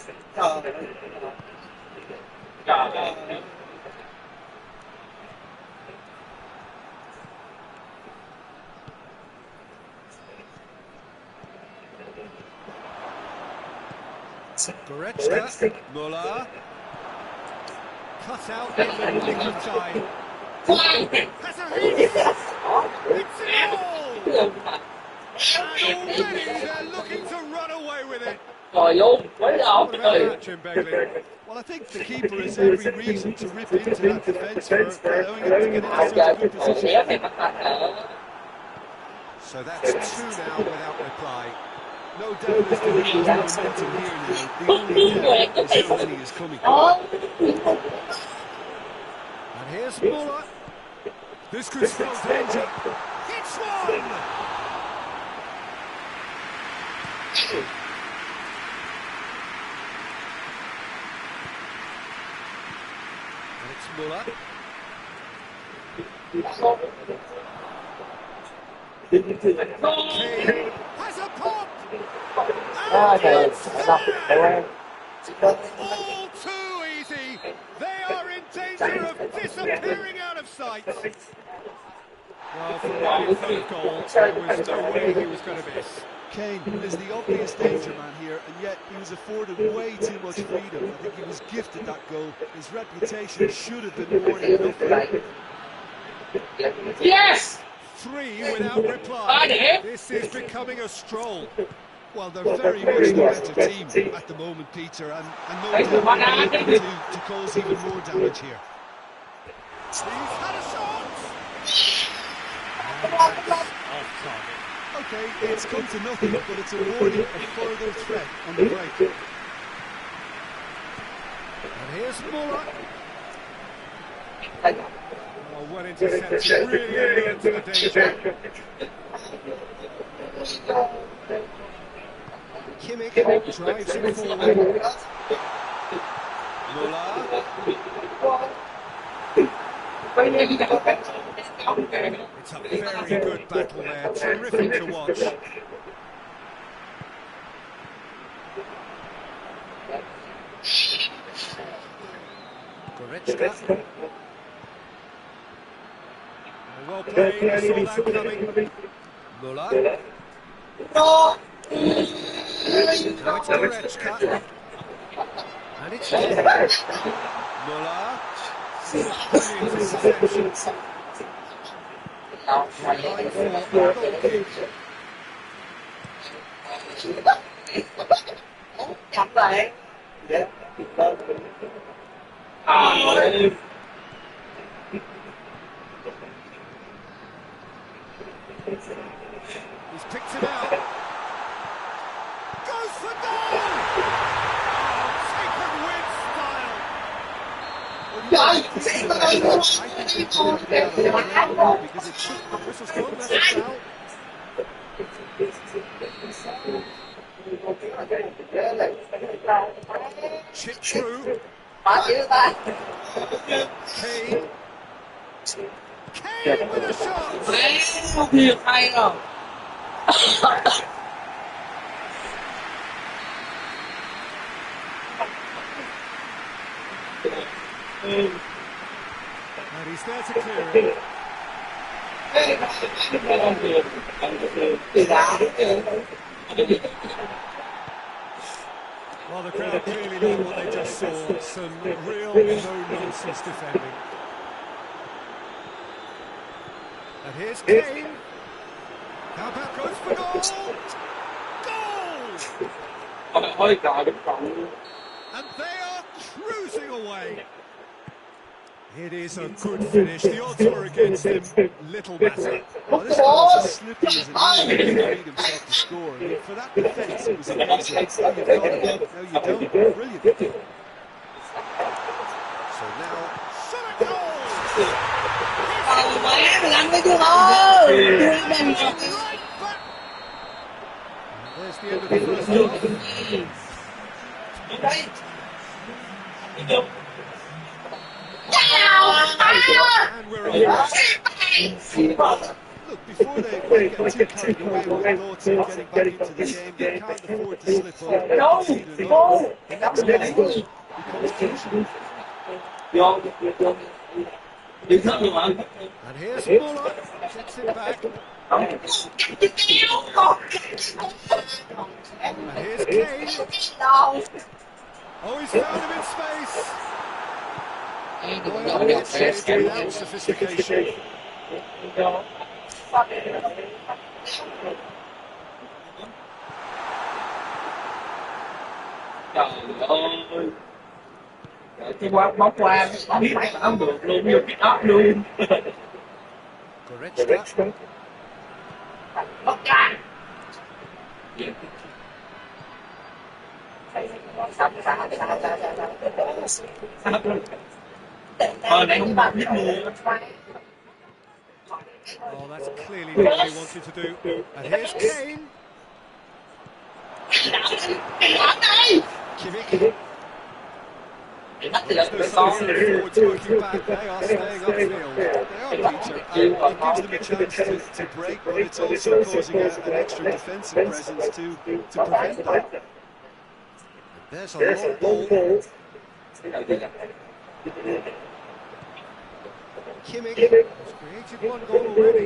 Goretzka, Muller, cut out in the nick of time. Has a hit! It's a goal! And already they're looking to run away with it. Rồi luôn, quấy lộn What about rồi. that, Jim Begley? Well, I think the keeper has every reason to rip into that defence for allowing him to get into such a good position. So that's 2 now without reply. No doubt as to who has momentum here now. The only doubt is how many is coming. And here's Muller. This could spell danger. It's one! And it's Muller. Kane has a pop! Trời And ơi, it's đâu, there! đâu. All too easy! They are in danger of disappearing out of sight! Well, from right in front of goal, there was no way he was going to miss. Kane is the obvious danger man here, and yet he was afforded way too much freedom. I think he was gifted that goal. His reputation should have been warning enough for him. Yes! 3 without reply. This is becoming a stroll. Well, they're very much the better team at the moment, Peter, and no doubt they'll be looking to cause even more damage here. He's had a shot! And that's off target. Okay, it's come to nothing, but it's a warning of further threat on the break. And here's Muller. Oh, well intercepted, really alert to the danger. Kimmich drives him forward. Muller. It's a very good battle there, terrific to watch. Goretzka. Well played, you saw that coming. Muller. Now it's Goretzka. And it's Muller. Brilliant interception. Behind for a goal kick. He's picked him out. Goes for goal! Taken with style. I think they called it out of the ground because it took the Whistle's gone, that's a foul. Chip through. Kane. Kane with a shot! And he's there to clear it. Well, the crowd clearly like what they just saw. Some real no-nonsense defending. And here's Kane. Concac goes for goal! Goal! And they are cruising away. It is a good finish. The odds were against him. Little matter. Well, this guy's as slippery as an eel. He didn't beat himself to score. I mean, for that defence, it was impressive. Now you've got it. Now you don't. Brilliant. So now, shot at goal! There's the end of the first half. And we're off. Look, before they get too carried away with thoughts of getting back into the game, they can't afford to slip up. The next game becomes crucial. And here's Muller. Gets it back. And here's Kane. Oh, he's found him in space. Well, it's without sophistication. Bóng qua biết phải không được luôn, vô pick up luôn. Goretzka. Oh, that's clearly not what he wanted to do. And here's Kane. Kimmich. There's no sign here of forwards working back. They are staying upfield. They are, Peter, and it gives them a chance to break, but it's also causing an extra defensive presence to prevent that. There's a long ball. Kimmich has created one goal already.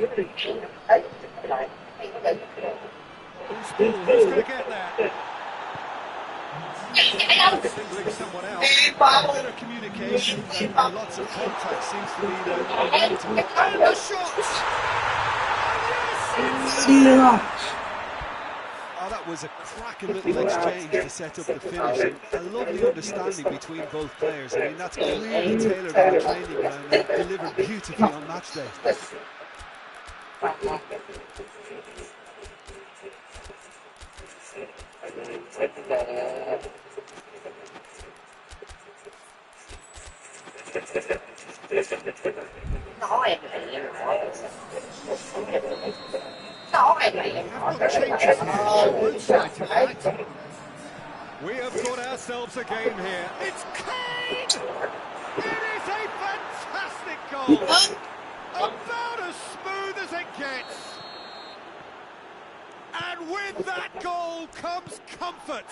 Who's going to get there? Singling someone out. Better communication and lots of contact seems to be the way to it. And the shots! Oh, that was a cracking little exchange to set up the finish, and a lovely understanding between both players. I mean, that's clearly tailored on the training ground and delivered beautifully on match day. Changes on both sides of that. We have got ourselves a game here. It's Kane! It is a fantastic goal. About as smooth as it gets. And with that goal comes comfort.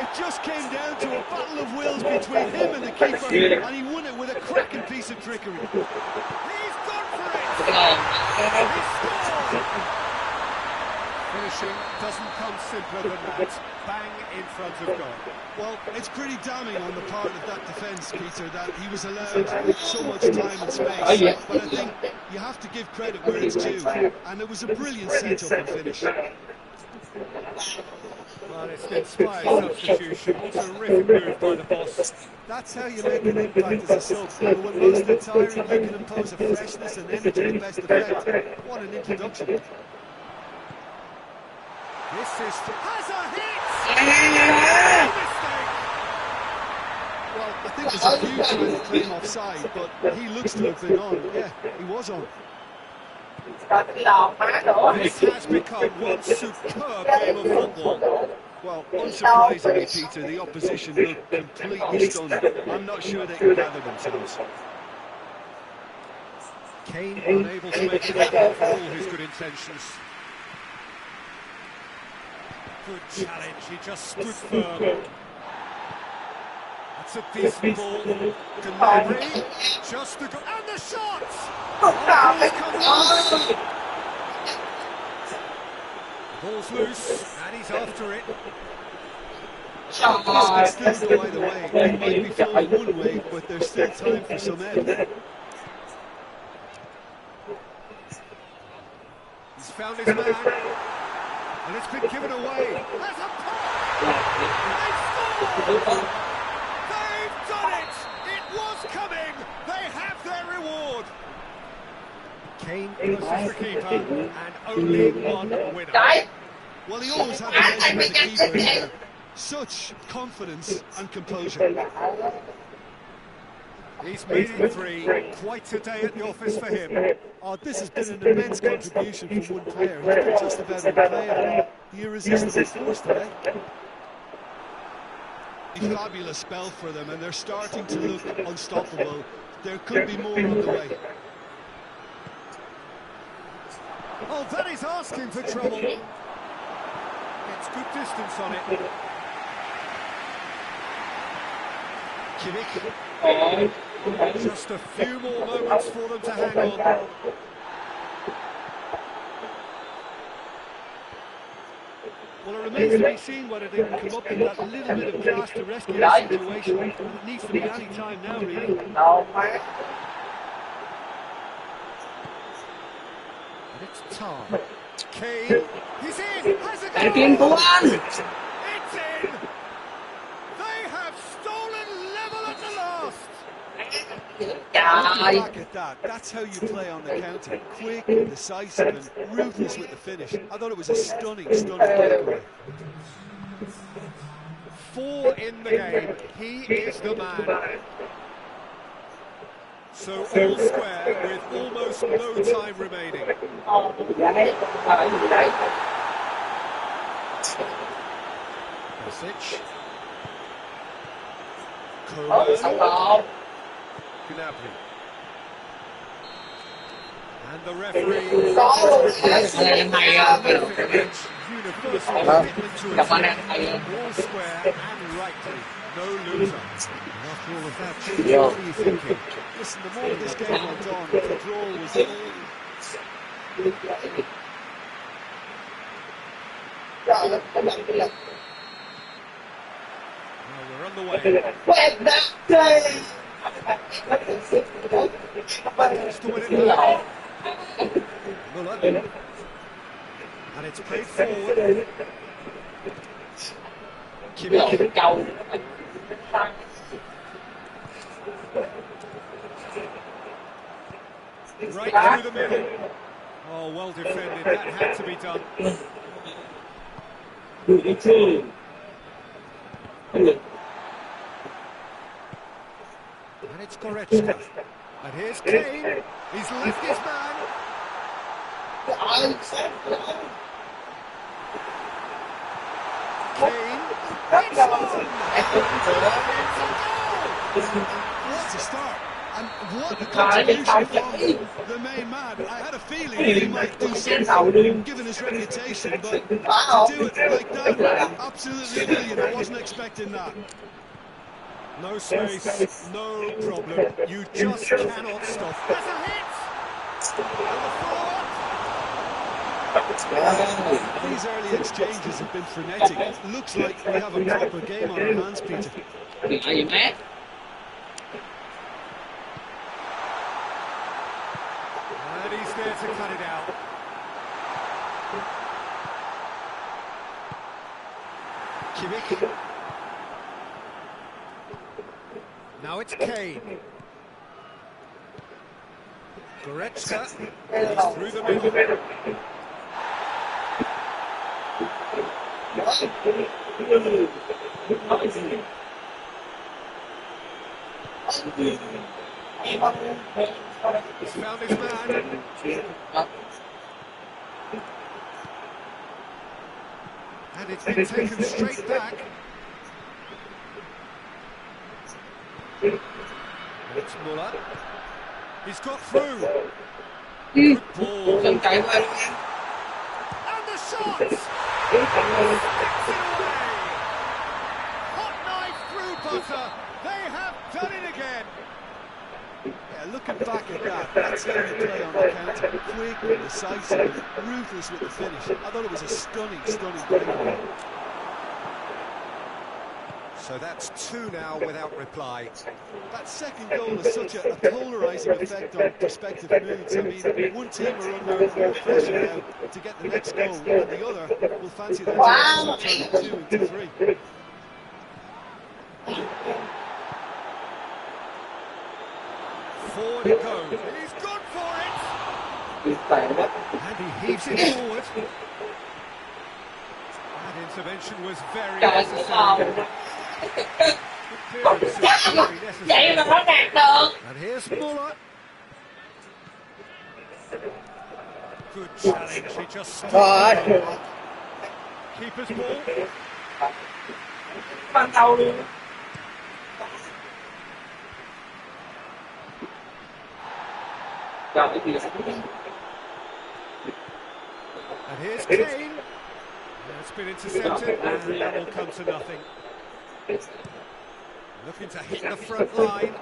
It just came down to a battle of wills between him and the keeper, and he won it with a cracking piece of trickery. He's gone for it! He scored! Finishing doesn't come simpler than that. Bang in front of goal. Well, it's pretty damning on the part of that defence, Peter, that he was allowed so much time and space. But I think you have to give credit where it's due, and it was a brilliant set-up and finish. Well, it's an inspired substitution. Terrific move by the boss. That's how you make an impact as a sub. When most are tiring, you can impose a freshness and energy to best effect. What an introduction. This is has a hit! Well, I think there's a few trying to claim offside, but he looks to have been on. Yeah, he was on. This has become one superb game of football. Well, unsurprisingly, Peter, the opposition look completely stunned. I'm not sure they can gather themselves. Kane unable to make it happen for all his good intentions. Good challenge, he just stood firm. That's a decent ball. Delivery, just the goal, and the shot! Oh, ball's loose, and he's after it. This could still go either way. It might be flowing one way, but there's still time for some ebb. He's found his man, and it's been given away. There's a pop! They scored! They've done it! It was coming! They have their reward! Kane versus the keeper, and only one winner. Well, he always had the edge with the keeper there. Such confidence and composure. He's made it three. Quite a day at the office for him. Oh, this has been an immense contribution from one player. He's been just about unplayable. The irresistible force today. A fabulous spell for them, and they're starting to look unstoppable. There could be more on the way. Oh, that is asking for trouble. Gets good distance on it. Kimmich. Just a few more moments for them to hang on. Well, it remains to be seen whether they can come up with that little bit of class to rescue the situation. It needs to be any time now, really. And it's Tar. Kane, he's in! Has a goal! It's in! They have stolen level at the last! Back at that. That's how you play on the counter. Quick, decisive, and ruthless with the finish. I thought it was a stunning breakaway. 4 in the game. He is the man. So all square with almost no time remaining. Persic. Xong Coman, rồi. Gnabry. And the referee Có luôn. just Anh em hay không? terrific match, universal Vâng. commitment to a Gặp anh team, em hay không? all square and rightly, no loser. And after all of that, George, Yeah. what are you thinking? Listen, the more this game went on, the draw was all. Well, we're on the way. Wants to win it back. Muller. And it's played forward. Kimmich. Cầu. Right through the middle. Oh, well defended. That had to be done. And it's Goretzka. And here's Kane. He's left his man. Kane. It's on! What a start! And what a contribution from the main man. I had a feeling he might do something, given his reputation, but to do it like that, absolutely brilliant. I wasn't expecting that. No space, no problem. You just cannot stop. There's a hit! And the forward. These early exchanges have been frenetic. It looks like we have a proper game on our hands, Peter. Gì mát. And he's there to cut it out. Kimmich. Now it's Kane. Goretzka. He's through the middle. He's found his man. And it's been taken straight back. And it's Muller. He's got through. Good ball. Chân chạy qua đi. And the shot! Sticks it away! Hot knife through butter. They have done it again. Yeah, looking back at that, that's how you play on the counter. Quick, decisive, ruthless with the finish. I thought it was a stunning, stunning breakaway. So that's two now without reply. That second goal has such a polarising effect on prospective moods. I mean, one team are under more pressure now to get the next goal, and the other will fancy their chances of turning 2 into 3. Forward it goes. He's gone for it. And he heaves it forward. That intervention was very necessary. Clearance is very Vậy mà necessary. nó đạt được. And here's Muller. Good challenge. He just stood there. Keeper's ball. Ban đầu luôn. Rồi thì And here's Kane. It's been intercepted, and that will come to nothing. Looking to hit the front line.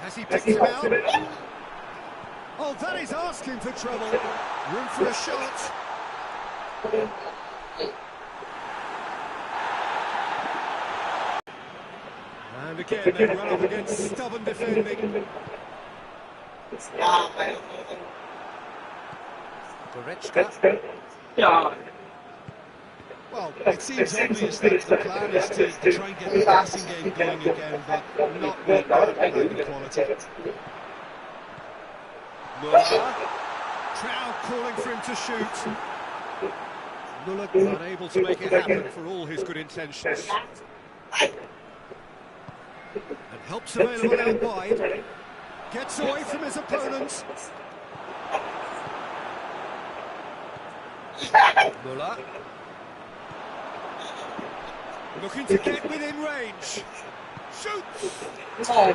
Has he picked him out? Oh, that is asking for trouble. Room for a shot. And again, they run up against stubborn defending. Goretzka. trời. Well, it seems obvious that the plan is to try and get the passing game going again, but not with that landing quality. Muller. Crowd calling for him to shoot. Muller unable to make it happen for all his good intentions. And help's available out wide. Gets away from his opponents. Muller. Looking to get within range. Shoots! On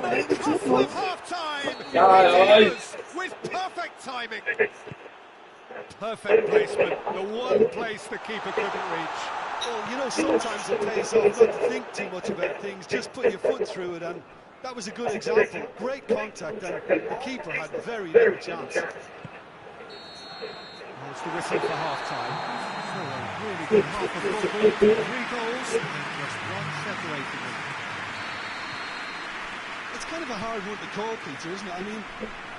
the cusp of half-time! Delivers with perfect timing. Perfect placement, the one place the keeper couldn't reach. Well, you know, sometimes it pays off not to think too much about things, just put your foot through it, and that was a good example. Great contact, and the keeper had very little chance. It's the whistle for half-time. So a really good half of football. 3 goals and just one separating them. It's kind of a hard one to call, Peter, isn't it? I mean,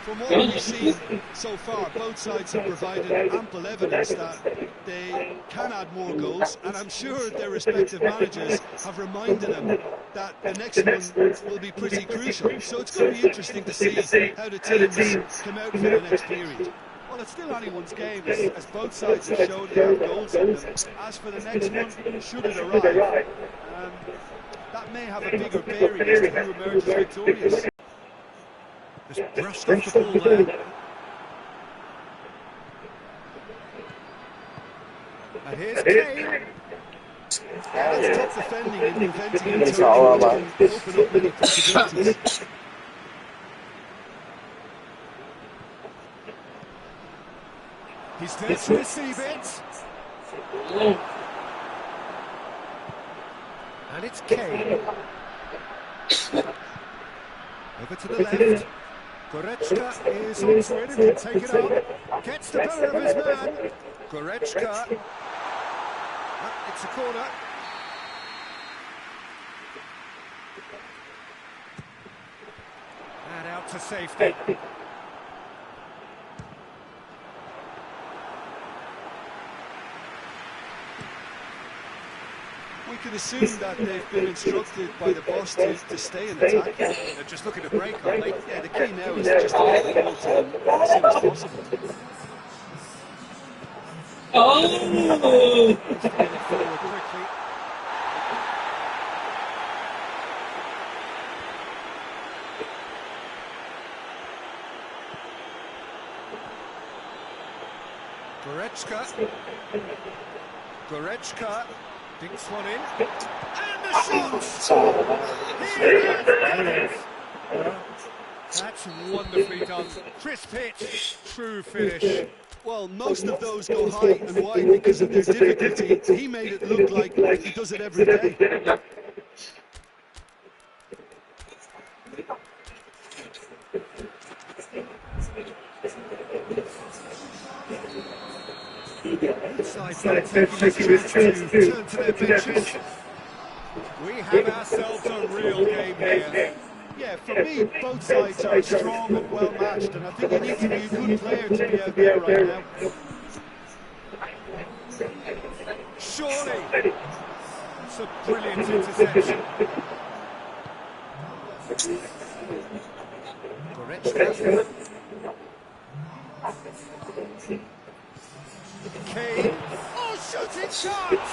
from what we've seen so far, both sides have provided ample evidence that they can add more goals, and I'm sure their respective managers have reminded them that the next one will be pretty crucial. So it's going to be interesting to see how the teams come out for the next period. Well, it's still anyone's game, as both sides have shown they have goals in them. As for the next one, should it arrive, that may have a bigger bearing as to who emerges victorious. Just brushed off the ball there. And here's Kane. That's top defending and preventing him turning, which can open up many possibilities. He's there to receive it. And it's Kane. Over to the left. Goretzka is onto it and can take it up. Gets the better of his man. Goretzka. It's a corner. And out to safety. We can assume that they've been instructed by the boss to stay in attack. They're just looking to break, aren't they? Yeah, the key now is just to get the ball to them as soon as possible. Get it forward quickly. Goretzka dinks one in, and the shot! That's wonderfully done. Crisp hit, true finish. Well, most of those go high and wide because of their difficulty. He made it look like he does it every day. Sides now taking this chance to turn to their benches. We have ourselves a real game here. Yeah, for me, both sides are strong and well matched, and I think you need to be a good player to be out there right now. Surely, it's a brilliant interception. Goretzka. Kane. Oh, shooting shots!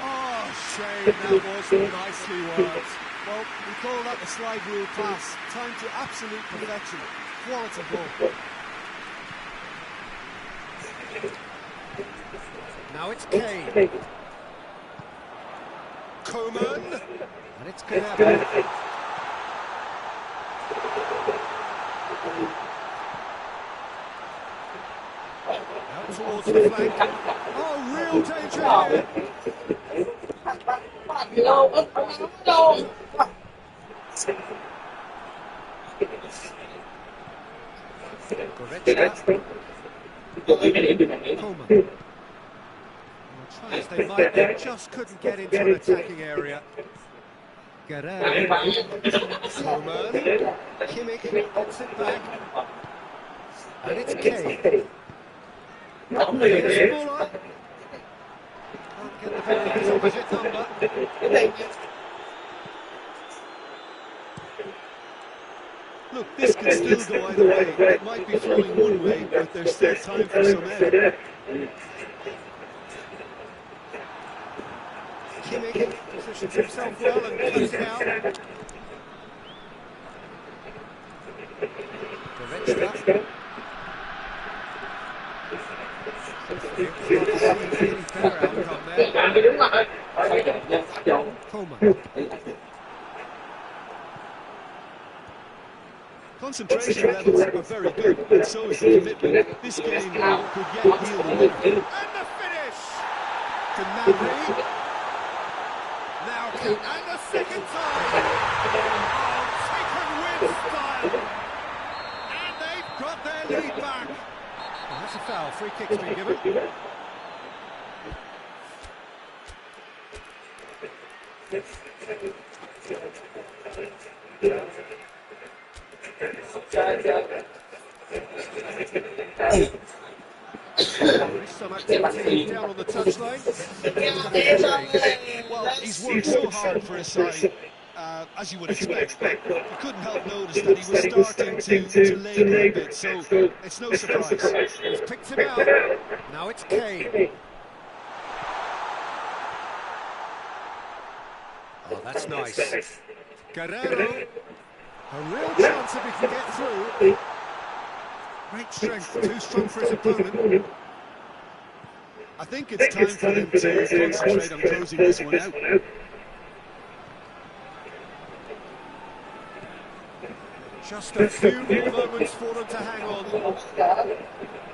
Oh, shame, that was nicely worked. Well, we call that the slide rule pass. Time to absolute perfection. Quality ball. Now it's Kane. Coman. And it's Concac. Out towards the flank. Oh, real danger here. Goretzka. Coman. Trying to stay light, they just couldn't get into an attacking area. Guerrero. Coman. Kimmich gets it back. And it's Kane. It's Muller. Can't get the ball in his opposite number. Look, this could still go either way. It might be flowing one way, but there's still time for some air. Kimmich positions himself well and cuts it out. Goretzka. hard to see any better outcome there. Đúng rồi. Bây giờ nhân chọn. Coleman. Concentration levels are very good, and so is the commitment. This game could yet heal the wound. And the finish! To Nabry. Now, and the second time! Oh, taken with style! And they've got their lead back. Oh, that's a foul. Free kick's been given. There's some activity down on the touchline. Well, he's worked so hard for his side, as you would expect. You couldn't help notice that he was starting to labour a bit, so it's no surprise. He's picked him out. Now it's Kane. Oh, that's nice. Guerrero. A real chance if he can get through. Great strength, too strong for his opponent. I think it's time for them to concentrate on closing this one out. Just a few more moments for them to hang on.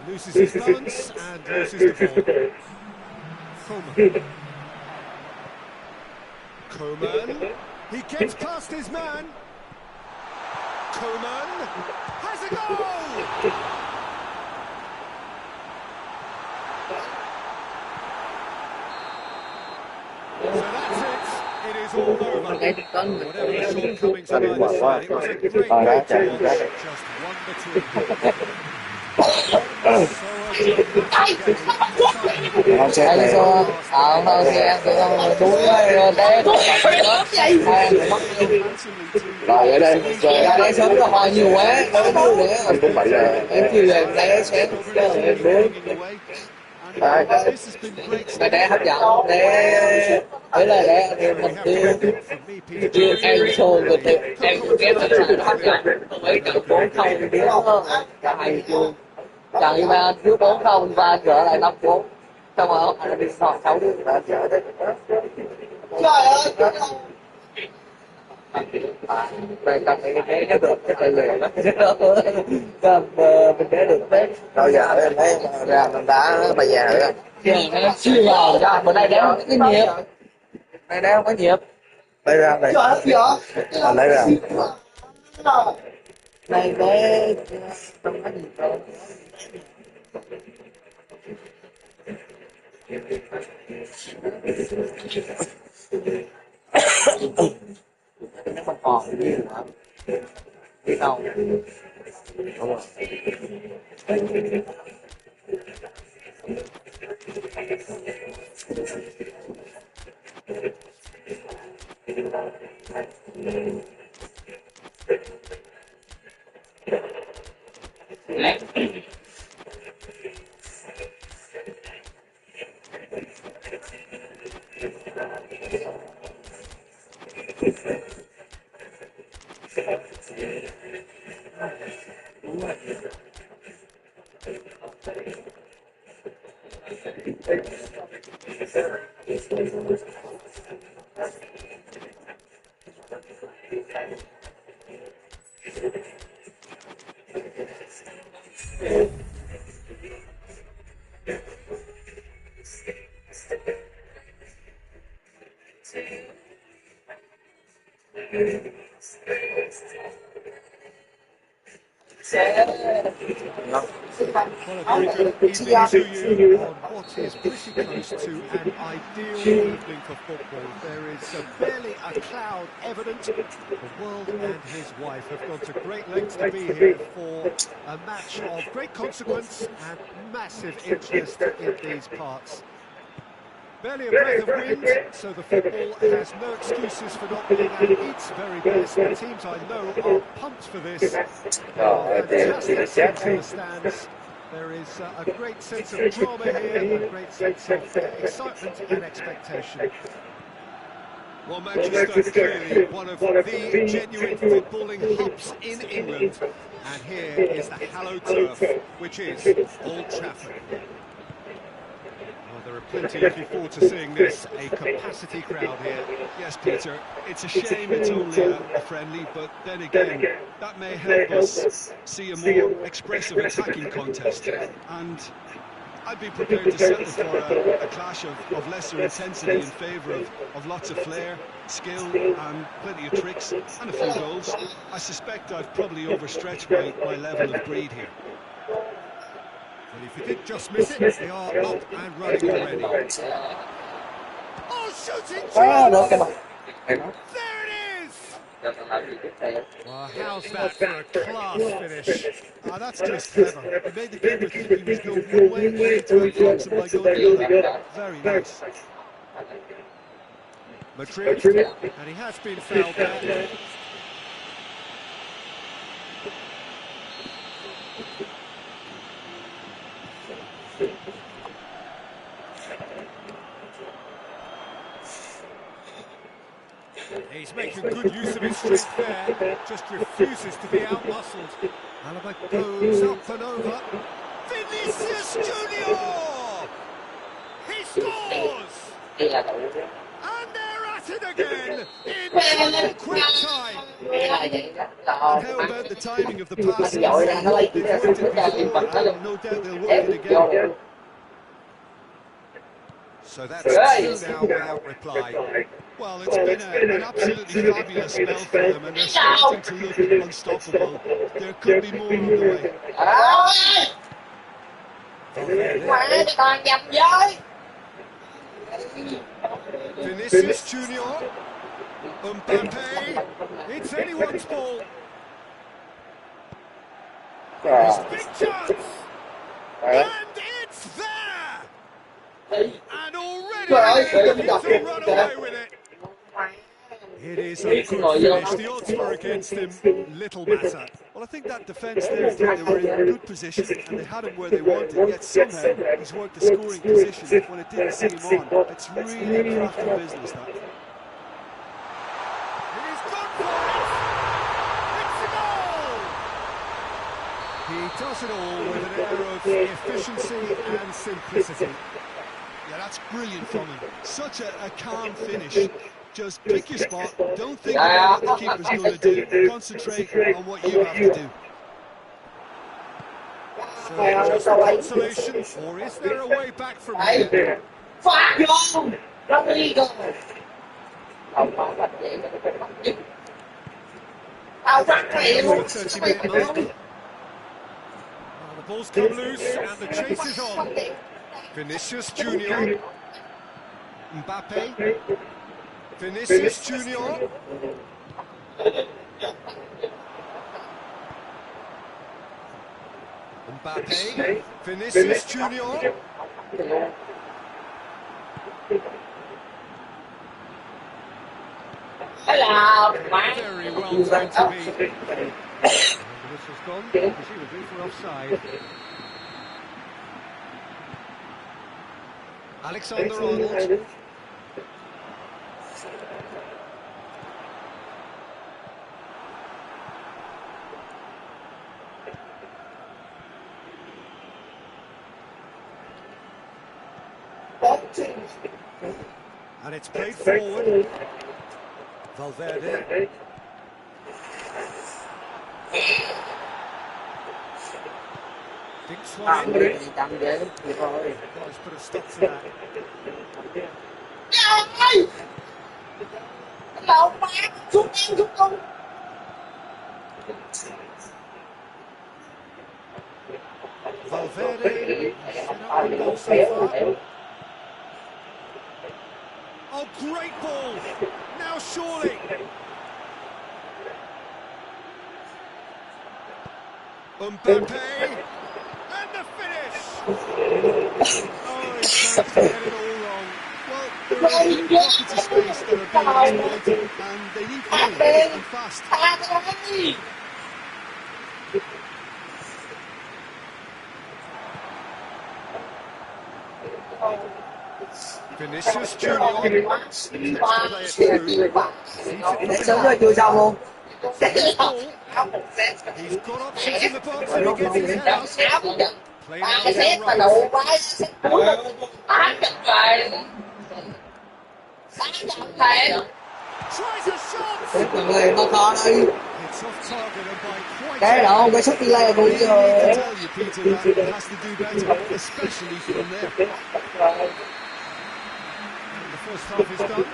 Loses his balance and loses the ball. Coleman. Coleman. He gets past his man. Coleman has a goal! So that's it. It is all over. Whatever the shortcomings on either side, it was a great match to watch. Just one between them. Không xe này thôi xe tụi con đuối té rồi ở đây ra đá sớm nó hoa nhiều quá nó đuối nữa mình cũng vậy là em kêu là đá sáng em đuối đây đá hấp dẫn đá ấy là đá mình chưa ăn xôi rồi thì em ghép là nó hấp dẫn mấy trận 4-0 đứa cả hai chưa trận đi ba trước 4-0 và trở lại 5-4 xong rồi anh đi sọt 6 đứa đã trở đến trời ơi đây cần cái được cái tay lười đó mình để được đấy đâu giờ em thấy ra mình đá bây giờ nữa giờ nó siêu vào ra bữa nay đá cái nhịp này đá không có nhịp đây ra này lấy ra này bé không có nhịp đâu nó còn còn nhiều hả biết không đúng rồi Well, a very good evening to you on what is pretty close to an ideal evening for football. There is barely a cloud evident. The world and his wife have gone to great lengths to be here for a match of great consequence and massive interest in these parts. Barely a breath of wind, so the football has no excuses for not being at its very best. The teams I know are pumped for this. Fantastic scenes in the stands. There is a great sense of drama here, a great sense of excitement and expectation. Well, Manchester is clearly one of the genuine footballing hubs in England. And here is the hallowed turf, which is Old Trafford. plenty looking forward to seeing this. A capacity crowd here. Yes, Peter, it's a shame it's only a friendly, but then again, that may help us see a more expressive attacking contest. And I'd be prepared to settle for a clash of lesser intensity in favour of lots of flair, skill and plenty of tricks and a few goals. I suspect I've probably overstretched my level of greed here. Well, if you did just miss it, they are up and running already. Oh, shooting chance! There it is! Well, how's that for a class finish? Ah, that's just clever. It made the keeper think he was going one way only to unbox him by going the other. Very nice. Madrid, and he has been fouled there. He's making good use of his strength there, just refuses to be out-muscled. Alaba goes up and over. Vinicius Junior! He scores! And they're at it again in quick time. And how about the timing of the pass? They've worked it before, and no doubt they'll work it again. So that's two now without reply. Well, it's been an absolutely fabulous spell for them, and they're starting to look unstoppable. There could be more on the way. Vinicius Junior, Mbappe, it's anyone's ball. His big chance, and it's there. And already he's to run away with it. It is a good finish. The odds were against him, little matter. Well, I think that defence there, they were in good position and they had him where they wanted, yet somehow he's worked the scoring position when it didn't see him on. It's really crafty business, that. He's gone for it! It's a goal! He does it all with an air of efficiency and simplicity. Yeah, that's brilliant from him. Such a calm finish. Just pick your spot, don't think about what the keeper's going to do, concentrate on what you have to do. So just a consolation, or is there a way back from here? The ball's come loose and the chase is on. Vinicius Junior, Mbappe, Vinicius Junior. Mbappe, Vinicius Junior. Very well meant to be. The whistle's gone, presumably for offside. Alexander-Arnold. And it's played forward. Valverde. Dinks one in. Let's put a stop to that. Valverde. So far. Oh, great ball! Now surely! Mbappe! And the finish! Oh, he's trying to get it all wrong. Well, there are a few pockets of space that are being exploited, and they need filling, and fast. Vinicius Junior. Let's play it through. He's got options in the box and he gets his head out. Playing out to the right. Tries a shot. Mọi người to to đi. It's off target and by quite Cái đó cái sút delay cũng I giờ. need to tell you, Peter, that it has to do better, especially from there. the first half is done.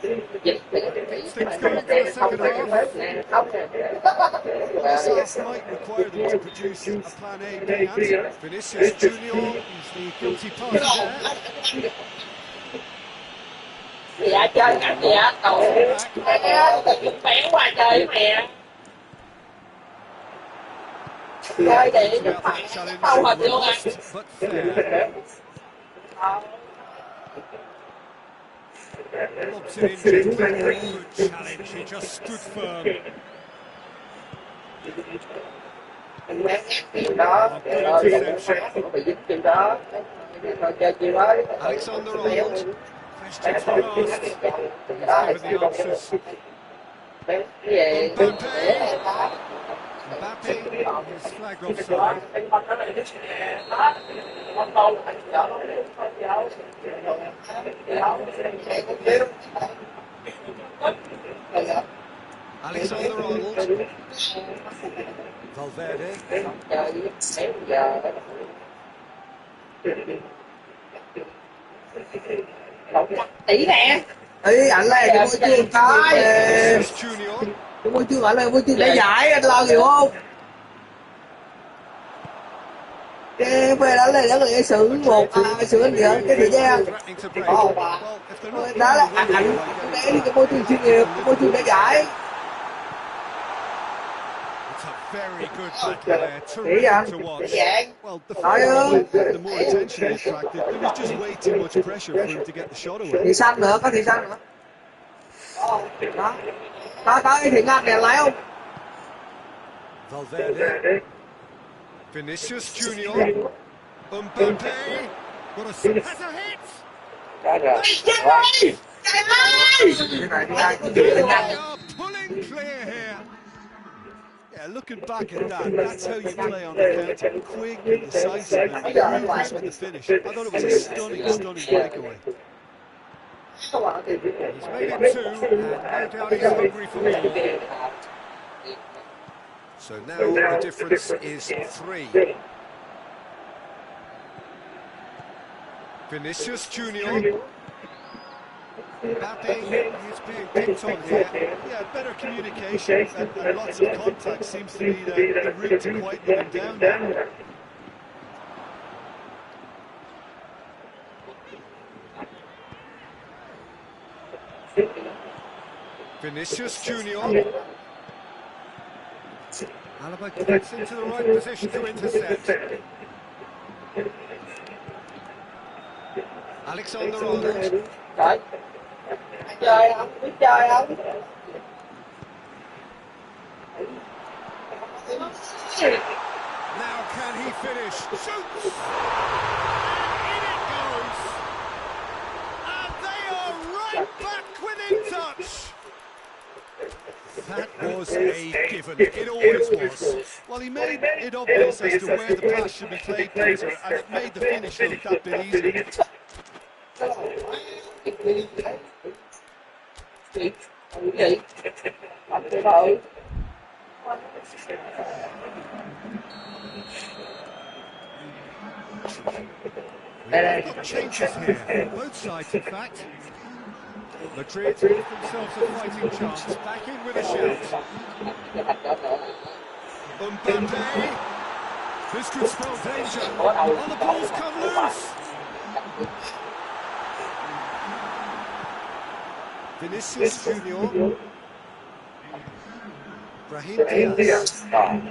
Things going for the second half. This half might require them to produce a plan A, B and Vinicius Junior is the guilty party there. Dạ chơi cảnh gì á, cậu khỏe quá trời mẹ. Chơi đi, chứ phải đâu mà luôn à. But fair. Lobs it in gently. Good challenge. He just stood firm. Mình quen chuyện đó, bị dính chuyện đó. Rồi chơi chuyện đó. Alexander-Arnold. Questions were asked. He's given the answers. Cái gì? Mbappe is flagged offside. Alexander-Arnold. Valverde. Tỷ nè. Ê ảnh này cái môi trường coi. Vinicius Junior. Cái môi trường ảnh là môi trường để giải anh lo hiểu không? Cái về đó là cái xử một xử anh gì cái thời gian. Threatening to break. Well, if they're not Đó là ảnh để cái môi trường chuyên nghiệp, cái môi trường để giải. It's a very good back there. Terrific to watch. well, the further the more attention he attracted, there was just way too much pressure for him to get the shot away. Thị xanh nữa, có thị xanh nữa. Đó. Có cái thị ngăn đèn lái không? Valverde. Vinicius Junior. Mbappe. Got a has a hit. Cái này đi They ra. are pulling clear here. Yeah, looking back at that, that's how you play on the counter. Quick, decisive, and ruthless with the finish. I thought it was a stunning breakaway. He's made it two, and no doubt he's hungry for more. So now the difference is 3. Vinicius Junior. Mbappe is being picked on here. Yeah, better communication and lots of contact seems to be the route to quieting him down now. Vinicius Junior. Alaba gets into the right position to intercept. Alexander-Arnold. Trời. Chơi không? Biết chơi không? Now can he finish? Shoots! And in it goes! And they are right back within touch! That was a given. It always was. Well, he made it obvious as to where the pass should be played, Peter, and it made the finish look that bit easier. We've got changes here, both sides in fact. Madrid give themselves a fighting chance, back in with a shout. Mbappe, this could spell danger, and the ball's come loose. Vinicius Junior. Brahim Diaz.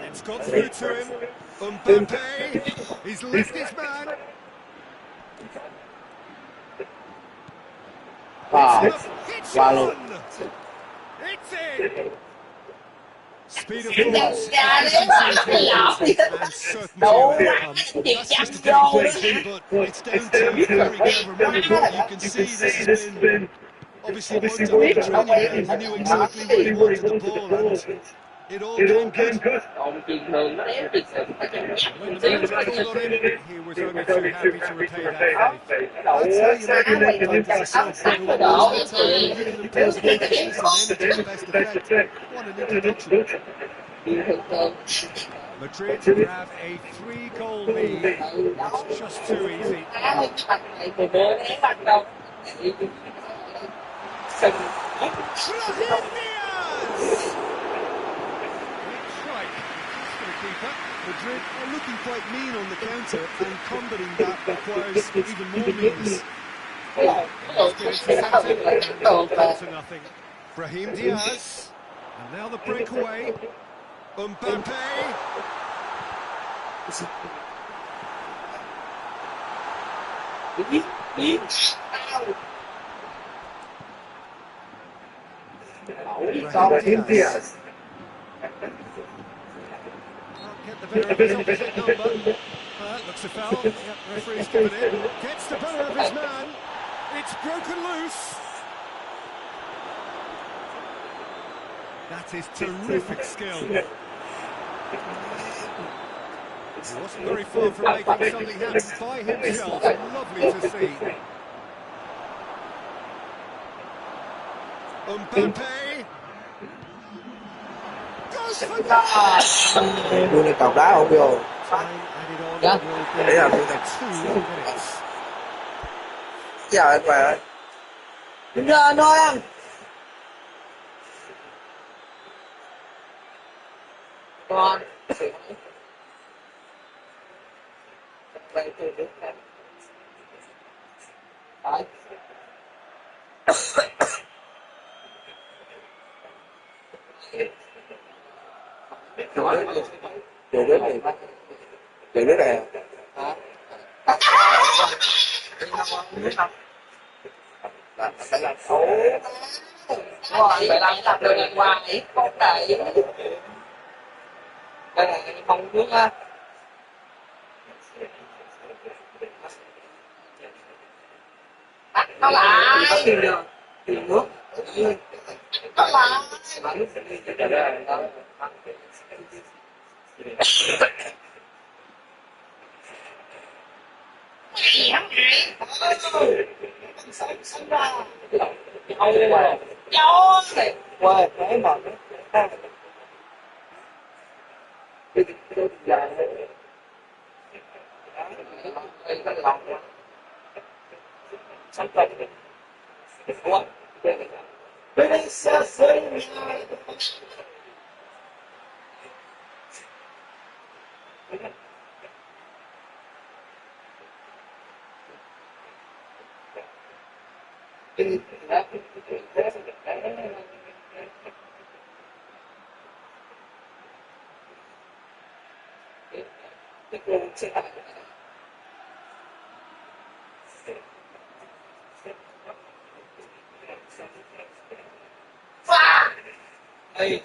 It's got through to him. Mbappe, he's left his man. It's on! It's in! Speed of thought, and certainty of outcome. That's just a demonstration, but it's down to very clever movement. You can see this has been obviously worked on in training, and he knew exactly where he wanted the ball, and It all came good. Còn truyền thường nó đéo truyền thường nó chẳng When the chỉ manager called on him, he was only too happy to repay that faith. That's how you make an impact as a sub. Sắp You cái know, most độ of the time you're giving them positive fitness and energy and best effect. What an introduction. truyền thường thường. Madrid grab a 3-goal lead. It's just too easy. Thằng này từ bữa đến bắt đầu sừng Brahim Diaz! Great strike. For the keeper. Madrid are looking quite mean on the counter, and combating that requires even more meanness. It's been intercepted and it'll come to nothing. Brahim Diaz. And now the breakaway. Mbappe. Brahim Diaz. Can't get the better of his opposite number. Looks a foul. Yep, referee's given it. Gets the better of his man. It's broken loose. That is terrific skill. He wasn't very far from making something happen by himself. Lovely to see. Mbappe. Goes for goal! Đưa lên cầu đá không vô. Time added on Yeah. will Đấy là be đưa lên. 2 minutes. Giờ anh về. đứng ra thôi anh. Còn đây tôi đứng đây. Đấy. Vô bếp đi. Vô nước này. Là phải làm xấu. Rồi, phải làm được đàng hoàng ấy, không đẩy. Đây là cái phòng nước ha. Tắt nó lại. Tìm được. Tìm nước. Nó lại. Gì hả mày? Sống ra. Dâu này. Quê, thế mà. Sống tình. Ủa? Hey.